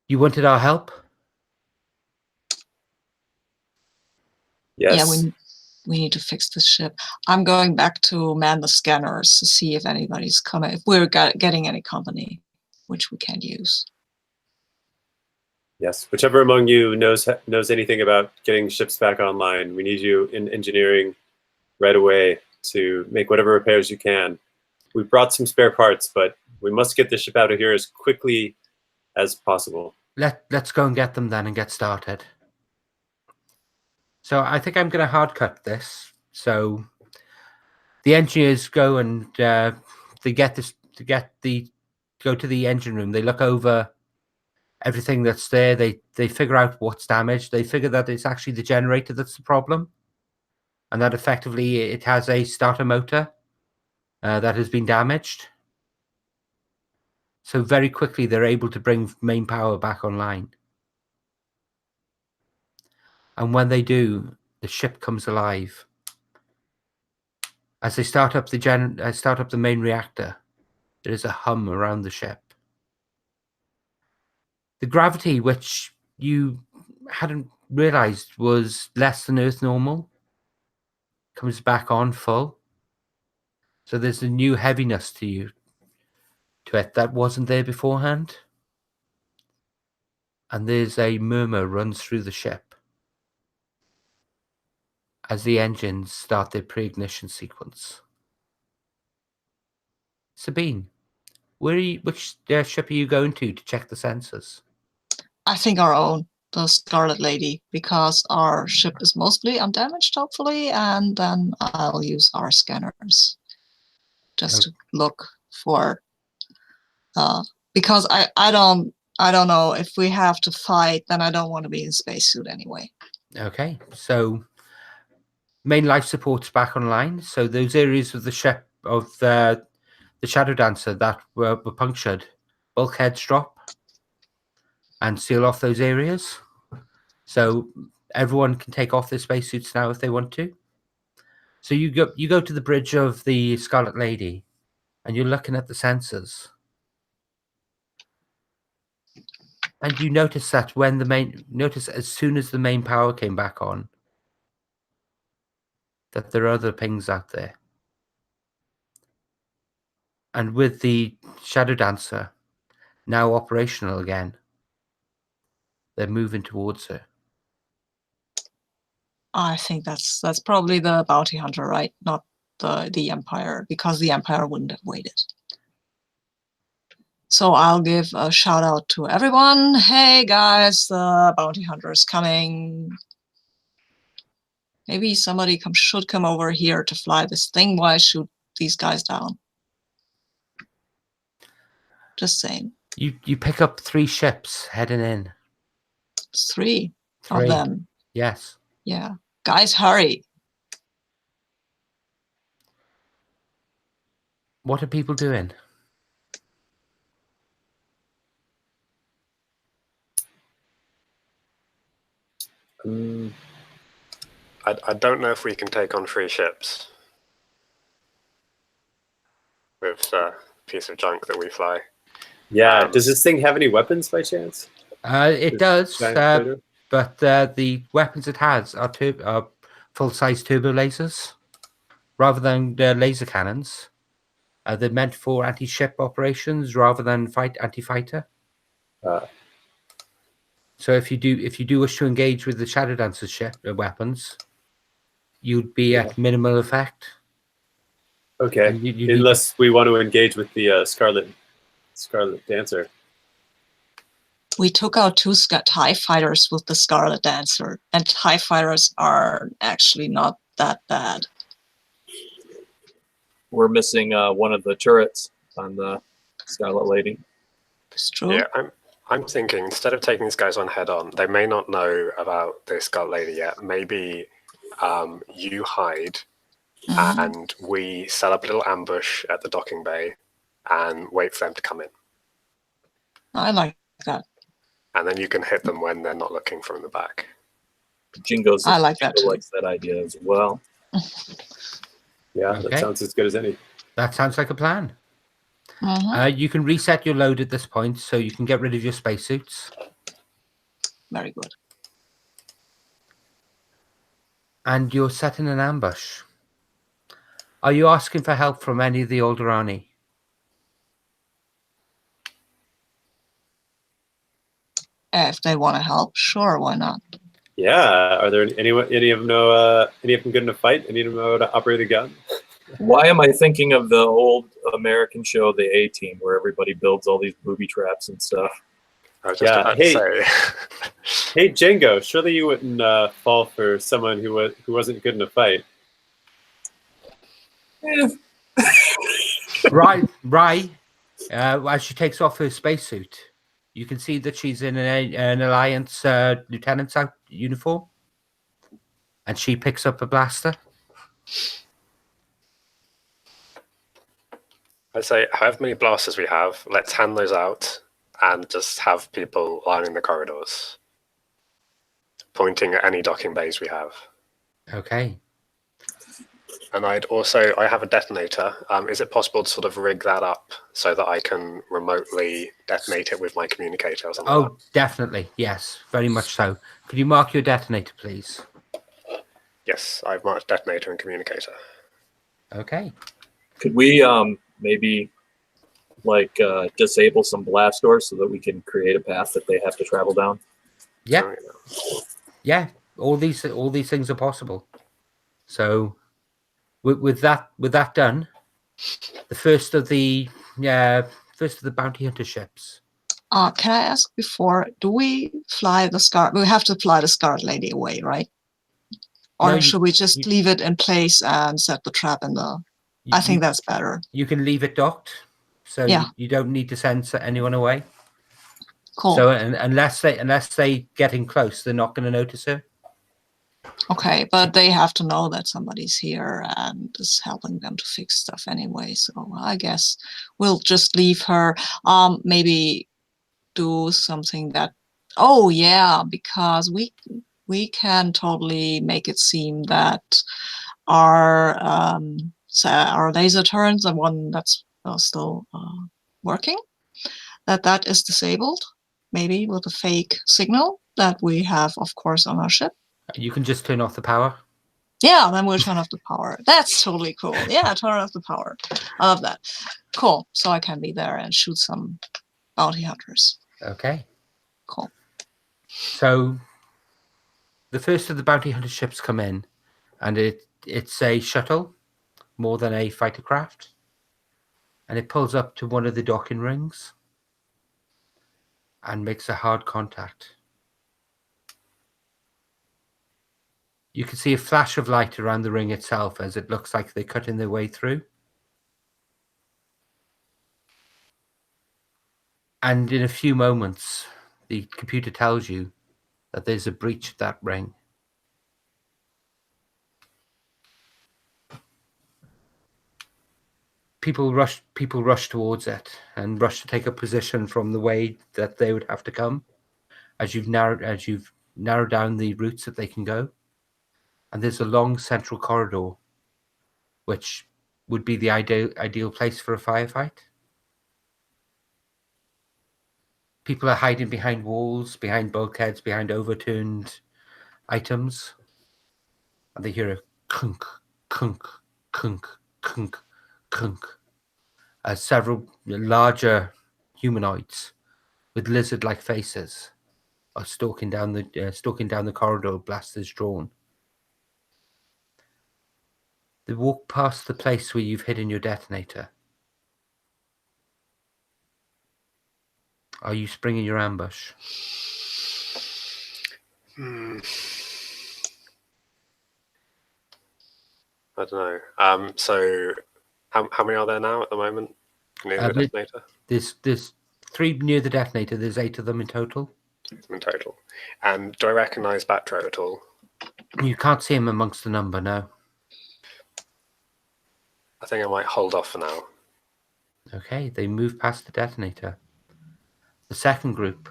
You wanted our help? Yes. Yeah, we need to fix this ship. I'm going back to man the scanners to see if anybody's coming, if we're getting any company, which we can use. Yes. Whichever among you knows anything about getting ships back online, we need you in engineering right away to make whatever repairs you can. We brought some spare parts, but we must get this ship out of here as quickly as possible. Let's go and get them then and get started. So I think I'm going to hard cut this. So the engineers go and they go to the engine room. They look over everything that's there. They figure out what's damaged. They figure that it's actually the generator that's the problem, and that effectively it has a starter motor that has been damaged. So very quickly they're able to bring main power back online. And when they do, the ship comes alive. As they start up the main reactor, there is a hum around the ship. The gravity, which you hadn't realized was less than Earth normal, comes back on full. So there's a new heaviness to it that wasn't there beforehand. And there's a murmur runs through the ship as the engines start their pre-ignition sequence. Sabine, which ship are you going to check the sensors? I think our own, the Scarlet Lady, because our ship is mostly undamaged, hopefully, and then I'll use our scanners just to look for. Because I don't know if we have to fight, then I don't want to be in spacesuit anyway. Okay, so main life support's back online. So those areas of the ship of the Shadowdancer that were punctured, bulkheads drop and seal off those areas. So everyone can take off their spacesuits now if they want to. So you go to the bridge of the Scarlet Lady, and you're looking at the sensors. And you notice that as soon as the main power came back on, that there are other pings out there. And with the Shadowdancer now operational again, they're moving towards her. I think that's probably the bounty hunter, right? Not the Empire, because the Empire wouldn't have waited. So I'll give a shout out to everyone. Hey guys, the bounty hunter is coming. Maybe somebody should come over here to fly this thing while I shoot these guys down. Just saying. You pick up 3 ships heading in. 3 of 3. them. Yes. Yeah. Guys, hurry. What are people doing? I don't know if we can take on 3 ships with a piece of junk that we fly. Yeah. Does this thing have any weapons by chance? It does, Giant freighter? but the weapons it has are full-size turbo lasers rather than laser cannons. They're meant for anti-ship operations rather than anti-fighter. So if you do wish to engage with the Shadowdancer ship weapons, you'd be at minimal effect. Okay. Unless we want to engage with the Scarlet Dancer. We took out 2 TIE fighters with the Scarlet Dancer, and TIE fighters are actually not that bad. We're missing one of the turrets on the Scarlet Lady. It's true. Yeah, I'm thinking instead of taking these guys on head on, they may not know about the Scarlet Lady yet. Maybe you hide and we set up a little ambush at the docking bay and wait for them to come in. I like that. And then you can hit them when they're not looking from the back. Jingo's I like that too. likes that idea as well. Yeah, Okay. that sounds as good as any. That sounds like a plan. Mm-hmm. You can reset your load at this point, so you can get rid of your spacesuits. Very good. And you're setting an ambush. Are you asking for help from any of the Alderaian? If they want to help, sure, why not? Yeah. Are there any of them good in a fight? Any of them know how to operate a gun? Why am I thinking of the old American show, The A-Team, where everybody builds all these booby traps and stuff? I was just about to say. Hey, Django, surely you wouldn't fall for someone who wasn't good in a fight. Right. As she takes off her spacesuit, you can see that she's in an Alliance lieutenant's uniform, and she picks up a blaster. I'd say however many blasters we have, let's hand those out and just have people lining the corridors, pointing at any docking bays we have. Okay. And I have a detonator. Is it possible to sort of rig that up so that I can remotely detonate it with my communicator or something? Oh, definitely. Yes, very much so. Could you mark your detonator, please? Yes, I've marked detonator and communicator. Okay. Could we maybe disable some blast doors so that we can create a path that they have to travel down? Yeah. Yeah. All these things are possible. So with that done, the first of the bounty hunter ships. Can I ask before, do we fly the Scarlet? We have to fly the Scarlet Lady away, right? Or No, should we just leave it in place and set the trap in the... I think that's better. You can leave it docked, so you don't need to send anyone away. Cool. So unless they get in close, they're not going to notice her. Okay, but they have to know that somebody's here and is helping them to fix stuff anyway. So I guess we'll just leave her. Maybe do something that. Oh yeah, because we can totally make it seem that our laser turns, the one that's still working, that is disabled. Maybe with a fake signal that we have, of course, on our ship. You can just turn off the power. Yeah, then we'll turn off the power. That's totally cool. Yeah, turn off the power. I love that. Cool. So I can be there and shoot some bounty hunters. Okay. Cool. So the first of the bounty hunter ships come in, and it's a shuttle more than a fighter craft, and it pulls up to one of the docking rings and makes a hard contact. You can see a flash of light around the ring itself as it looks like they're cutting their way through. And in a few moments, the computer tells you that there's a breach of that ring. People rush towards it and rush to take a position from the way that they would have to come, as you've narrowed down the routes that they can go. And there's a long central corridor, which would be the ideal place for a firefight. People are hiding behind walls, behind bulkheads, behind overturned items. And they hear a clunk, clunk, clunk, clunk, clunk, as several larger humanoids with lizard-like faces are stalking down the corridor, blasters drawn. They walk past the place where you've hidden your detonator. Are you springing your ambush? I don't know. So how many are there now at the moment near the detonator? There's 3 near the detonator. There's 8 of them in total. In total. And do I recognise Batro at all? You can't see him amongst the number, no. I think I might hold off for now. Okay, they move past the detonator. The second group,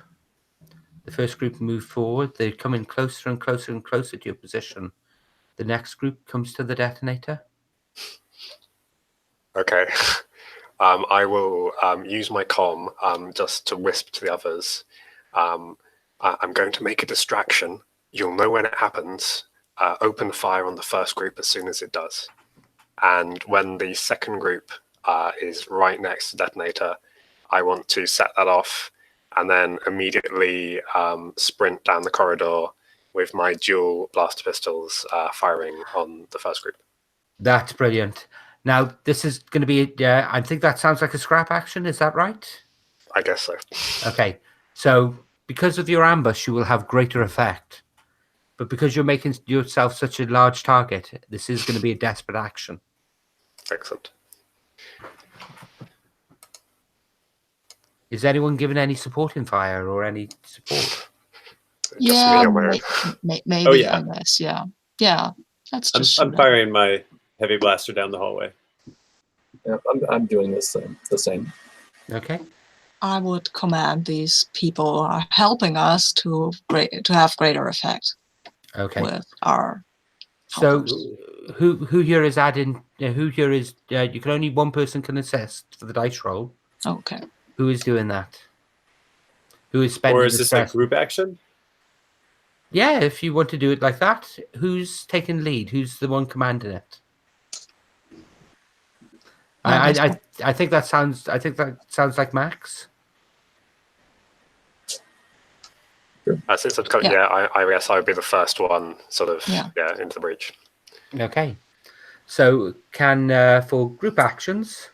the first group moved forward. They come in closer and closer and closer to your position. The next group comes to the detonator. Okay. I will use my comm just to whisper to the others. I'm going to make a distraction. You'll know when it happens. Open fire on the first group as soon as it does. And when the second group is right next to the detonator, I want to set that off and then immediately sprint down the corridor with my dual blaster pistols firing on the first group. That's brilliant. Now, this is going to be, I think that sounds like a scrap action. Is that right? I guess so. Okay. So, because of your ambush, you will have greater effect. But because you're making yourself such a large target, this is going to be a desperate action. Excellent. Is anyone given any supporting fire or any support? Yeah, Just me maybe. Oh, yeah. I guess. Yeah. Let's just. I'm firing my heavy blaster down the hallway. Yeah, I'm doing this the same. Okay. I would command these people are helping us to have greater effect Okay. with our. So, helpers. who here is adding? Who here is? You can only one person can assist for the dice roll. Okay. Who is doing that? Who is spending? Or is the this stress? a group action? Yeah, if you want to do it like that, who's taking lead? Who's the one commanding it? I think that sounds like Max. Since I've got, I guess I would be the first one, sort of, into the breach. Okay. So can for group actions.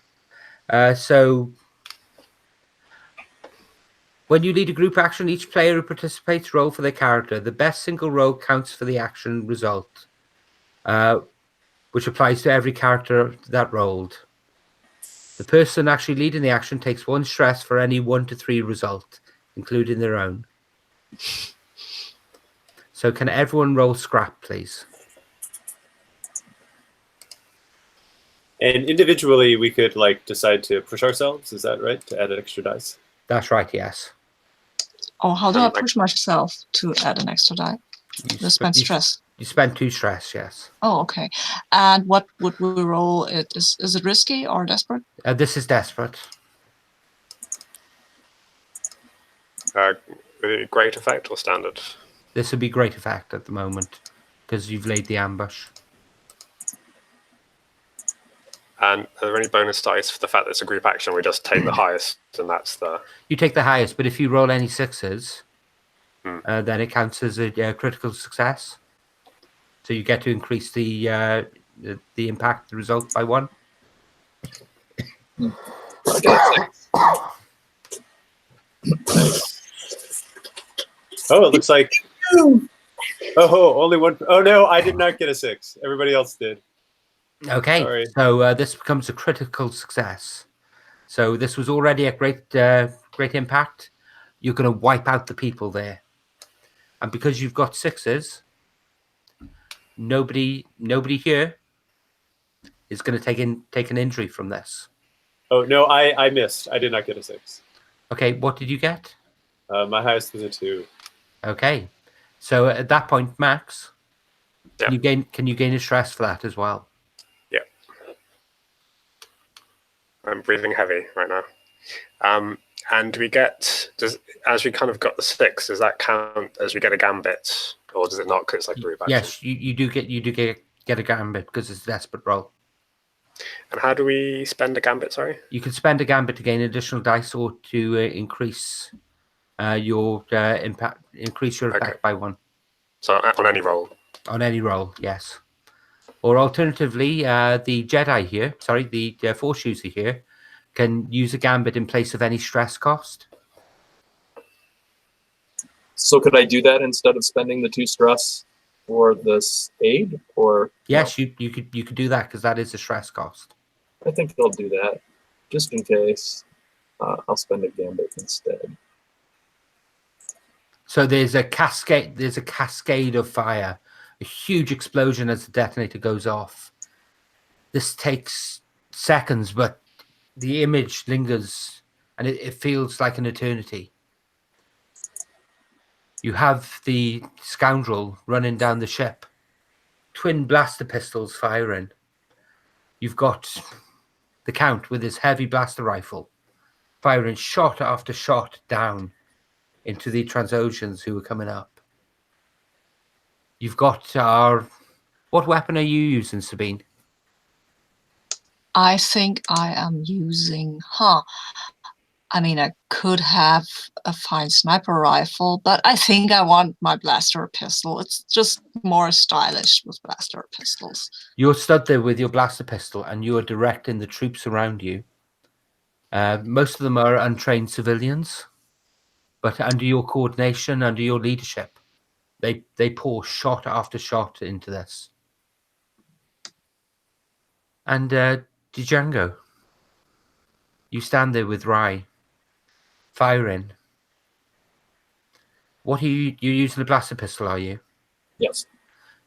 So when you lead a group action, each player who participates roll for their character. The best single roll counts for the action result, which applies to every character that rolled. The person actually leading the action takes 1 stress for any 1 to 3 result, including their own. So can everyone roll scrap, please? And individually, we could decide to push ourselves. Is that right? To add an extra dice. That's right. Yes. Oh, how do I push myself to add an extra die? To spend stress. You spend 2 stress. Yes. Oh, okay. And what would we roll? Is it risky or desperate? This is desperate. Great effect or standard? This would be great effect at the moment because you've laid the ambush. And are there any bonus dice for the fact that it's a group action? We just take the highest, and that's the. You take the highest, but if you roll any 6s, then it counts as a critical success. So you get to increase the impact, the result by 1. Oh, it looks like Oh, only one. Oh no, I did not get a 6. Everybody else did. Okay, Sorry. so this becomes a critical success. So this was already a great impact. You're going to wipe out the people there, and because you've got 6s, nobody here is going to take an injury from this. Oh no, I missed. I did not get a 6. Okay, what did you get? My highest was a 2. Okay, so at that point, Max, Yeah. can you gain a stress for that as well? Yeah. I'm breathing heavy right now. And we get, as we kind of got the 6, does that count as we get a gambit, or does it not? Because it's like a group action. Yes, you do get a gambit because it's a desperate roll. And how do we spend a gambit? Sorry. You can spend a gambit to gain additional dice or to increase your impact, increase your effect by 1. So on any roll. On any roll, yes. Or alternatively, the Jedi here, sorry, the Force user here, can use a gambit in place of any stress cost. So could I do that instead of spending the 2 stress for this aid? Or yes, no? you could do that because that is a stress cost. I think I'll do that just in case. I'll spend a gambit instead. So there's a cascade. There's a cascade of fire, a huge explosion as the detonator goes off. This takes seconds, but the image lingers, and it feels like an eternity. You have the scoundrel running down the ship, twin blaster pistols firing. You've got the Count with his heavy blaster rifle, firing shot after shot down into the Transoceans who are coming up. You've got our... What weapon are you using, Sabine? I think I am using... I mean, I could have a fine sniper rifle, but I think I want my blaster pistol. It's just more stylish with blaster pistols. You're stood there with your blaster pistol and you are directing the troops around you. Most of them are untrained civilians, but under your coordination, under your leadership, they pour shot after shot into this. And Django, you stand there with Rai, firing. What are you're using the blaster pistol, are you? Yes.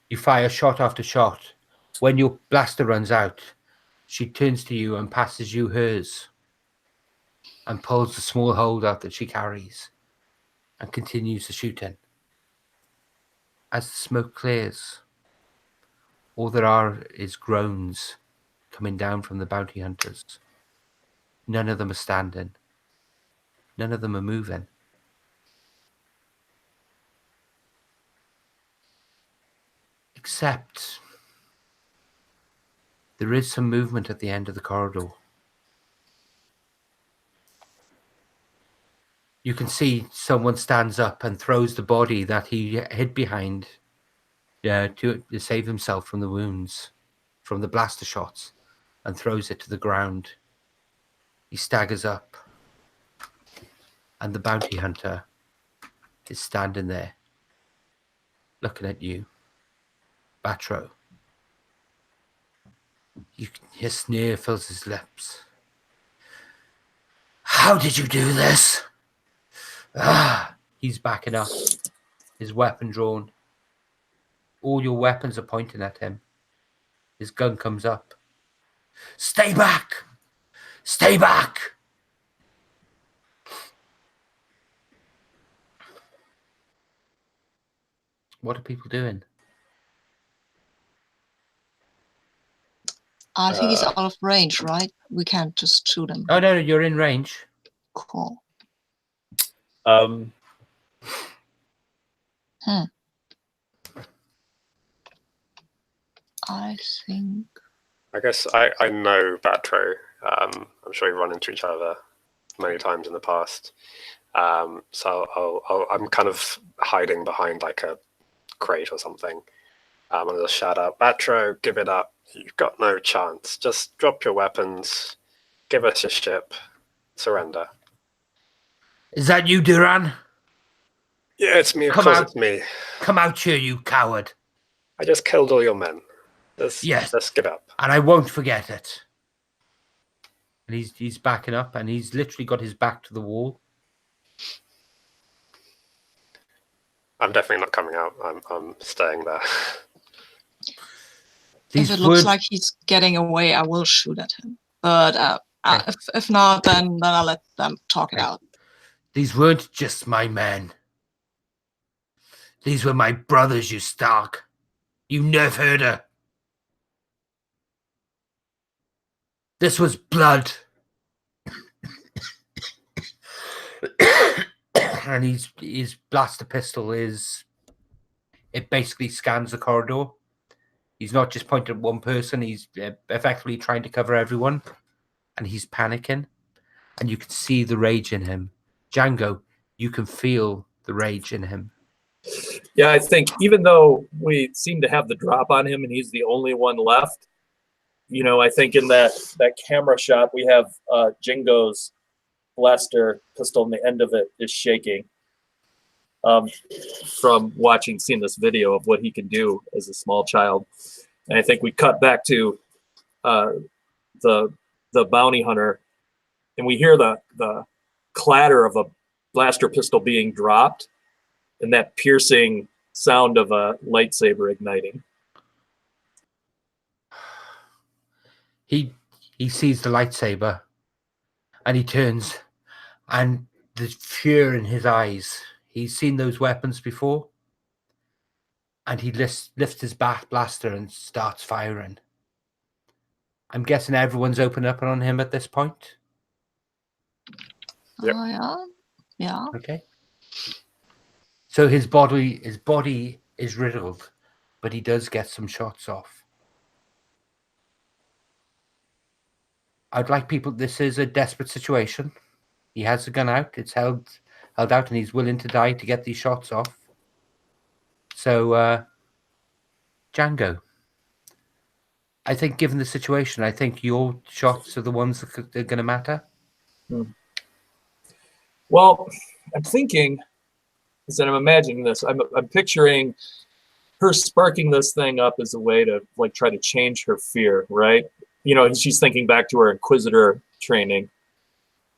You fire shot after shot. When your blaster runs out, she turns to you and passes you hers and pulls the small holdout that she carries and continues the shooting. As the smoke clears, all there are is groans coming down from the bounty hunters. None of them are standing. None of them are moving. Except there is some movement at the end of the corridor. You can see someone stands up and throws the body that he hid behind to save himself from the wounds, from the blaster shots, and throws it to the ground. He staggers up, and the bounty hunter is standing there, looking at you. Batro. His sneer fills his lips. How did you do this? He's backing up, his weapon drawn. All your weapons are pointing at him. His gun comes up. Stay back! Stay back! What are people doing? I think he's out of range, right? We can't just shoot him. Oh, no, you're in range. Cool. I think... I guess I know Batro. I'm sure we've run into each other many times in the past. So I'm kind of hiding behind like a crate or something. And I'll just shout out, Batro, give it up. You've got no chance. Just drop your weapons. Give us your ship. Surrender. Is that you, Duran? Yeah, it's me. Of Come course, out. it's me. Come out here, you coward. I just killed all your men. Let's give up. And I won't forget it. And he's backing up, and he's literally got his back to the wall. I'm definitely not coming out. I'm staying there. If it looks like he's getting away, I will shoot at him. But if not, then I'll let them talk it out. These weren't just my men. These were my brothers, you Stark. You nerf herder. This was blood. And his blaster pistol it basically scans the corridor. He's not just pointed at one person. He's effectively trying to cover everyone. And he's panicking. And you can see the rage in him. Django, you can feel the rage in him. Yeah, I think even though we seem to have the drop on him and he's the only one left, you know, I think in that camera shot we have Jingo's blaster pistol and the end of it is shaking. From seeing this video of what he can do as a small child. And I think we cut back to the bounty hunter, and we hear the clatter of a blaster pistol being dropped and that piercing sound of a lightsaber igniting. He sees the lightsaber and he turns, and the fear in his eyes. He's seen those weapons before, and he lifts his blaster and starts firing. I'm guessing everyone's open up on him at this point. Yep. Yeah. Okay. So his body is riddled, but he does get some shots off. I'd like people. This is a desperate situation. He has the gun out. It's held out, and he's willing to die to get these shots off. So, Django, I think given the situation, I think your shots are the ones that are going to matter. Well, I'm thinking, as I'm imagining this, I'm picturing her sparking this thing up as a way to like try to change her fear, right? You know, she's thinking back to her Inquisitor training.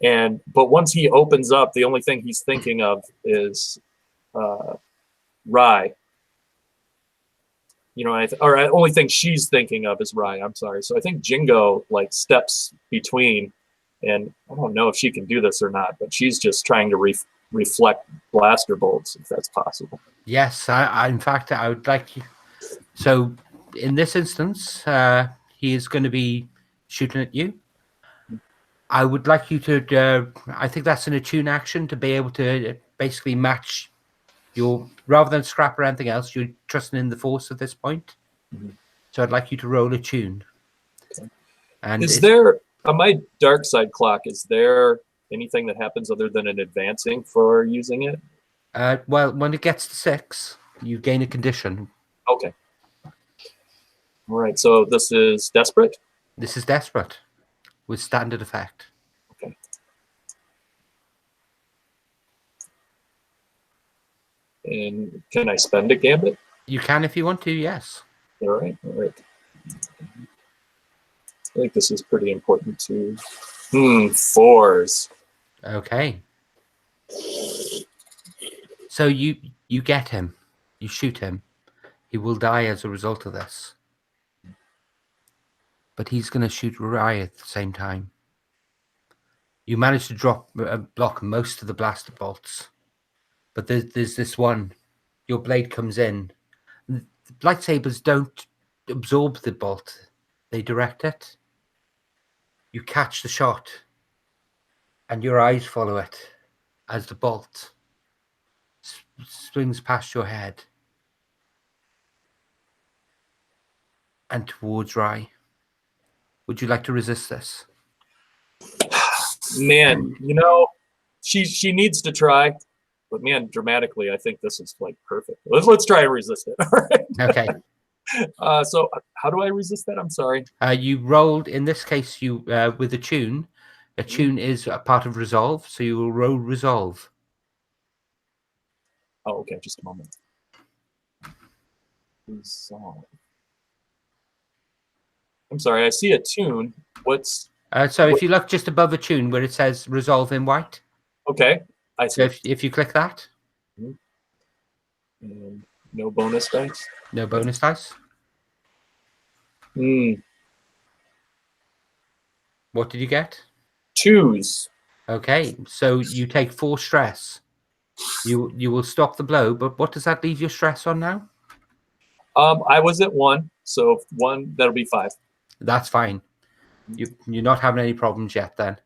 But once he opens up, the only thing he's thinking of is Rye. You know, or the only thing she's thinking of is Rye. I'm sorry. So I think Jingo like steps between, and I don't know if she can do this or not, but she's just trying to reflect blaster bolts, if that's possible. Yes, in fact, I would like you. So in this instance, he is going to be shooting at you. I would like you to, I think that's an attune action to be able to basically match your, rather than scrap or anything else, you're trusting in the force at this point. Mm-hmm. So I'd like you to roll attune. Okay. And is there, on my dark side clock, is there anything that happens other than an advancing for using it? Well, when it gets to 6, you gain a condition. Okay. All right, so this is desperate? This is desperate with standard effect. Okay. And can I spend a gambit? You can if you want to, yes. All right, all right. I think this is pretty important too. 4s. Okay. So you get him. You shoot him. He will die as a result of this. But he's going to shoot Rye at the same time. You manage to block most of the blaster bolts. But there's this one. Your blade comes in. The lightsabers don't absorb the bolt. They direct it. You catch the shot. And your eyes follow it as the bolt swings past your head and towards Rye. Would you like to resist this? Man, you know, she needs to try, but man, dramatically, I think this is like perfect. Let's try and resist it. All right. Okay. So how do I resist that? I'm sorry. You rolled, in this case, you with Attune. Attune is a part of resolve, so you will roll resolve. Oh, okay, just a moment. Resolve. I'm sorry, I see Attune. What's So if you look just above Attune where it says resolve in white, okay? I so see. if you click that, And no bonus dice. no bonus dice. What did you get? 2s. Okay, so you take 4 stress. You will stop the blow, but what does that leave your stress on now? I was at 1, so 1, that'll be 5. That's fine. You're not having any problems yet then.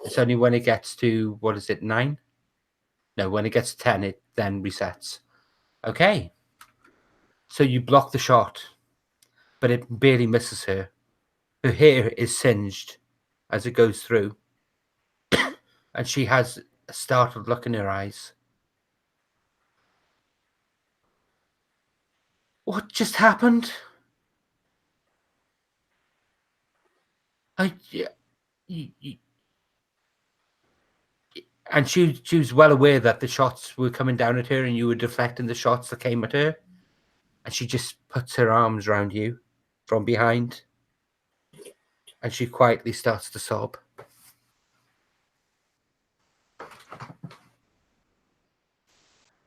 It's only when it gets to, what is it, 9? No, when it gets to 10, it then resets. Okay. So you block the shot, but it barely misses her. Her hair is singed as it goes through. And she has a startled look in her eyes. What just happened? And she was well aware that the shots were coming down at her and you were deflecting the shots that came at her. And she just puts her arms around you from behind. And she quietly starts to sob.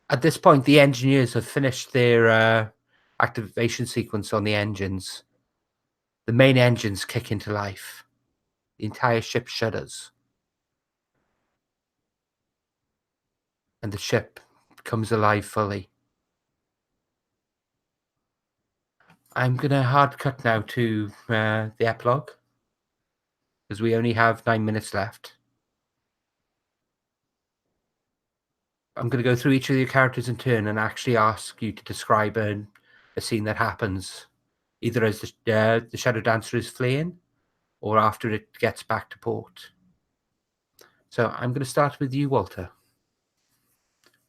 At this point, the engineers have finished their activation sequence on the engines. The main engines kick into life. The entire ship shudders. And the ship comes alive fully. I'm going to hard cut now to the epilogue, because we only have 9 minutes left. I'm going to go through each of your characters in turn and actually ask you to describe a scene that happens, either as the Shadowdancer is fleeing, or after it gets back to port. So I'm going to start with you, Walter.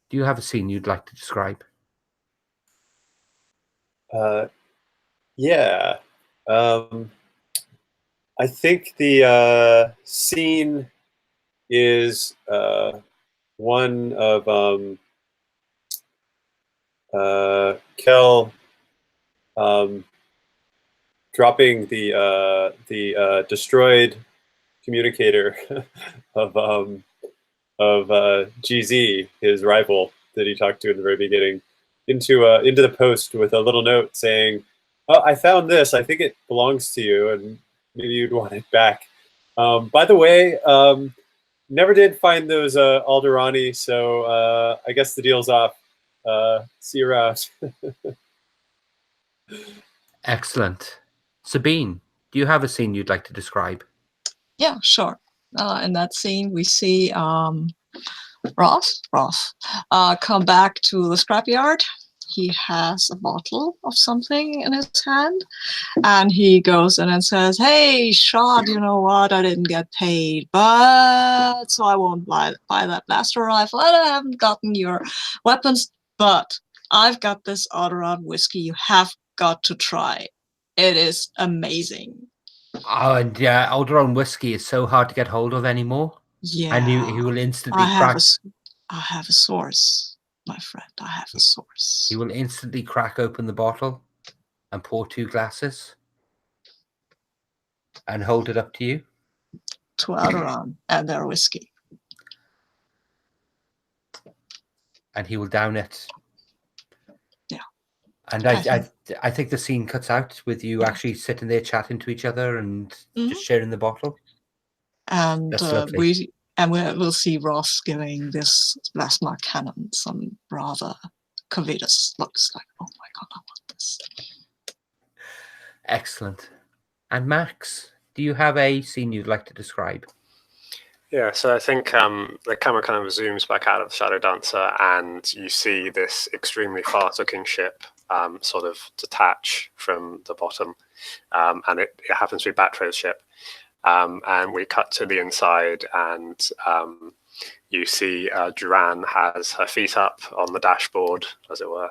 Do you have a scene you'd like to describe? Yeah. I think the scene is one of Kel dropping the destroyed communicator of GZ, his rival that he talked to in the very beginning, into the post with a little note saying, "Oh, I found this. I think it belongs to you, and maybe you'd want it back. By the way, never did find those Alderani, so I guess the deal's off. See you around." Excellent. Sabine, do you have a scene you'd like to describe? Yeah, sure. In that scene, we see Ross come back to the scrapyard. He has a bottle of something in his hand, and he goes in and says, "Hey, Shad, you know what? I didn't get paid, but so I won't buy that blaster rifle. And I haven't gotten your weapons, but I've got this Alderaian whiskey. You have got to try. It is amazing." Oh, and yeah, Alderaian whiskey is so hard to get hold of anymore. Yeah, And he will instantly I have crack. I have a source, my friend. I have a source. He will instantly crack open the bottle and pour 2 glasses and hold it up to you. To Alderaan and their whiskey. And he will down it. Yeah. And I think the scene cuts out with you actually sitting there chatting to each other and just sharing the bottle. And That's lovely. we'll see Ross giving this plasma cannon some rather covetous looks, like, "Oh my god, I want this." Excellent. And Max, do you have a scene you'd like to describe? Yeah, so I think the camera kind of zooms back out of the Shadowdancer, and you see this extremely fast-looking ship sort of detach from the bottom, and it happens to be Batro's ship. And we cut to the inside, and you see Duran has her feet up on the dashboard, as it were,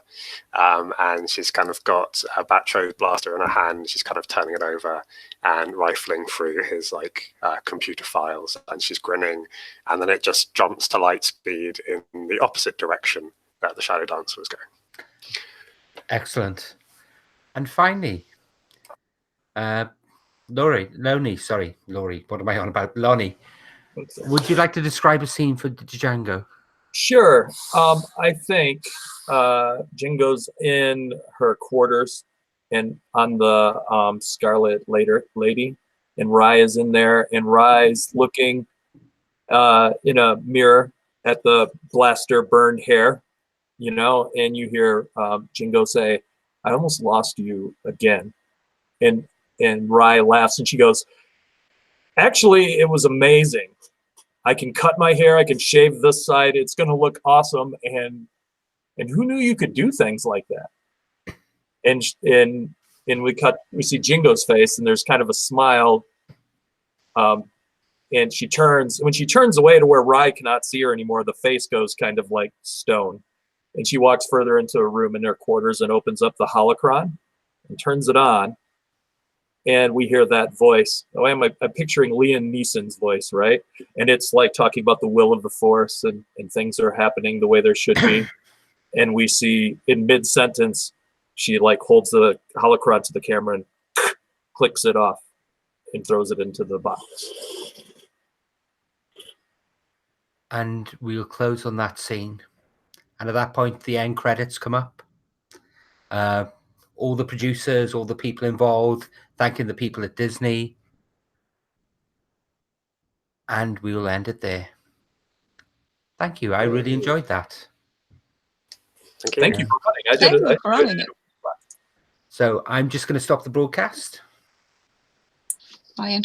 and she's kind of got a Batro blaster in her hand. She's kind of turning it over and rifling through his computer files, and she's grinning, and then it just jumps to light speed in the opposite direction, where the Shadowdancer was going. Excellent. And finally, Laurie, what am I on about? Lonnie, would you like to describe a scene for Django? Sure. I think Jingo's in her quarters and on the Scarlet Lady, and Rye is in there, and Rye's looking in a mirror at the blaster burned hair, you know, and you hear Jingo say, "I almost lost you again." And Rye laughs and she goes, "Actually, it was amazing. I can cut my hair, I can shave this side, it's gonna look awesome, and who knew you could do things like that?" And we see Jingo's face, and there's kind of a smile. And when she turns away to where Rye cannot see her anymore, the face goes kind of like stone. And she walks further into a room in their quarters and opens up the holocron and turns it on. And we hear that voice. Oh, I'm picturing Liam Neeson's voice, right? And it's like talking about the will of the Force, and things are happening the way there should be. And we see in mid-sentence, she like holds the holocron to the camera and clicks it off and throws it into the box. And we'll close on that scene. And at that point, the end credits come up. All the producers, all the people involved, thanking the people at Disney. And we will end it there. Thank you. I really enjoyed that. Thank you for running. Thank you for running it. So I'm just going to stop the broadcast. Bye,